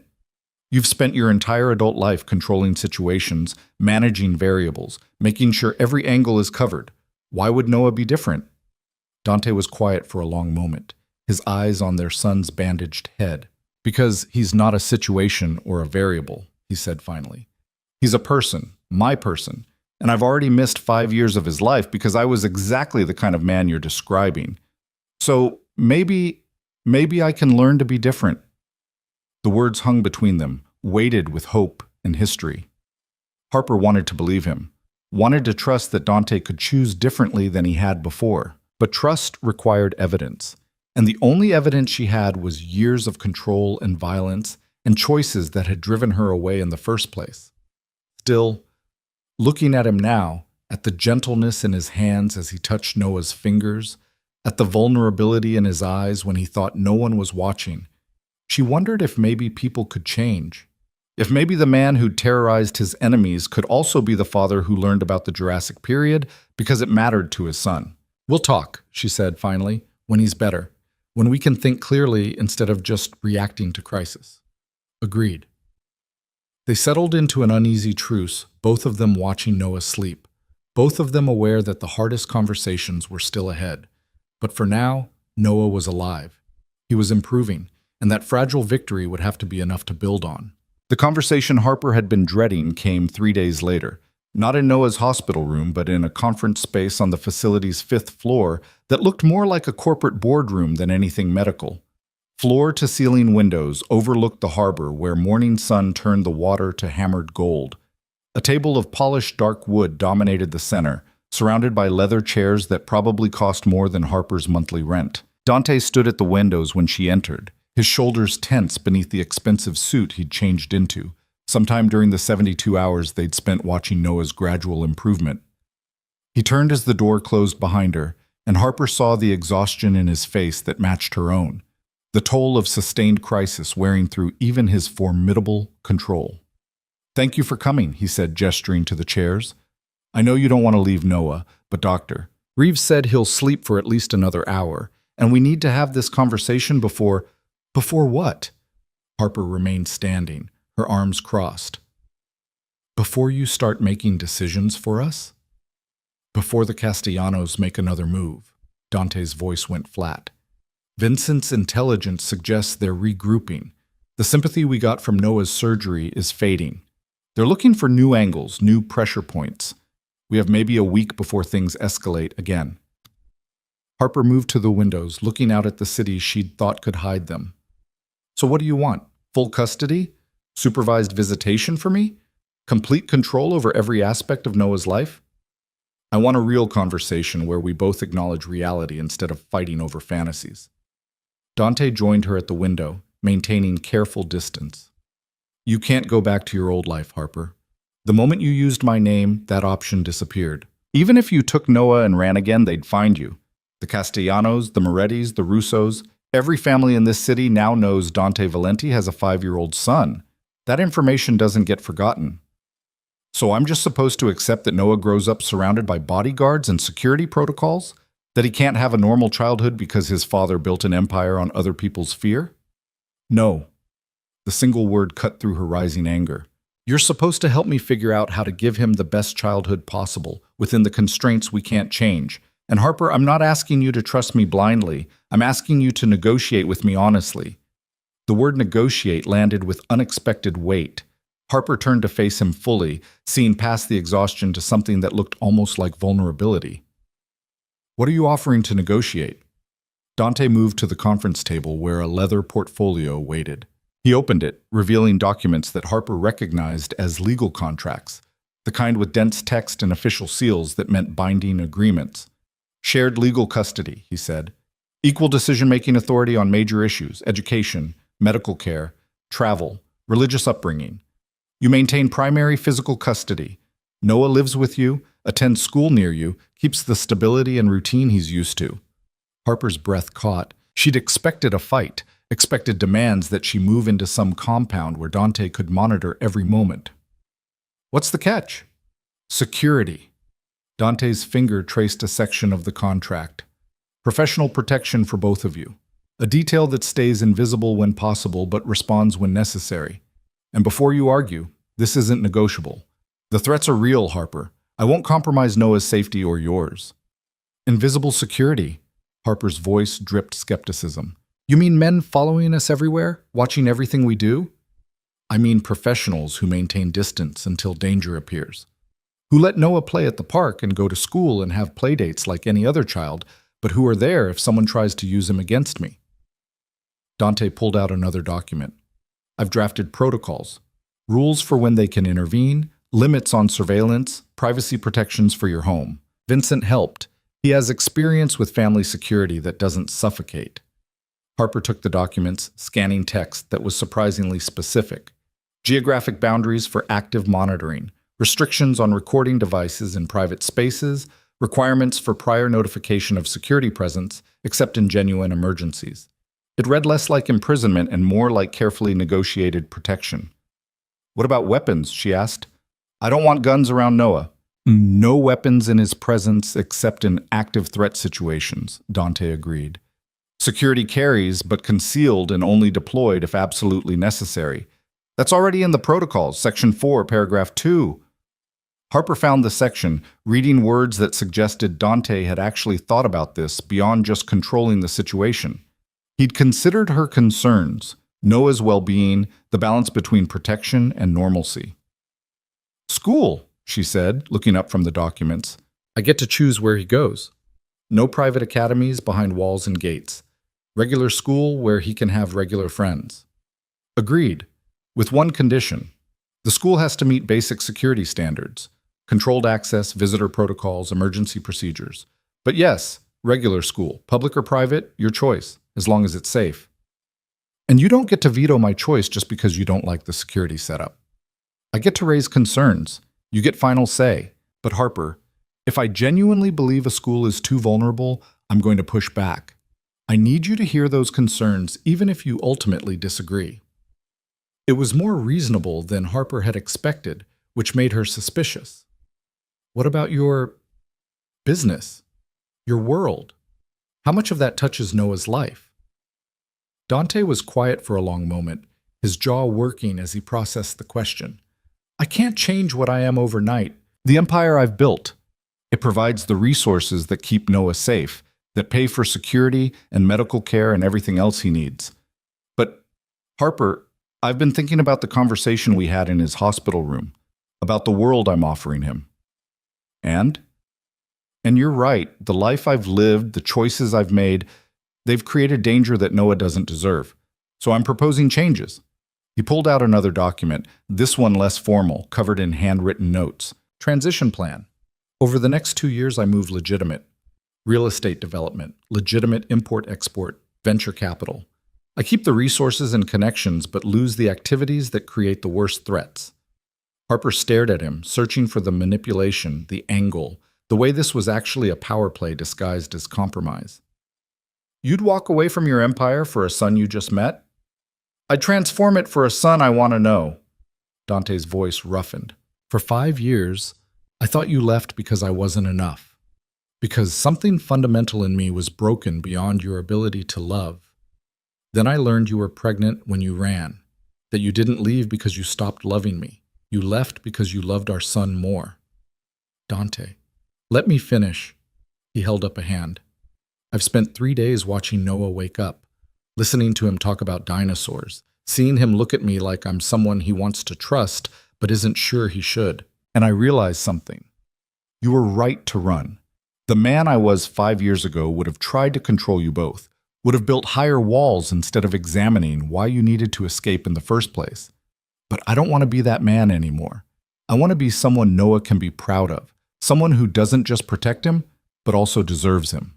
You've spent your entire adult life controlling situations, managing variables, making sure every angle is covered. Why would Noah be different? Dante was quiet for a long moment, his eyes on their son's bandaged head. Because he's not a situation or a variable, he said finally. He's a person, my person, and I've already missed 5 years of his life because I was exactly the kind of man you're describing. So maybe I can learn to be different. The words hung between them, weighted with hope and history. Harper wanted to believe him, wanted to trust that Dante could choose differently than he had before. But trust required evidence. and the only evidence she had was years of control and violence and choices that had driven her away in the first place. Still, looking at him now, at the gentleness in his hands as he touched Noah's fingers, at the vulnerability in his eyes when he thought no one was watching, she wondered if maybe people could change. If maybe the man who'd terrorized his enemies could also be the father who learned about the Jurassic period because it mattered to his son. "We'll talk," she said finally, "when he's better, when we can think clearly instead of just reacting to crisis." Agreed. They settled into an uneasy truce, both of them watching Noah sleep, both of them aware that the hardest conversations were still ahead. But for now, Noah was alive. He was improving, and that fragile victory would have to be enough to build on. The conversation Harper had been dreading came 3 days later, not in Noah's hospital room, but in a conference space on the facility's 5th floor that looked more like a corporate boardroom than anything medical. Floor-to-ceiling windows overlooked the harbor where morning sun turned the water to hammered gold. A table of polished dark wood dominated the center, surrounded by leather chairs that probably cost more than Harper's monthly rent. Dante stood at the windows when she entered, his shoulders tense beneath the expensive suit he'd changed into, sometime during the 72 hours they'd spent watching Noah's gradual improvement. He turned as the door closed behind her, and Harper saw the exhaustion in his face that matched her own, the toll of sustained crisis wearing through even his formidable control. "Thank you for coming," he said, gesturing to the chairs. "I know you don't want to leave Noah, but Dr. Reeves said he'll sleep for at least another hour, and we need to have this conversation before..." "Before what?" Harper remained standing, her arms crossed. "Before you start making decisions for us? Before the Castellanos make another move." Dante's voice went flat. "Vincent's intelligence suggests they're regrouping. The sympathy we got from Noah's surgery is fading. They're looking for new angles, new pressure points. We have maybe a week before things escalate again." Harper moved to the windows, looking out at the city she'd thought could hide them. "So what do you want? Full custody? Supervised visitation for me? Complete control over every aspect of Noah's life? I want a real conversation where we both acknowledge reality instead of fighting over fantasies." Dante joined her at the window, maintaining careful distance. "You can't go back to your old life, Harper. The moment you used my name, that option disappeared. Even if you took Noah and ran again, they'd find you. The Castellanos, the Morettis, the Russos, every family in this city now knows Dante Valenti has a 5-year-old son. That information doesn't get forgotten. So I'm just supposed to accept that Noah grows up surrounded by bodyguards and security protocols? That he can't have a normal childhood because his father built an empire on other people's fear? No." The single word cut through her rising anger. "You're supposed to help me figure out how to give him the best childhood possible, within the constraints we can't change. And Harper, I'm not asking you to trust me blindly. I'm asking you to negotiate with me honestly." The word negotiate landed with unexpected weight. Harper turned to face him fully, seeing past the exhaustion to something that looked almost like vulnerability. "What are you offering to negotiate?" Dante moved to the conference table where a leather portfolio waited. He opened it, revealing documents that Harper recognized as legal contracts, the kind with dense text and official seals that meant binding agreements. "Shared legal custody," he said. "Equal decision-making authority on major issues, education, medical care, travel, religious upbringing. You maintain primary physical custody. Noah lives with you, attends school near you, keeps the stability and routine he's used to." Harper's breath caught. She'd expected a fight, expected demands that she move into some compound where Dante could monitor every moment. "What's the catch?" "Security." Dante's finger traced a section of the contract. "Professional protection for both of you. A detail that stays invisible when possible but responds when necessary. And before you argue, this isn't negotiable. The threats are real, Harper. I won't compromise Noah's safety or yours." "Invisible security?" Harper's voice dripped skepticism. "You mean men following us everywhere, watching everything we do?" "I mean professionals who maintain distance until danger appears. Who let Noah play at the park and go to school and have playdates like any other child, but who are there if someone tries to use him against me." Dante pulled out another document. "I've drafted protocols, rules for when they can intervene, limits on surveillance, privacy protections for your home. Vincent helped. He has experience with family security that doesn't suffocate." Harper took the documents, scanning text that was surprisingly specific. Geographic boundaries for active monitoring, restrictions on recording devices in private spaces, requirements for prior notification of security presence, except in genuine emergencies. It read less like imprisonment and more like carefully negotiated protection. "What about weapons?" she asked. "I don't want guns around Noah." "No weapons in his presence except in active threat situations," Dante agreed. "Security carries, but concealed and only deployed if absolutely necessary. That's already in the protocols, Section 4, Paragraph 2. Harper found the section, reading words that suggested Dante had actually thought about this beyond just controlling the situation. He'd considered her concerns, Noah's well-being, the balance between protection and normalcy. "School," she said, looking up from the documents. "I get to choose where he goes. No private academies behind walls and gates. Regular school where he can have regular friends." "Agreed, with one condition. The school has to meet basic security standards. Controlled access, visitor protocols, emergency procedures. But yes, regular school, public or private, your choice, as long as it's safe. And you don't get to veto my choice just because you don't like the security setup. I get to raise concerns. You get final say. But Harper, if I genuinely believe a school is too vulnerable, I'm going to push back. I need you to hear those concerns, even if you ultimately disagree." It was more reasonable than Harper had expected, which made her suspicious. "What about your business? Your world? How much of that touches Noah's life?" Dante was quiet for a long moment, his jaw working as he processed the question. "I can't change what I am overnight. The empire I've built. It provides the resources that keep Noah safe, that pay for security and medical care and everything else he needs. But, Harper, I've been thinking about the conversation we had in his hospital room, about the world I'm offering him. And you're right, the life I've lived, the choices I've made, they've created danger that Noah doesn't deserve. So I'm proposing changes." He pulled out another document, this one less formal, covered in handwritten notes. "Transition plan. Over the next 2 years, I move legitimate. Real estate development, legitimate import-export, venture capital. I keep the resources and connections, but lose the activities that create the worst threats." Harper stared at him, searching for the manipulation, the angle, the way this was actually a power play disguised as compromise. "You'd walk away from your empire for a son you just met?" "I'd transform it for a son I want to know." Dante's voice roughened. "For 5 years, I thought you left because I wasn't enough. Because something fundamental in me was broken beyond your ability to love. Then I learned you were pregnant when you ran, that you didn't leave because you stopped loving me. You left because you loved our son more." "Dante, let me finish." He held up a hand. "I've spent 3 days watching Noah wake up, listening to him talk about dinosaurs, seeing him look at me like I'm someone he wants to trust but isn't sure he should. And I realized something. You were right to run. The man I was 5 years ago would have tried to control you both, would have built higher walls instead of examining why you needed to escape in the first place. But I don't want to be that man anymore. I want to be someone Noah can be proud of, someone who doesn't just protect him, but also deserves him."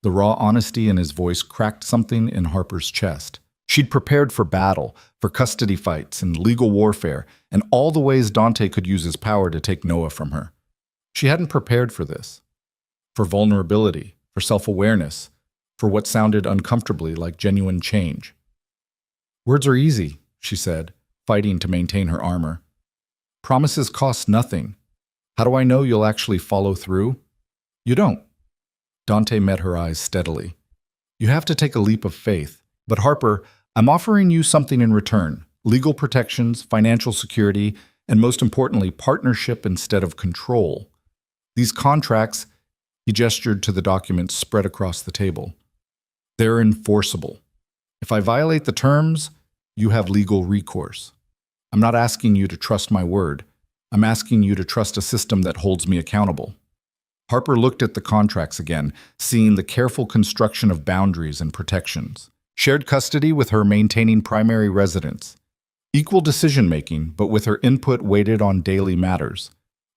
The raw honesty in his voice cracked something in Harper's chest. She'd prepared for battle, for custody fights and legal warfare, and all the ways Dante could use his power to take Noah from her. She hadn't prepared for this. For vulnerability, for self-awareness, for what sounded uncomfortably like genuine change. "Words are easy," she said, fighting to maintain her armor. "Promises cost nothing. How do I know you'll actually follow through?" "You don't." Dante met her eyes steadily. "You have to take a leap of faith. But Harper, I'm offering you something in return. Legal protections, financial security, and most importantly, partnership instead of control. These contracts," he gestured to the documents spread across the table, "they're enforceable. If I violate the terms, you have legal recourse. I'm not asking you to trust my word. I'm asking you to trust a system that holds me accountable." Harper looked at the contracts again, seeing the careful construction of boundaries and protections. Shared custody with her maintaining primary residence. Equal decision-making, but with her input weighted on daily matters.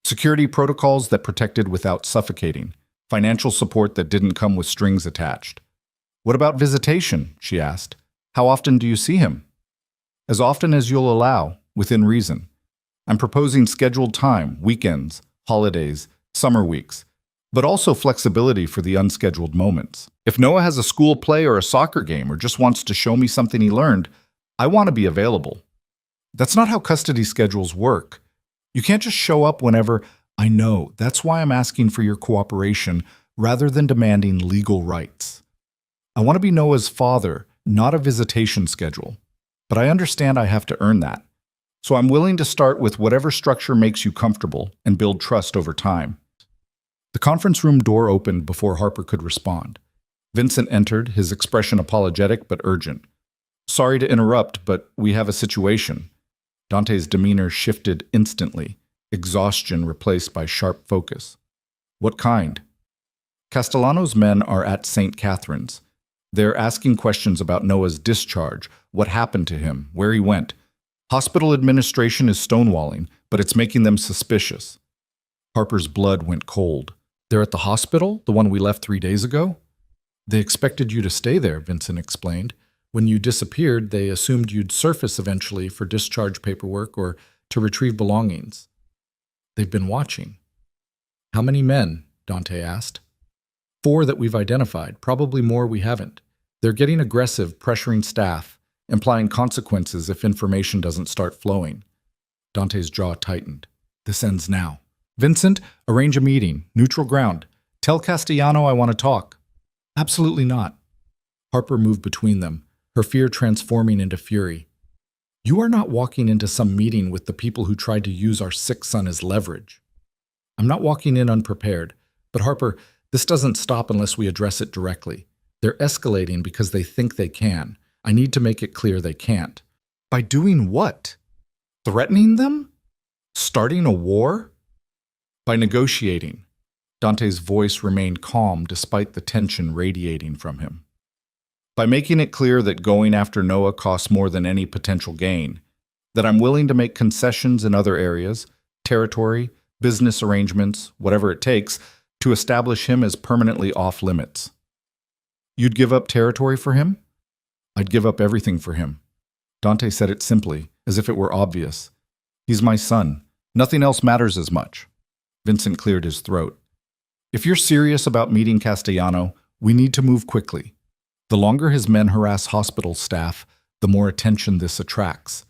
Security protocols that protected without suffocating. Financial support that didn't come with strings attached. What about visitation? She asked. How often do you see him? As often as you'll allow, within reason. I'm proposing scheduled time, weekends, holidays, summer weeks, but also flexibility for the unscheduled moments. If Noah has a school play or a soccer game or just wants to show me something he learned, I want to be available. That's not how custody schedules work. You can't just show up whenever. I know. That's why I'm asking for your cooperation rather than demanding legal rights. I want to be Noah's father, not a visitation schedule. But I understand I have to earn that. So I'm willing to start with whatever structure makes you comfortable and build trust over time. The conference room door opened before Harper could respond. Vincent entered, his expression apologetic but urgent. Sorry to interrupt, but we have a situation. Dante's demeanor shifted instantly, exhaustion replaced by sharp focus. What kind? Castellano's men are at St. Catherine's. They're asking questions about Noah's discharge, what happened to him, where he went. Hospital administration is stonewalling, but it's making them suspicious. Harper's blood went cold. They're at the hospital, the one we left 3 days ago? They expected you to stay there, Vincent explained. When you disappeared, they assumed you'd surface eventually for discharge paperwork or to retrieve belongings. They've been watching. How many men? Dante asked. 4 that we've identified, probably more we haven't. They're getting aggressive, pressuring staff, implying consequences if information doesn't start flowing. Dante's jaw tightened. This ends now. Vincent, arrange a meeting, neutral ground. Tell Castellano I want to talk. Absolutely not. Harper moved between them, her fear transforming into fury. You are not walking into some meeting with the people who tried to use our sick son as leverage. I'm not walking in unprepared, but Harper, this doesn't stop unless we address it directly. They're escalating because they think they can. I need to make it clear they can't. By doing what? Threatening them? Starting a war? By negotiating. Dante's voice remained calm despite the tension radiating from him. By making it clear that going after Noah costs more than any potential gain, that I'm willing to make concessions in other areas, territory, business arrangements, whatever it takes, to establish him as permanently off limits. You'd give up territory for him? I'd give up everything for him. Dante said it simply, as if it were obvious. He's my son. Nothing else matters as much. Vincent cleared his throat. If you're serious about meeting Castellano, we need to move quickly. The longer his men harass hospital staff, the more attention this attracts.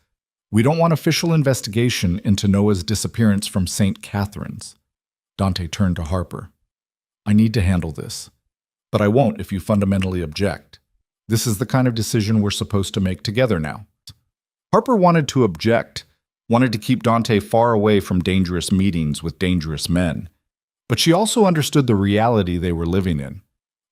We don't want official investigation into Noah's disappearance from St. Catherine's. Dante turned to Harper. I need to handle this. But I won't if you fundamentally object. This is the kind of decision we're supposed to make together now. Harper wanted to object, wanted to keep Dante far away from dangerous meetings with dangerous men. But she also understood the reality they were living in.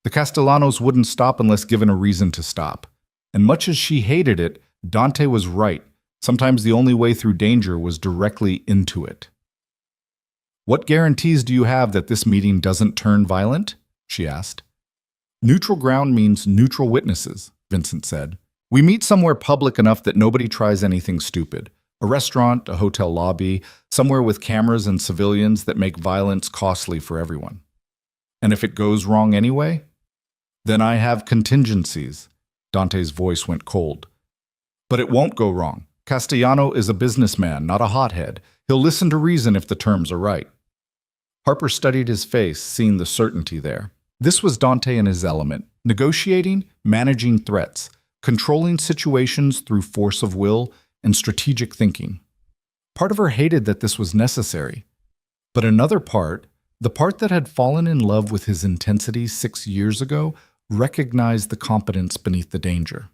The Castellanos wouldn't stop unless given a reason to stop. And much as she hated it, Dante was right. Sometimes the only way through danger was directly into it. What guarantees do you have that this meeting doesn't turn violent? She asked. Neutral ground means neutral witnesses, Vincent said. We meet somewhere public enough that nobody tries anything stupid. A restaurant, a hotel lobby, somewhere with cameras and civilians that make violence costly for everyone. And if it goes wrong anyway? Then I have contingencies. Dante's voice went cold. But it won't go wrong. Castellano is a businessman, not a hothead. He'll listen to reason if the terms are right. Harper studied his face, seeing the certainty there. This was Dante in his element, negotiating, managing threats, controlling situations through force of will and strategic thinking. Part of her hated that this was necessary. But another part, the part that had fallen in love with his intensity 6 years ago, recognized the competence beneath the danger.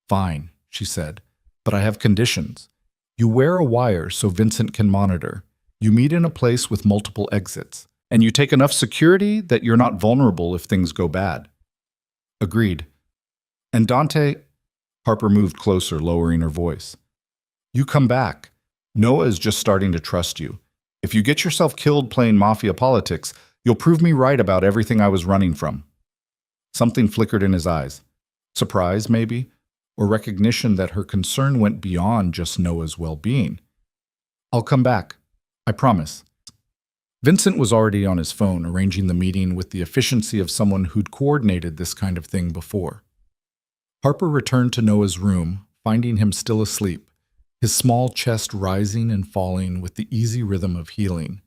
Fine, she said, but I have conditions. You wear a wire so Vincent can monitor. You meet in a place with multiple exits. And you take enough security that you're not vulnerable if things go bad. Agreed. And Dante, Harper moved closer, lowering her voice. You come back. Noah is just starting to trust you. If you get yourself killed playing Mafia politics, you'll prove me right about everything I was running from. Something flickered in his eyes. Surprise, maybe? Or recognition that her concern went beyond just Noah's well-being. I'll come back. I promise. Vincent was already on his phone, arranging the meeting with the efficiency of someone who'd coordinated this kind of thing before. Harper returned to Noah's room, finding him still asleep, his small chest rising and falling with the easy rhythm of healing.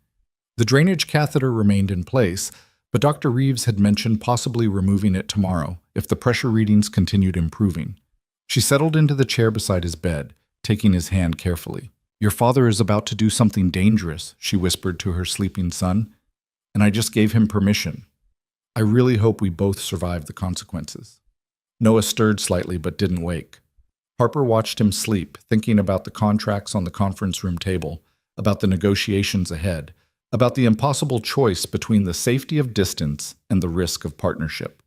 The drainage catheter remained in place, but Dr. Reeves had mentioned possibly removing it tomorrow if the pressure readings continued improving. She settled into the chair beside his bed, taking his hand carefully. "Your father is about to do something dangerous," she whispered to her sleeping son, "and I just gave him permission. I really hope we both survive the consequences." Noah stirred slightly but didn't wake. Harper watched him sleep, thinking about the contracts on the conference room table, about the negotiations ahead, about the impossible choice between the safety of distance and the risk of partnership.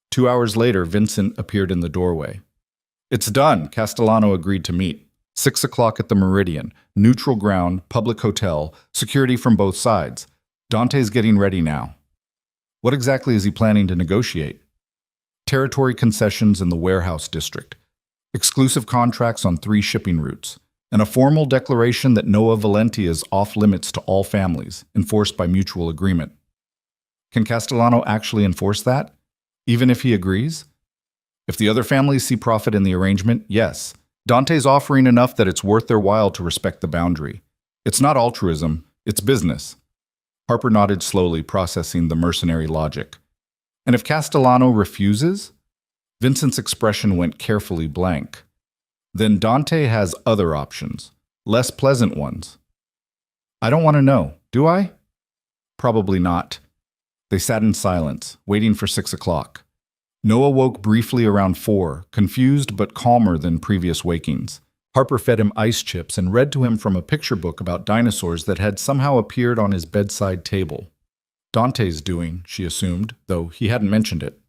2 hours later, Vincent appeared in the doorway. "It's done," Castellano agreed to meet. 6 o'clock at the Meridian, neutral ground, public hotel, security from both sides. Dante's getting ready now. What exactly is he planning to negotiate? Territory concessions in the warehouse district, exclusive contracts on 3 shipping routes, and a formal declaration that Noah Valenti is off limits to all families, enforced by mutual agreement. Can Castellano actually enforce that, even if he agrees? If the other families see profit in the arrangement, yes. Dante's offering enough that it's worth their while to respect the boundary. It's not altruism, it's business. Harper nodded slowly, processing the mercenary logic. And if Castellano refuses? Vincent's expression went carefully blank. Then Dante has other options, less pleasant ones. I don't want to know, do I? Probably not. They sat in silence, waiting for 6 o'clock. Noah woke briefly around 4, confused but calmer than previous wakings. Harper fed him ice chips and read to him from a picture book about dinosaurs that had somehow appeared on his bedside table. Dante's doing, she assumed, though he hadn't mentioned it.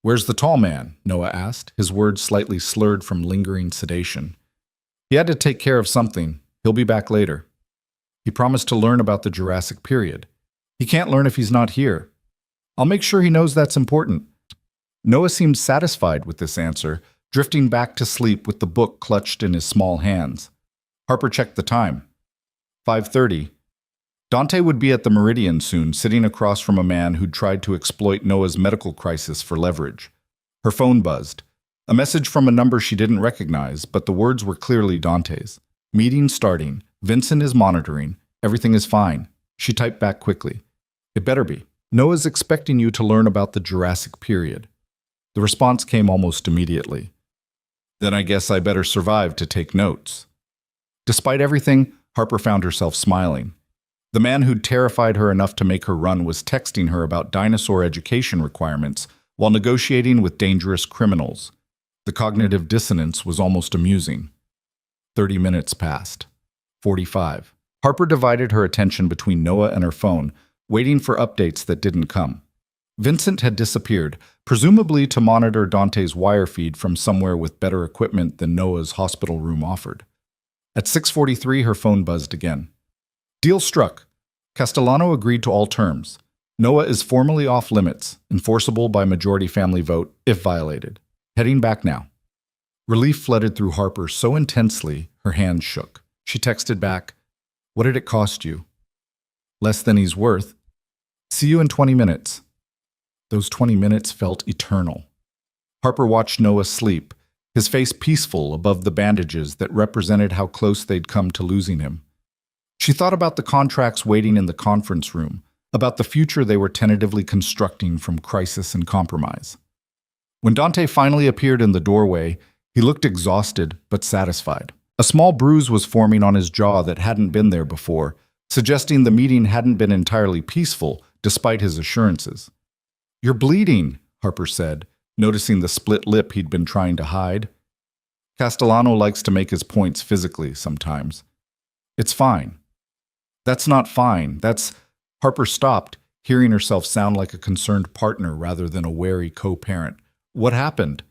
"Where's the tall man?" Noah asked, his words slightly slurred from lingering sedation. "He had to take care of something. He'll be back later. He promised to learn about the Jurassic period. He can't learn if he's not here. I'll make sure he knows that's important." Noah seemed satisfied with this answer, drifting back to sleep with the book clutched in his small hands. Harper checked the time. 5:30. Dante would be at the Meridian soon, sitting across from a man who'd tried to exploit Noah's medical crisis for leverage. Her phone buzzed. A message from a number she didn't recognize, but the words were clearly Dante's. "Meeting starting. Vincent is monitoring. Everything is fine." She typed back quickly. "It better be. Noah's expecting you to learn about the Jurassic period." The response came almost immediately. "Then I guess I better survive to take notes." Despite everything, Harper found herself smiling. The man who'd terrified her enough to make her run was texting her about dinosaur education requirements while negotiating with dangerous criminals. The cognitive dissonance was almost amusing. 30 minutes passed. 45. Harper divided her attention between Noah and her phone, waiting for updates that didn't come. Vincent had disappeared, presumably to monitor Dante's wire feed from somewhere with better equipment than Noah's hospital room offered. At 6:43, her phone buzzed again. "Deal struck. Castellano agreed to all terms. Noah is formally off limits, enforceable by majority family vote if violated. Heading back now." Relief flooded through Harper so intensely, her hands shook. She texted back, "What did it cost you?" "Less than he's worth. See you in 20 minutes. Those 20 minutes felt eternal. Harper watched Noah sleep, his face peaceful above the bandages that represented how close they'd come to losing him. She thought about the contracts waiting in the conference room, about the future they were tentatively constructing from crisis and compromise. When Dante finally appeared in the doorway, he looked exhausted but satisfied. A small bruise was forming on his jaw that hadn't been there before, suggesting the meeting hadn't been entirely peaceful despite his assurances. "You're bleeding," Harper said, noticing the split lip he'd been trying to hide. Castellano likes to make his points physically sometimes. "It's fine." "That's not fine. That's—" Harper stopped, hearing herself sound like a concerned partner rather than a wary co-parent. "What happened?"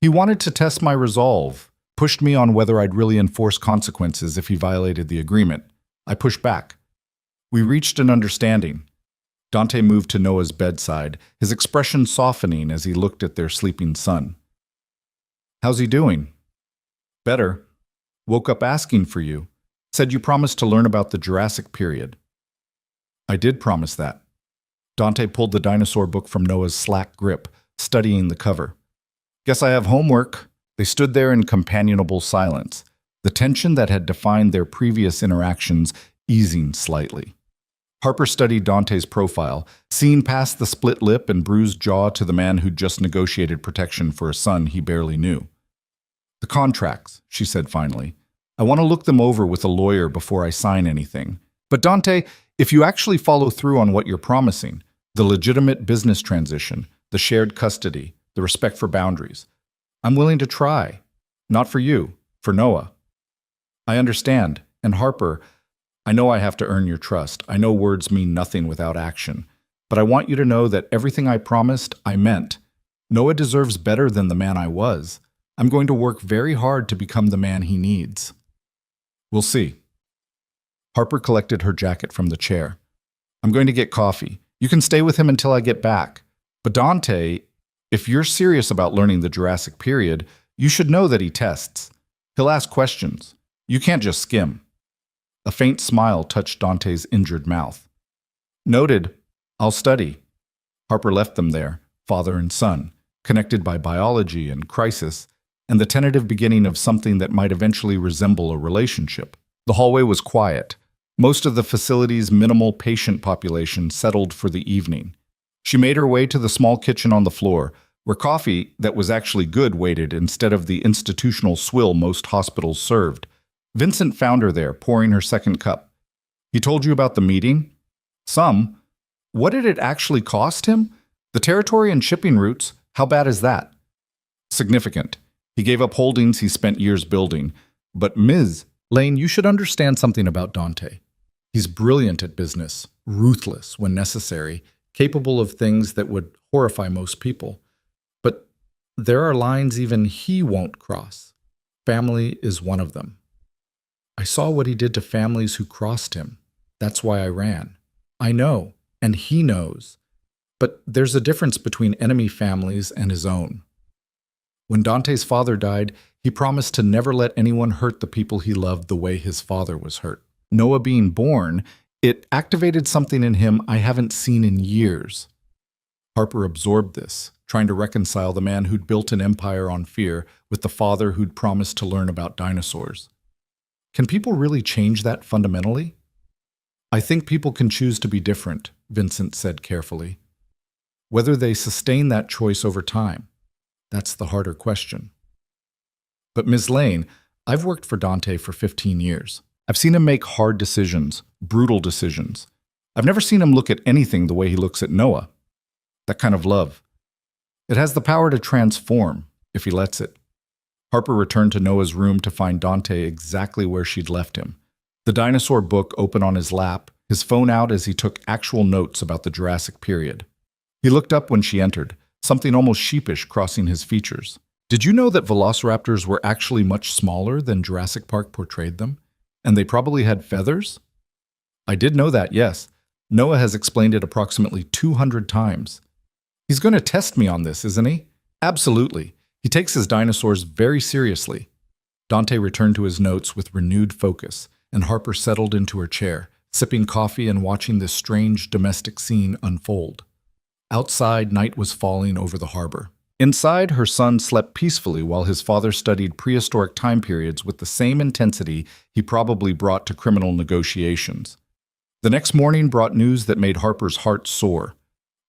"He wanted to test my resolve, pushed me on whether I'd really enforce consequences if he violated the agreement. I pushed back. We reached an understanding." Dante moved to Noah's bedside, his expression softening as he looked at their sleeping son. "How's he doing?" "Better. Woke up asking for you. Said you promised to learn about the Jurassic period." I did promise that. Dante pulled the dinosaur book from Noah's slack grip, studying the cover. Guess I have homework. They stood there in companionable silence, the tension that had defined their previous interactions easing slightly. Harper studied Dante's profile, seeing past the split lip and bruised jaw to the man who'd just negotiated protection for a son he barely knew. The contracts, she said finally. I want to look them over with a lawyer before I sign anything. But Dante, if you actually follow through on what you're promising, the legitimate business transition, the shared custody, the respect for boundaries, I'm willing to try. Not for you, for Noah. I understand. And Harper, I know I have to earn your trust. I know words mean nothing without action. But I want you to know that everything I promised, I meant. Noah deserves better than the man I was. I'm going to work very hard to become the man he needs. We'll see. Harper collected her jacket from the chair. I'm going to get coffee. You can stay with him until I get back. But Dante, if you're serious about learning the Jurassic period, you should know that he tests. He'll ask questions. You can't just skim. A faint smile touched Dante's injured mouth. Noted. I'll study. Harper left them there, father and son, connected by biology and crisis, and the tentative beginning of something that might eventually resemble a relationship. The hallway was quiet. Most of the facility's minimal patient population settled for the evening. She made her way to the small kitchen on the floor, where coffee that was actually good waited instead of the institutional swill most hospitals served. Vincent found her there, pouring her second cup. He told you about the meeting? Some. What did it actually cost him? The territory and shipping routes, how bad is that? Significant. He gave up holdings he spent years building. But Ms. Lane, you should understand something about Dante. He's brilliant at business, ruthless when necessary, capable of things that would horrify most people. But there are lines even he won't cross. Family is one of them. I saw what he did to families who crossed him. That's why I ran. I know, and he knows. But there's a difference between enemy families and his own. When Dante's father died, he promised to never let anyone hurt the people he loved the way his father was hurt. Noah being born, it activated something in him I haven't seen in years. Harper absorbed this, trying to reconcile the man who'd built an empire on fear with the father who'd promised to learn about dinosaurs. Can people really change that fundamentally? I think people can choose to be different, Vincent said carefully. Whether they sustain that choice over time, that's the harder question. But Ms. Lane, I've worked for Dante for 15 years. I've seen him make hard decisions, brutal decisions. I've never seen him look at anything the way he looks at Noah. That kind of love. It has the power to transform, if he lets it. Harper returned to Noah's room to find Dante exactly where she'd left him. The dinosaur book open on his lap, his phone out as he took actual notes about the Jurassic period. He looked up when she entered, something almost sheepish crossing his features. Did you know that velociraptors were actually much smaller than Jurassic Park portrayed them? And they probably had feathers? I did know that, yes. Noah has explained it approximately 200 times. He's going to test me on this, isn't he? Absolutely. He takes his dinosaurs very seriously. Dante returned to his notes with renewed focus, and Harper settled into her chair, sipping coffee and watching this strange domestic scene unfold. Outside, night was falling over the harbor. Inside, her son slept peacefully while his father studied prehistoric time periods with the same intensity he probably brought to criminal negotiations. The next morning brought news that made Harper's heart soar.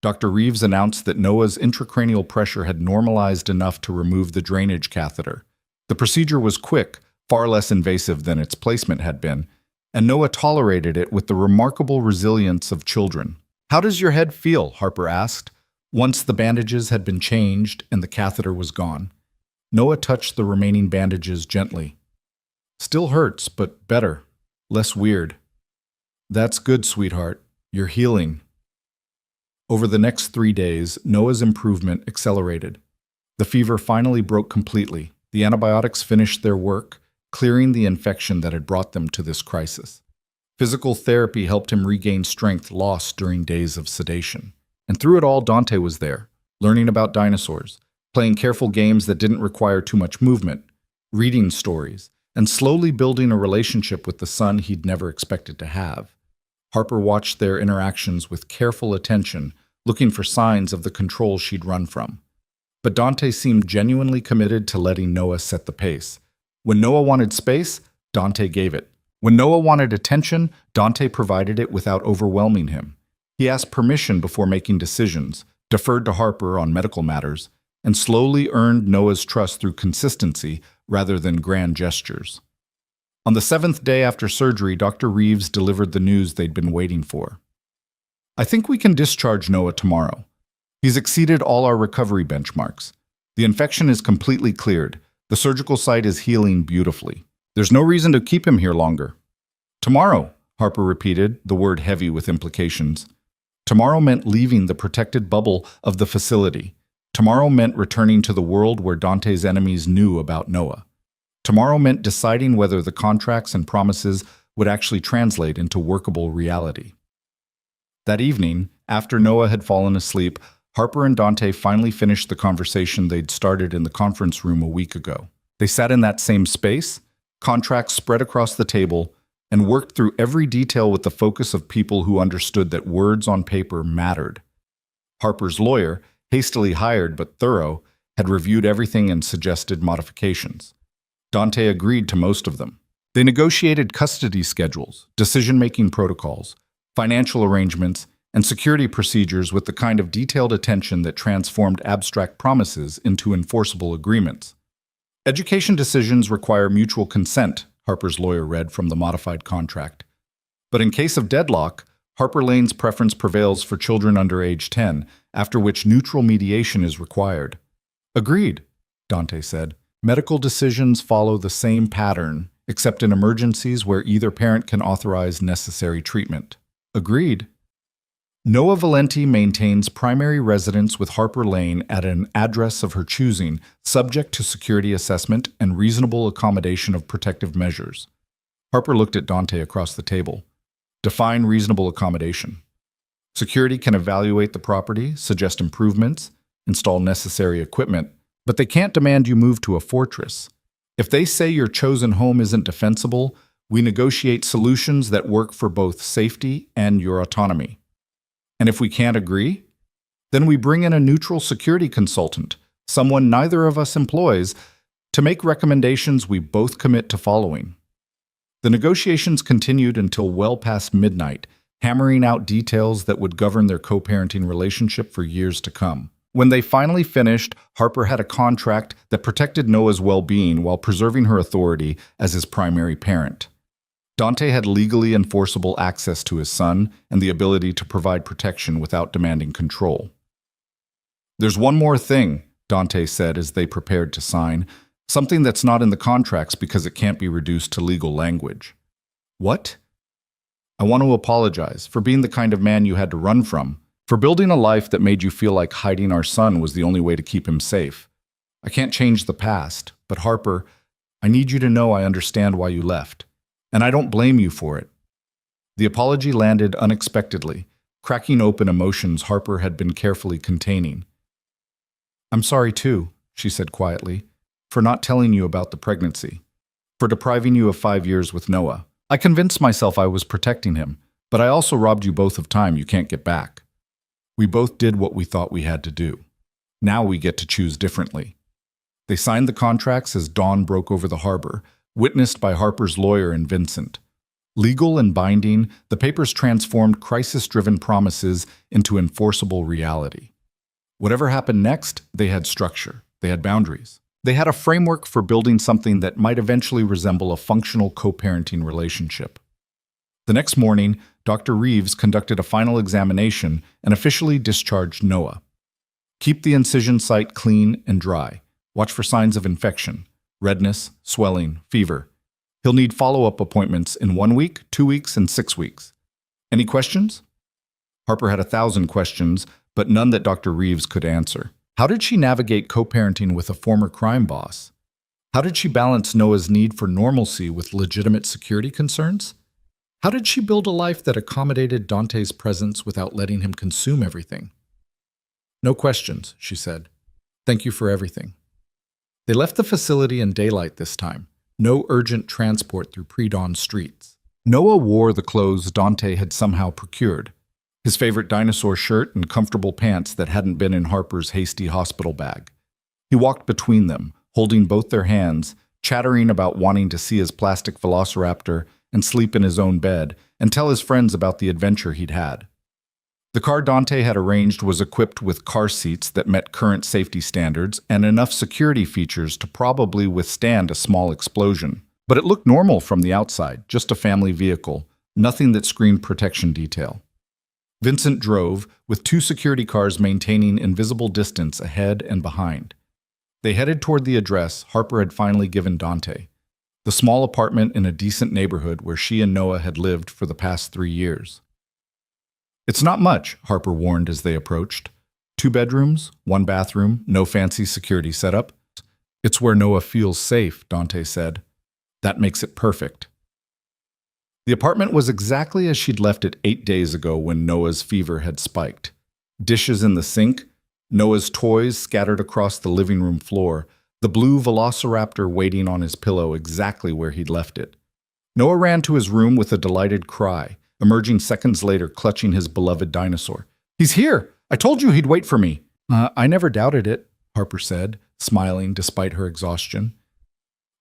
Dr. Reeves announced that Noah's intracranial pressure had normalized enough to remove the drainage catheter. The procedure was quick, far less invasive than its placement had been, and Noah tolerated it with the remarkable resilience of children. "How does your head feel?" Harper asked, once the bandages had been changed and the catheter was gone. Noah touched the remaining bandages gently. "Still hurts, but better. Less weird." "That's good, sweetheart. You're healing." Over the next 3 days, Noah's improvement accelerated. The fever finally broke completely. The antibiotics finished their work, clearing the infection that had brought them to this crisis. Physical therapy helped him regain strength lost during days of sedation. And through it all, Dante was there, learning about dinosaurs, playing careful games that didn't require too much movement, reading stories, and slowly building a relationship with the son he'd never expected to have. Harper watched their interactions with careful attention, looking for signs of the control she'd run from. But Dante seemed genuinely committed to letting Noah set the pace. When Noah wanted space, Dante gave it. When Noah wanted attention, Dante provided it without overwhelming him. He asked permission before making decisions, deferred to Harper on medical matters, and slowly earned Noah's trust through consistency rather than grand gestures. On the 7th day after surgery, Dr. Reeves delivered the news they'd been waiting for. "I think we can discharge Noah tomorrow. He's exceeded all our recovery benchmarks. The infection is completely cleared. The surgical site is healing beautifully. There's no reason to keep him here longer." "Tomorrow," Harper repeated, the word heavy with implications. Tomorrow meant leaving the protected bubble of the facility. Tomorrow meant returning to the world where Dante's enemies knew about Noah. Tomorrow meant deciding whether the contracts and promises would actually translate into workable reality. That evening, after Noah had fallen asleep, Harper and Dante finally finished the conversation they'd started in the conference room a week ago. They sat in that same space, contracts spread across the table, and worked through every detail with the focus of people who understood that words on paper mattered. Harper's lawyer, hastily hired but thorough, had reviewed everything and suggested modifications. Dante agreed to most of them. They negotiated custody schedules, decision-making protocols, financial arrangements, and security procedures with the kind of detailed attention that transformed abstract promises into enforceable agreements. "Education decisions require mutual consent," Harper's lawyer read from the modified contract. "But in case of deadlock, Harper Lane's preference prevails for children under age 10, after which neutral mediation is required." "Agreed," Dante said. "Medical decisions follow the same pattern, except in emergencies where either parent can authorize necessary treatment." "Agreed." Noah Valenti maintains primary residence with Harper Lane at an address of her choosing, subject to security assessment and reasonable accommodation of protective measures. Harper looked at Dante across the table. "Define reasonable accommodation." "Security can evaluate the property, suggest improvements, install necessary equipment, but they can't demand you move to a fortress. If they say your chosen home isn't defensible, we negotiate solutions that work for both safety and your autonomy. And if we can't agree, then we bring in a neutral security consultant, someone neither of us employs, to make recommendations we both commit to following." The negotiations continued until well past midnight, hammering out details that would govern their co-parenting relationship for years to come. When they finally finished, Harper had a contract that protected Noah's well-being while preserving her authority as his primary parent. Dante had legally enforceable access to his son and the ability to provide protection without demanding control. "There's one more thing," Dante said as they prepared to sign, "something that's not in the contracts because it can't be reduced to legal language." "What?" "I want to apologize for being the kind of man you had to run from, for building a life that made you feel like hiding our son was the only way to keep him safe. I can't change the past, but Harper, I need you to know I understand why you left. And I don't blame you for it." The apology landed unexpectedly, cracking open emotions Harper had been carefully containing. "I'm sorry too," she said quietly, "for not telling you about the pregnancy, for depriving you of 5 years with Noah. I convinced myself I was protecting him, but I also robbed you both of time you can't get back. We both did what we thought we had to do. Now we get to choose differently." They signed the contracts as dawn broke over the harbor, witnessed by Harper's lawyer and Vincent. Legal and binding, the papers transformed crisis-driven promises into enforceable reality. Whatever happened next, they had structure, they had boundaries. They had a framework for building something that might eventually resemble a functional co-parenting relationship. The next morning, Dr. Reeves conducted a final examination and officially discharged Noah. "Keep the incision site clean and dry. Watch for signs of infection. Redness, swelling, fever. He'll need follow-up appointments in 1 week, 2 weeks, and 6 weeks. Any questions?" Harper had 1,000 questions, but none that Dr. Reeves could answer. How did she navigate co-parenting with a former crime boss? How did she balance Noah's need for normalcy with legitimate security concerns? How did she build a life that accommodated Dante's presence without letting him consume everything? "No questions," she said. "Thank you for everything." They left the facility in daylight this time. No urgent transport through pre-dawn streets. Noah wore the clothes Dante had somehow procured. His favorite dinosaur shirt and comfortable pants that hadn't been in Harper's hasty hospital bag. He walked between them, holding both their hands, chattering about wanting to see his plastic velociraptor and sleep in his own bed and tell his friends about the adventure he'd had. The car Dante had arranged was equipped with car seats that met current safety standards and enough security features to probably withstand a small explosion. But it looked normal from the outside, just a family vehicle, nothing that screamed protection detail. Vincent drove, with two security cars maintaining invisible distance ahead and behind. They headed toward the address Harper had finally given Dante, the small apartment in a decent neighborhood where she and Noah had lived for the past 3 years. It's not much, Harper warned as they approached. 2 bedrooms, 1 bathroom, no fancy security setup. It's where Noah feels safe, Dante said. That makes it perfect. The apartment was exactly as she'd left it 8 days ago when Noah's fever had spiked. Dishes in the sink, Noah's toys scattered across the living room floor, the blue velociraptor waiting on his pillow exactly where he'd left it. Noah ran to his room with a delighted cry, emerging seconds later clutching his beloved dinosaur. "He's here! I told you he'd wait for me!" I never doubted it, Harper said, smiling despite her exhaustion.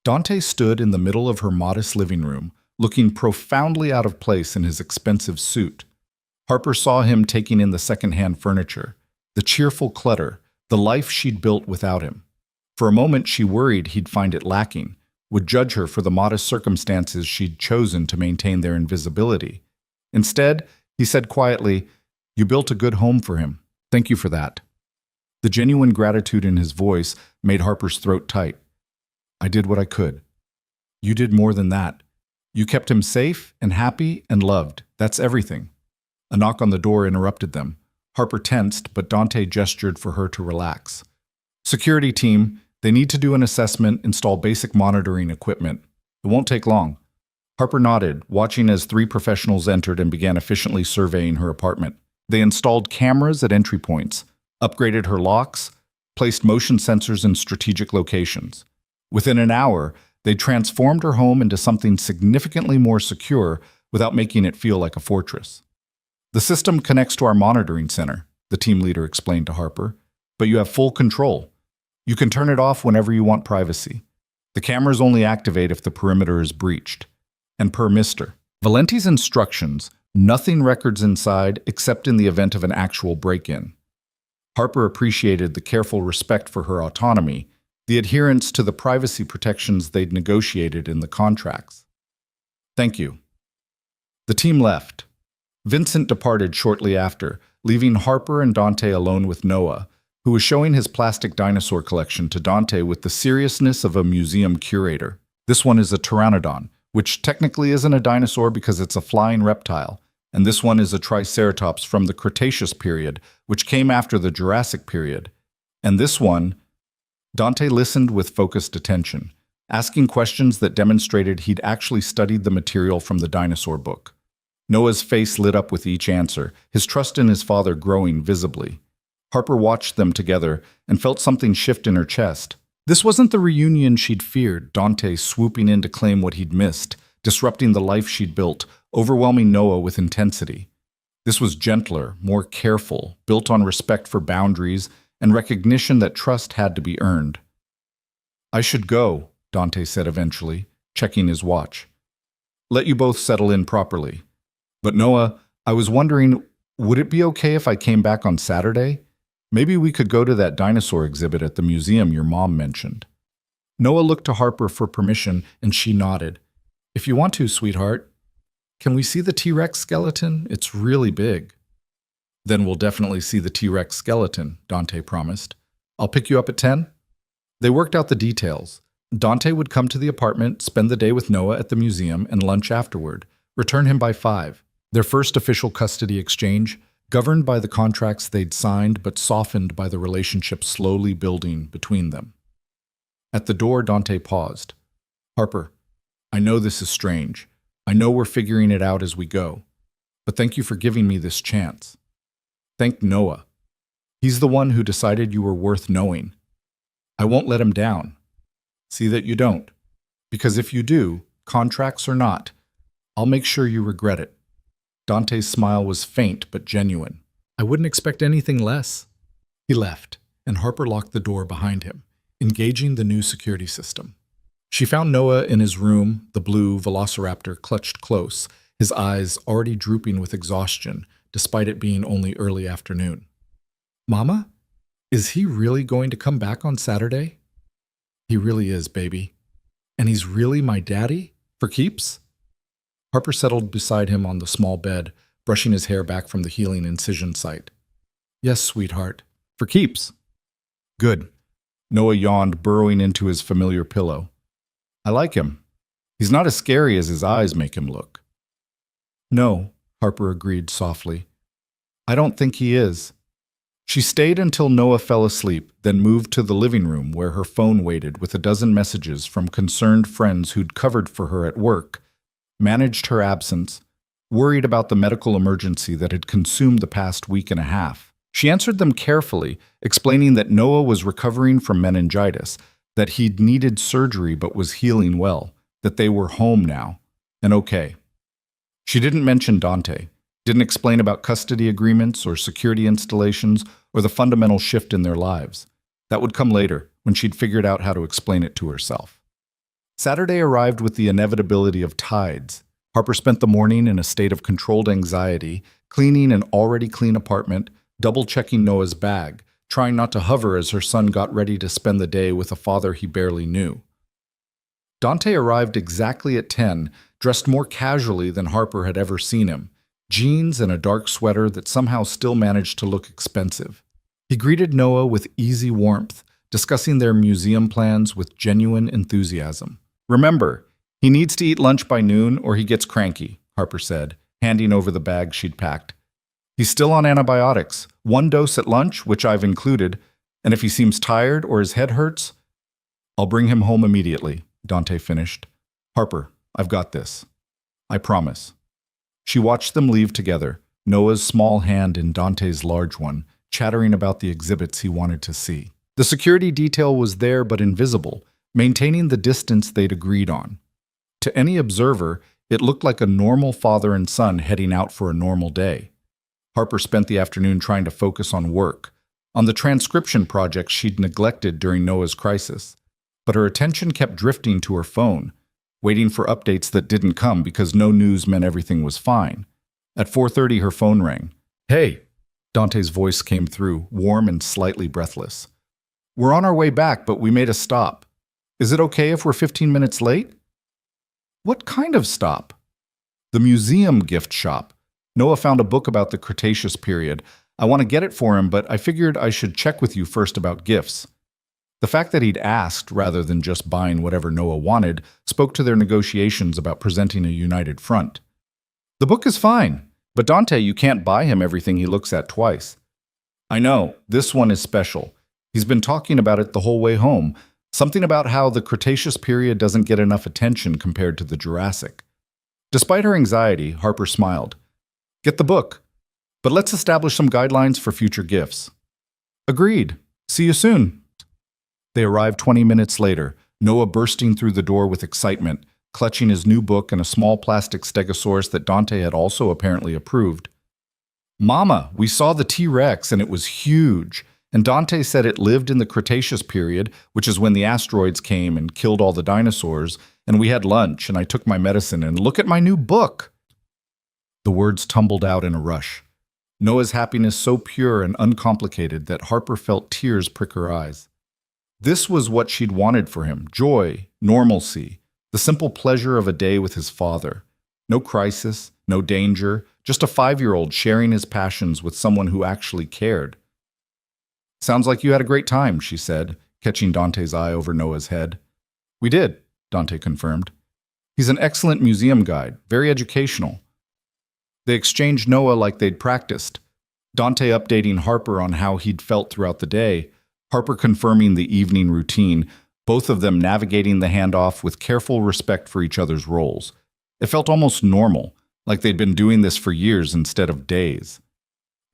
Dante stood in the middle of her modest living room, looking profoundly out of place in his expensive suit. Harper saw him taking in the second-hand furniture, the cheerful clutter, the life she'd built without him. For a moment she worried he'd find it lacking, would judge her for the modest circumstances she'd chosen to maintain their invisibility. Instead, he said quietly, "You built a good home for him. Thank you for that." The genuine gratitude in his voice made Harper's throat tight. "I did what I could." "You did more than that. You kept him safe and happy and loved. That's everything." A knock on the door interrupted them. Harper tensed, but Dante gestured for her to relax. "Security team, they need to do an assessment, install basic monitoring equipment. It won't take long." Harper nodded, watching as 3 professionals entered and began efficiently surveying her apartment. They installed cameras at entry points, upgraded her locks, placed motion sensors in strategic locations. Within an hour, they transformed her home into something significantly more secure without making it feel like a fortress. "The system connects to our monitoring center," the team leader explained to Harper, "but you have full control. You can turn it off whenever you want privacy. The cameras only activate if the perimeter is breached. And per Mr. Valenti's instructions, nothing records inside except in the event of an actual break-in." Harper appreciated the careful respect for her autonomy, the adherence to the privacy protections they'd negotiated in the contracts. "Thank you." The team left. Vincent departed shortly after, leaving Harper and Dante alone with Noah, who was showing his plastic dinosaur collection to Dante with the seriousness of a museum curator. "This one is a pteranodon, which technically isn't a dinosaur because it's a flying reptile, and this one is a triceratops from the Cretaceous period, which came after the Jurassic period. And this one..." Dante listened with focused attention, asking questions that demonstrated he'd actually studied the material from the dinosaur book. Noah's face lit up with each answer, his trust in his father growing visibly. Harper watched them together and felt something shift in her chest. This wasn't the reunion she'd feared, Dante swooping in to claim what he'd missed, disrupting the life she'd built, overwhelming Noah with intensity. This was gentler, more careful, built on respect for boundaries and recognition that trust had to be earned. "I should go," Dante said eventually, checking his watch. "Let you both settle in properly. But Noah, I was wondering, would it be okay if I came back on Saturday? Maybe we could go to that dinosaur exhibit at the museum your mom mentioned." Noah looked to Harper for permission, and she nodded. "If you want to, sweetheart. Can we see the T-Rex skeleton? It's really big." "Then we'll definitely see the T-Rex skeleton," Dante promised. "I'll pick you up at 10? They worked out the details. Dante would come to the apartment, spend the day with Noah at the museum, and lunch afterward, return him by 5. Their first official custody exchange, governed by the contracts they'd signed but softened by the relationship slowly building between them. At the door, Dante paused. "Harper, I know this is strange. I know we're figuring it out as we go. But thank you for giving me this chance. Thank Noah. He's the one who decided you were worth knowing. I won't let him down. See that you don't. Because if you do, contracts or not, I'll make sure you regret it. Dante's smile was faint but genuine. I wouldn't expect anything less. He left, and Harper locked the door behind him, engaging the new security system. She found Noah in his room, the blue velociraptor clutched close, his eyes already drooping with exhaustion, despite it being only early afternoon. Mama? Is he really going to come back on Saturday? He really is, baby. And he's really my daddy? For keeps? Harper settled beside him on the small bed, brushing his hair back from the healing incision site. Yes, sweetheart. For keeps. Good. Noah yawned, burrowing into his familiar pillow. I like him. He's not as scary as his eyes make him look. No, Harper agreed softly. I don't think he is. She stayed until Noah fell asleep, then moved to the living room where her phone waited with a dozen messages from concerned friends who'd covered for her at work, managed her absence, worried about the medical emergency that had consumed the past week and a half. She answered them carefully, explaining that Noah was recovering from meningitis, that he'd needed surgery but was healing well, that they were home now, and okay. She didn't mention Dante, didn't explain about custody agreements or security installations or the fundamental shift in their lives. That would come later, when she'd figured out how to explain it to herself. Saturday arrived with the inevitability of tides. Harper spent the morning in a state of controlled anxiety, cleaning an already clean apartment, double-checking Noah's bag, trying not to hover as her son got ready to spend the day with a father he barely knew. Dante arrived exactly at 10, dressed more casually than Harper had ever seen him, jeans and a dark sweater that somehow still managed to look expensive. He greeted Noah with easy warmth, discussing their museum plans with genuine enthusiasm. Remember, he needs to eat lunch by noon or he gets cranky, Harper said, handing over the bag she'd packed. He's still on antibiotics, 1 dose at lunch, which I've included, and if he seems tired or his head hurts, I'll bring him home immediately, Dante finished. Harper, I've got this. I promise. She watched them leave together, Noah's small hand in Dante's large one, chattering about the exhibits he wanted to see. The security detail was there but invisible, maintaining the distance they'd agreed on. To any observer, it looked like a normal father and son heading out for a normal day. Harper spent the afternoon trying to focus on work, on the transcription project she'd neglected during Noah's crisis. But her attention kept drifting to her phone, waiting for updates that didn't come because no news meant everything was fine. At 4:30, her phone rang. Hey, Dante's voice came through, warm and slightly breathless. We're on our way back, but we made a stop. Is it okay if we're 15 minutes late? What kind of stop? The museum gift shop. Noah found a book about the Cretaceous period. I want to get it for him, but I figured I should check with you first about gifts. The fact that he'd asked, rather than just buying whatever Noah wanted, spoke to their negotiations about presenting a united front. The book is fine, but Dante, you can't buy him everything he looks at twice. I know, this one is special. He's been talking about it the whole way home, something about how the Cretaceous period doesn't get enough attention compared to the Jurassic. Despite her anxiety, Harper smiled. Get the book, but let's establish some guidelines for future gifts. Agreed. See you soon. They arrived 20 minutes later, Noah bursting through the door with excitement, clutching his new book and a small plastic stegosaurus that Dante had also apparently approved. Mama, we saw the T-Rex and it was huge, and Dante said it lived in the Cretaceous period, which is when the asteroids came and killed all the dinosaurs, and we had lunch and I took my medicine and look at my new book. The words tumbled out in a rush. Noah's happiness so pure and uncomplicated that Harper felt tears prick her eyes. This was what she'd wanted for him, joy, normalcy, the simple pleasure of a day with his father. No crisis, no danger, just a 5-year-old sharing his passions with someone who actually cared. Sounds like you had a great time, she said, catching Dante's eye over Noah's head. We did, Dante confirmed. He's an excellent museum guide, very educational. They exchanged Noah like they'd practiced, Dante updating Harper on how he'd felt throughout the day, Harper confirming the evening routine, both of them navigating the handoff with careful respect for each other's roles. It felt almost normal, like they'd been doing this for years instead of days.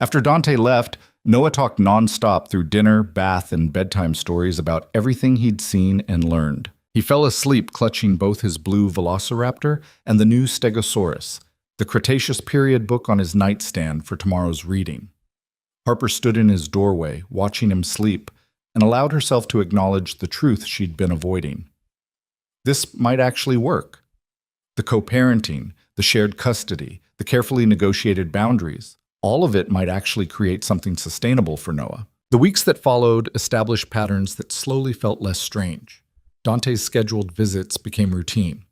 After Dante left, Noah talked nonstop through dinner, bath, and bedtime stories about everything he'd seen and learned. He fell asleep clutching both his blue velociraptor and the new Stegosaurus, the Cretaceous period book on his nightstand for tomorrow's reading. Harper stood in his doorway, watching him sleep, and allowed herself to acknowledge the truth she'd been avoiding. This might actually work. The co-parenting, the shared custody, the carefully negotiated boundaries, all of it might actually create something sustainable for Noah. The weeks that followed established patterns that slowly felt less strange. Dante's scheduled visits became routine.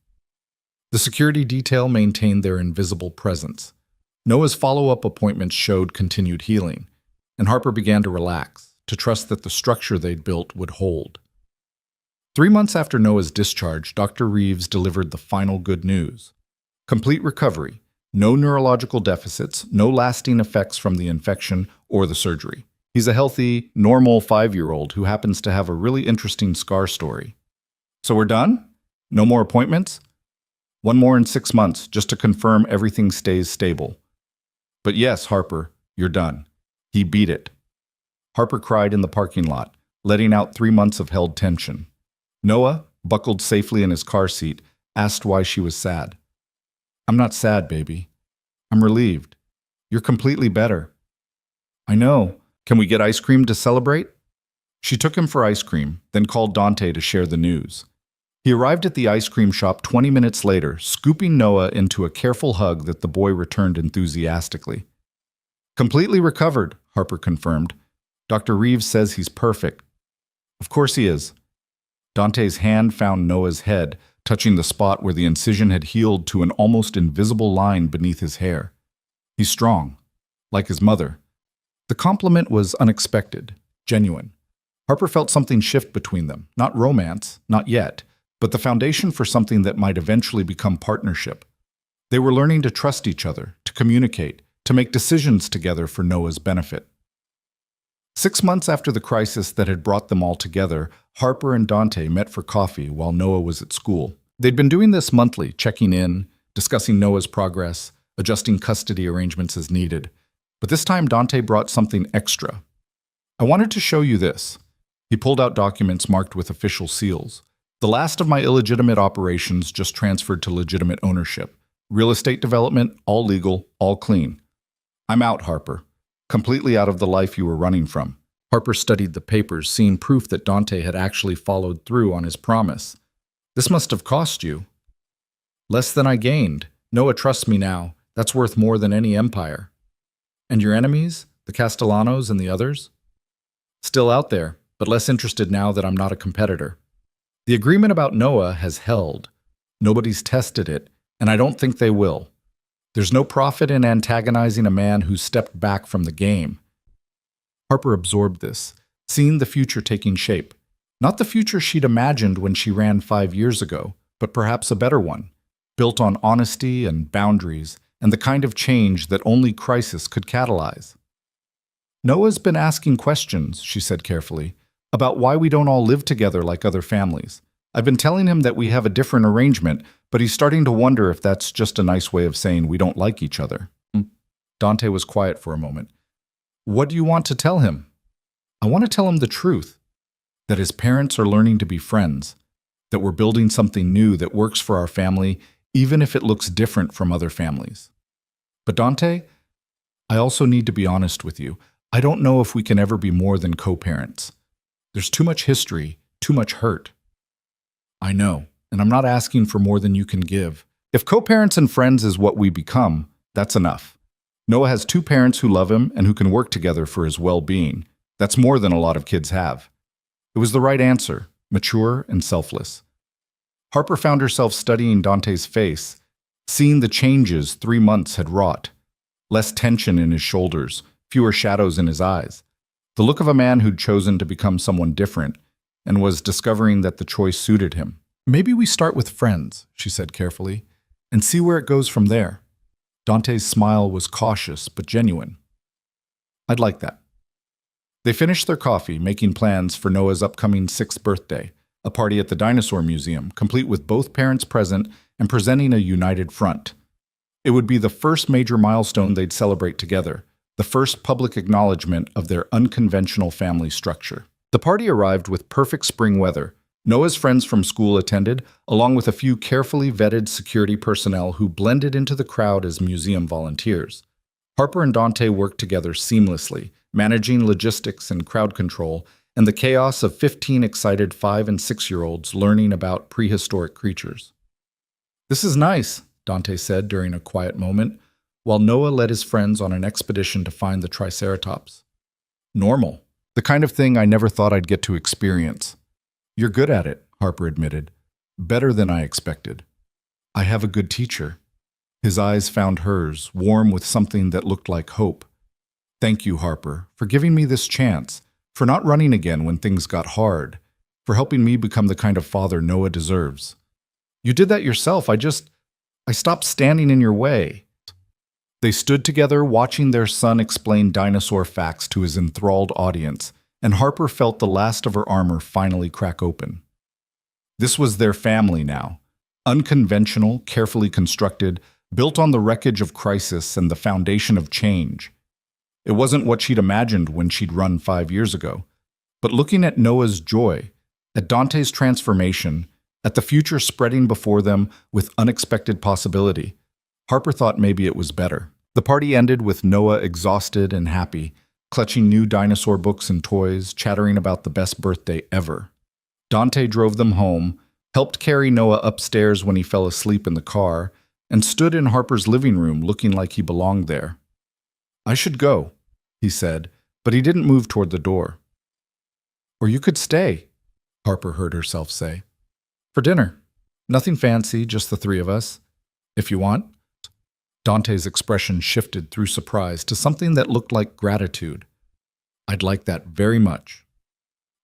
The security detail maintained their invisible presence. Noah's follow-up appointments showed continued healing, and Harper began to relax, to trust that the structure they'd built would hold. 3 months after Noah's discharge, Dr. Reeves delivered the final good news. Complete recovery, no neurological deficits, no lasting effects from the infection or the surgery. He's a healthy, normal 5-year-old who happens to have a really interesting scar story. So we're done? No more appointments? One more in 6 months, just to confirm everything stays stable. But yes, Harper, you're done. He beat it. Harper cried in the parking lot, letting out 3 months of held tension. Noah, buckled safely in his car seat, asked why she was sad. I'm not sad, baby. I'm relieved. You're completely better. I know. Can we get ice cream to celebrate? She took him for ice cream, then called Dante to share the news. He arrived at the ice cream shop 20 minutes later, scooping Noah into a careful hug that the boy returned enthusiastically. Completely recovered, Harper confirmed. Dr. Reeves says he's perfect. Of course he is. Dante's hand found Noah's head, touching the spot where the incision had healed to an almost invisible line beneath his hair. He's strong, like his mother. The compliment was unexpected, genuine. Harper felt something shift between them, not romance, not yet, but the foundation for something that might eventually become partnership. They were learning to trust each other, to communicate, to make decisions together for Noah's benefit. 6 months after the crisis that had brought them all together, Harper and Dante met for coffee while Noah was at school. They'd been doing this monthly, checking in, discussing Noah's progress, adjusting custody arrangements as needed. But this time Dante brought something extra. I wanted to show you this. He pulled out documents marked with official seals. The last of my illegitimate operations just transferred to legitimate ownership. Real estate development, all legal, all clean. I'm out, Harper. Completely out of the life you were running from. Harper studied the papers, seeing proof that Dante had actually followed through on his promise. This must have cost you. Less than I gained. Noah trusts me now. That's worth more than any empire. And your enemies? The Castellanos and the others? Still out there, but less interested now that I'm not a competitor. The agreement about Noah has held. Nobody's tested it, and I don't think they will. There's no profit in antagonizing a man who stepped back from the game. Harper absorbed this, seeing the future taking shape. Not the future she'd imagined when she ran 5 years ago, but perhaps a better one, built on honesty and boundaries, and the kind of change that only crisis could catalyze. Noah's been asking questions, she said carefully, about why we don't all live together like other families. I've been telling him that we have a different arrangement, but he's starting to wonder if that's just a nice way of saying we don't like each other. Dante was quiet for a moment. What do you want to tell him? I want to tell him the truth, that his parents are learning to be friends, that we're building something new that works for our family, even if it looks different from other families. But Dante, I also need to be honest with you. I don't know if we can ever be more than co-parents. There's too much history, too much hurt. I know, and I'm not asking for more than you can give. If co-parents and friends is what we become, that's enough. Noah has 2 parents who love him and who can work together for his well-being. That's more than a lot of kids have. It was the right answer, mature and selfless. Harper found herself studying Dante's face, seeing the changes 3 months had wrought. Less tension in his shoulders, fewer shadows in his eyes. The look of a man who'd chosen to become someone different and was discovering that the choice suited him. Maybe we start with friends, she said carefully, and see where it goes from there. Dante's smile was cautious but genuine. I'd like that. They finished their coffee, making plans for Noah's upcoming 6th birthday, a party at the Dinosaur Museum, complete with both parents present and presenting a united front. It would be the first major milestone they'd celebrate together, the first public acknowledgement of their unconventional family structure. The party arrived with perfect spring weather, Noah's friends from school attended, along with a few carefully vetted security personnel who blended into the crowd as museum volunteers. Harper and Dante worked together seamlessly, managing logistics and crowd control, and the chaos of 15 excited 5- and 6-year-olds learning about prehistoric creatures. "This is nice," Dante said during a quiet moment, while Noah led his friends on an expedition to find the Triceratops. "Normal. The kind of thing I never thought I'd get to experience." "You're good at it," Harper admitted. "Better than I expected." "I have a good teacher." His eyes found hers, warm with something that looked like hope. "Thank you, Harper, for giving me this chance, for not running again when things got hard, for helping me become the kind of father Noah deserves." "You did that yourself. I stopped standing in your way." They stood together, watching their son explain dinosaur facts to his enthralled audience, and Harper felt the last of her armor finally crack open. This was their family now. Unconventional, carefully constructed, built on the wreckage of crisis and the foundation of change. It wasn't what she'd imagined when she'd run 5 years ago. But looking at Noah's joy, at Dante's transformation, at the future spreading before them with unexpected possibility, Harper thought maybe it was better. The party ended with Noah exhausted and happy, clutching new dinosaur books and toys, chattering about the best birthday ever. Dante drove them home, helped carry Noah upstairs when he fell asleep in the car, and stood in Harper's living room looking like he belonged there. "I should go," he said, but he didn't move toward the door. "Or you could stay," Harper heard herself say. "For dinner. Nothing fancy, just the three of us. If you want." Dante's expression shifted through surprise to something that looked like gratitude. "I'd like that very much."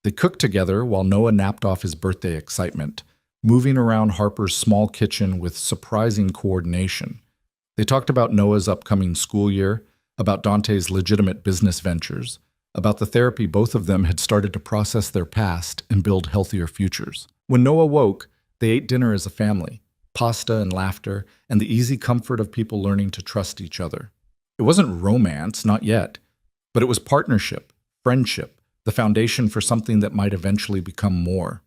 They cooked together while Noah napped off his birthday excitement, moving around Harper's small kitchen with surprising coordination. They talked about Noah's upcoming school year, about Dante's legitimate business ventures, about the therapy both of them had started to process their past and build healthier futures. When Noah woke, they ate dinner as a family. Pasta and laughter, and the easy comfort of people learning to trust each other. It wasn't romance, not yet, but it was partnership, friendship, the foundation for something that might eventually become more.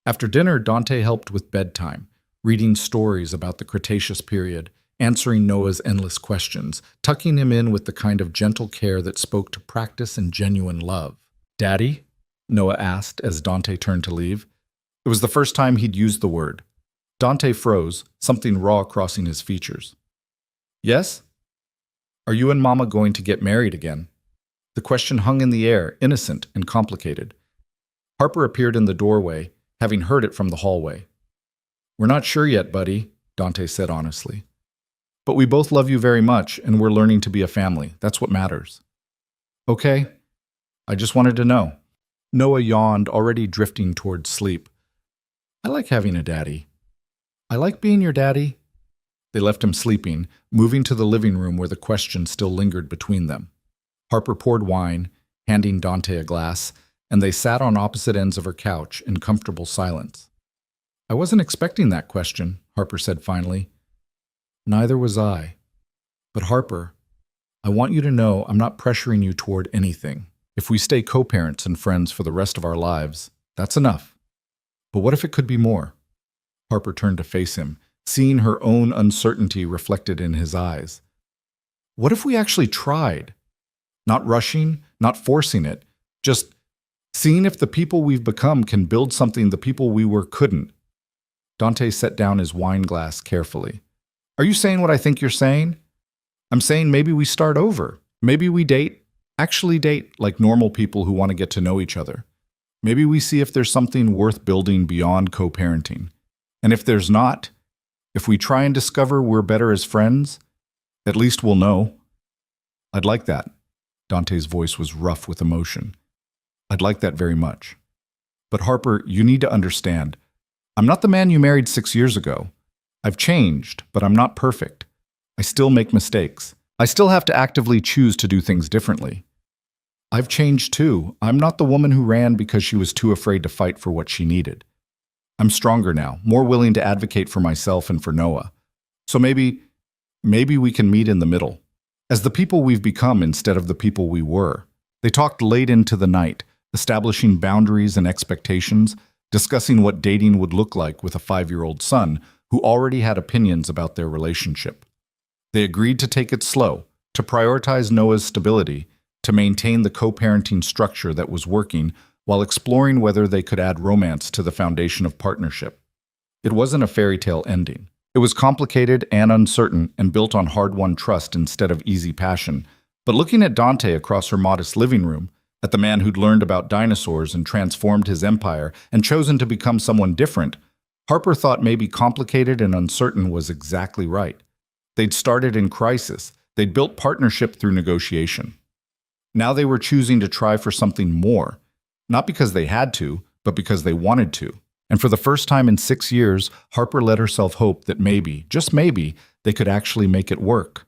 After dinner, Dante helped with bedtime, reading stories about the Cretaceous period, answering Noah's endless questions, tucking him in with the kind of gentle care that spoke to practice and genuine love. "Daddy?" Noah asked as Dante turned to leave. It was the first time he'd used the word. Dante froze, something raw crossing his features. "Yes? Are you and Mama going to get married again?" The question hung in the air, innocent and complicated. Harper appeared in the doorway, having heard it from the hallway. "We're not sure yet, buddy," Dante said honestly. "But we both love you very much, and we're learning to be a family. That's what matters." "Okay. I just wanted to know." Noah yawned, already drifting towards sleep. "I like having a daddy." "I like being your daddy." They left him sleeping, moving to the living room where the question still lingered between them. Harper poured wine, handing Dante a glass, and they sat on opposite ends of her couch in comfortable silence. "I wasn't expecting that question," Harper said finally. "Neither was I. But Harper, I want you to know I'm not pressuring you toward anything. If we stay co-parents and friends for the rest of our lives, that's enough. But what if it could be more?" Harper turned to face him, seeing her own uncertainty reflected in his eyes. "What if we actually tried? Not rushing, not forcing it, just seeing if the people we've become can build something the people we were couldn't." Dante set down his wine glass carefully. "Are you saying what I think you're saying? I'm saying maybe we start over. Maybe we actually date like normal people who want to get to know each other. Maybe we see if there's something worth building beyond co-parenting. And if there's not, if we try and discover we're better as friends, at least we'll know." "I'd like that." Dante's voice was rough with emotion. "I'd like that very much. But Harper, you need to understand. I'm not the man you married 6 years ago. I've changed, but I'm not perfect. I still make mistakes. I still have to actively choose to do things differently. I've changed too. I'm not the woman who ran because she was too afraid to fight for what she needed. I'm stronger now, more willing to advocate for myself and for Noah. So maybe we can meet in the middle, as the people we've become instead of the people we were." They talked late into the night, establishing boundaries and expectations, discussing what dating would look like with a 5-year-old son who already had opinions about their relationship. They agreed to take it slow, to prioritize Noah's stability, to maintain the co-parenting structure that was working while exploring whether they could add romance to the foundation of partnership. It wasn't a fairy tale ending. It was complicated and uncertain and built on hard-won trust instead of easy passion. But looking at Dante across her modest living room, at the man who'd learned about dinosaurs and transformed his empire and chosen to become someone different, Harper thought maybe complicated and uncertain was exactly right. They'd started in crisis. They'd built partnership through negotiation. Now they were choosing to try for something more, not because they had to, but because they wanted to. And for the first time in 6 years, Harper let herself hope that maybe, just maybe, they could actually make it work.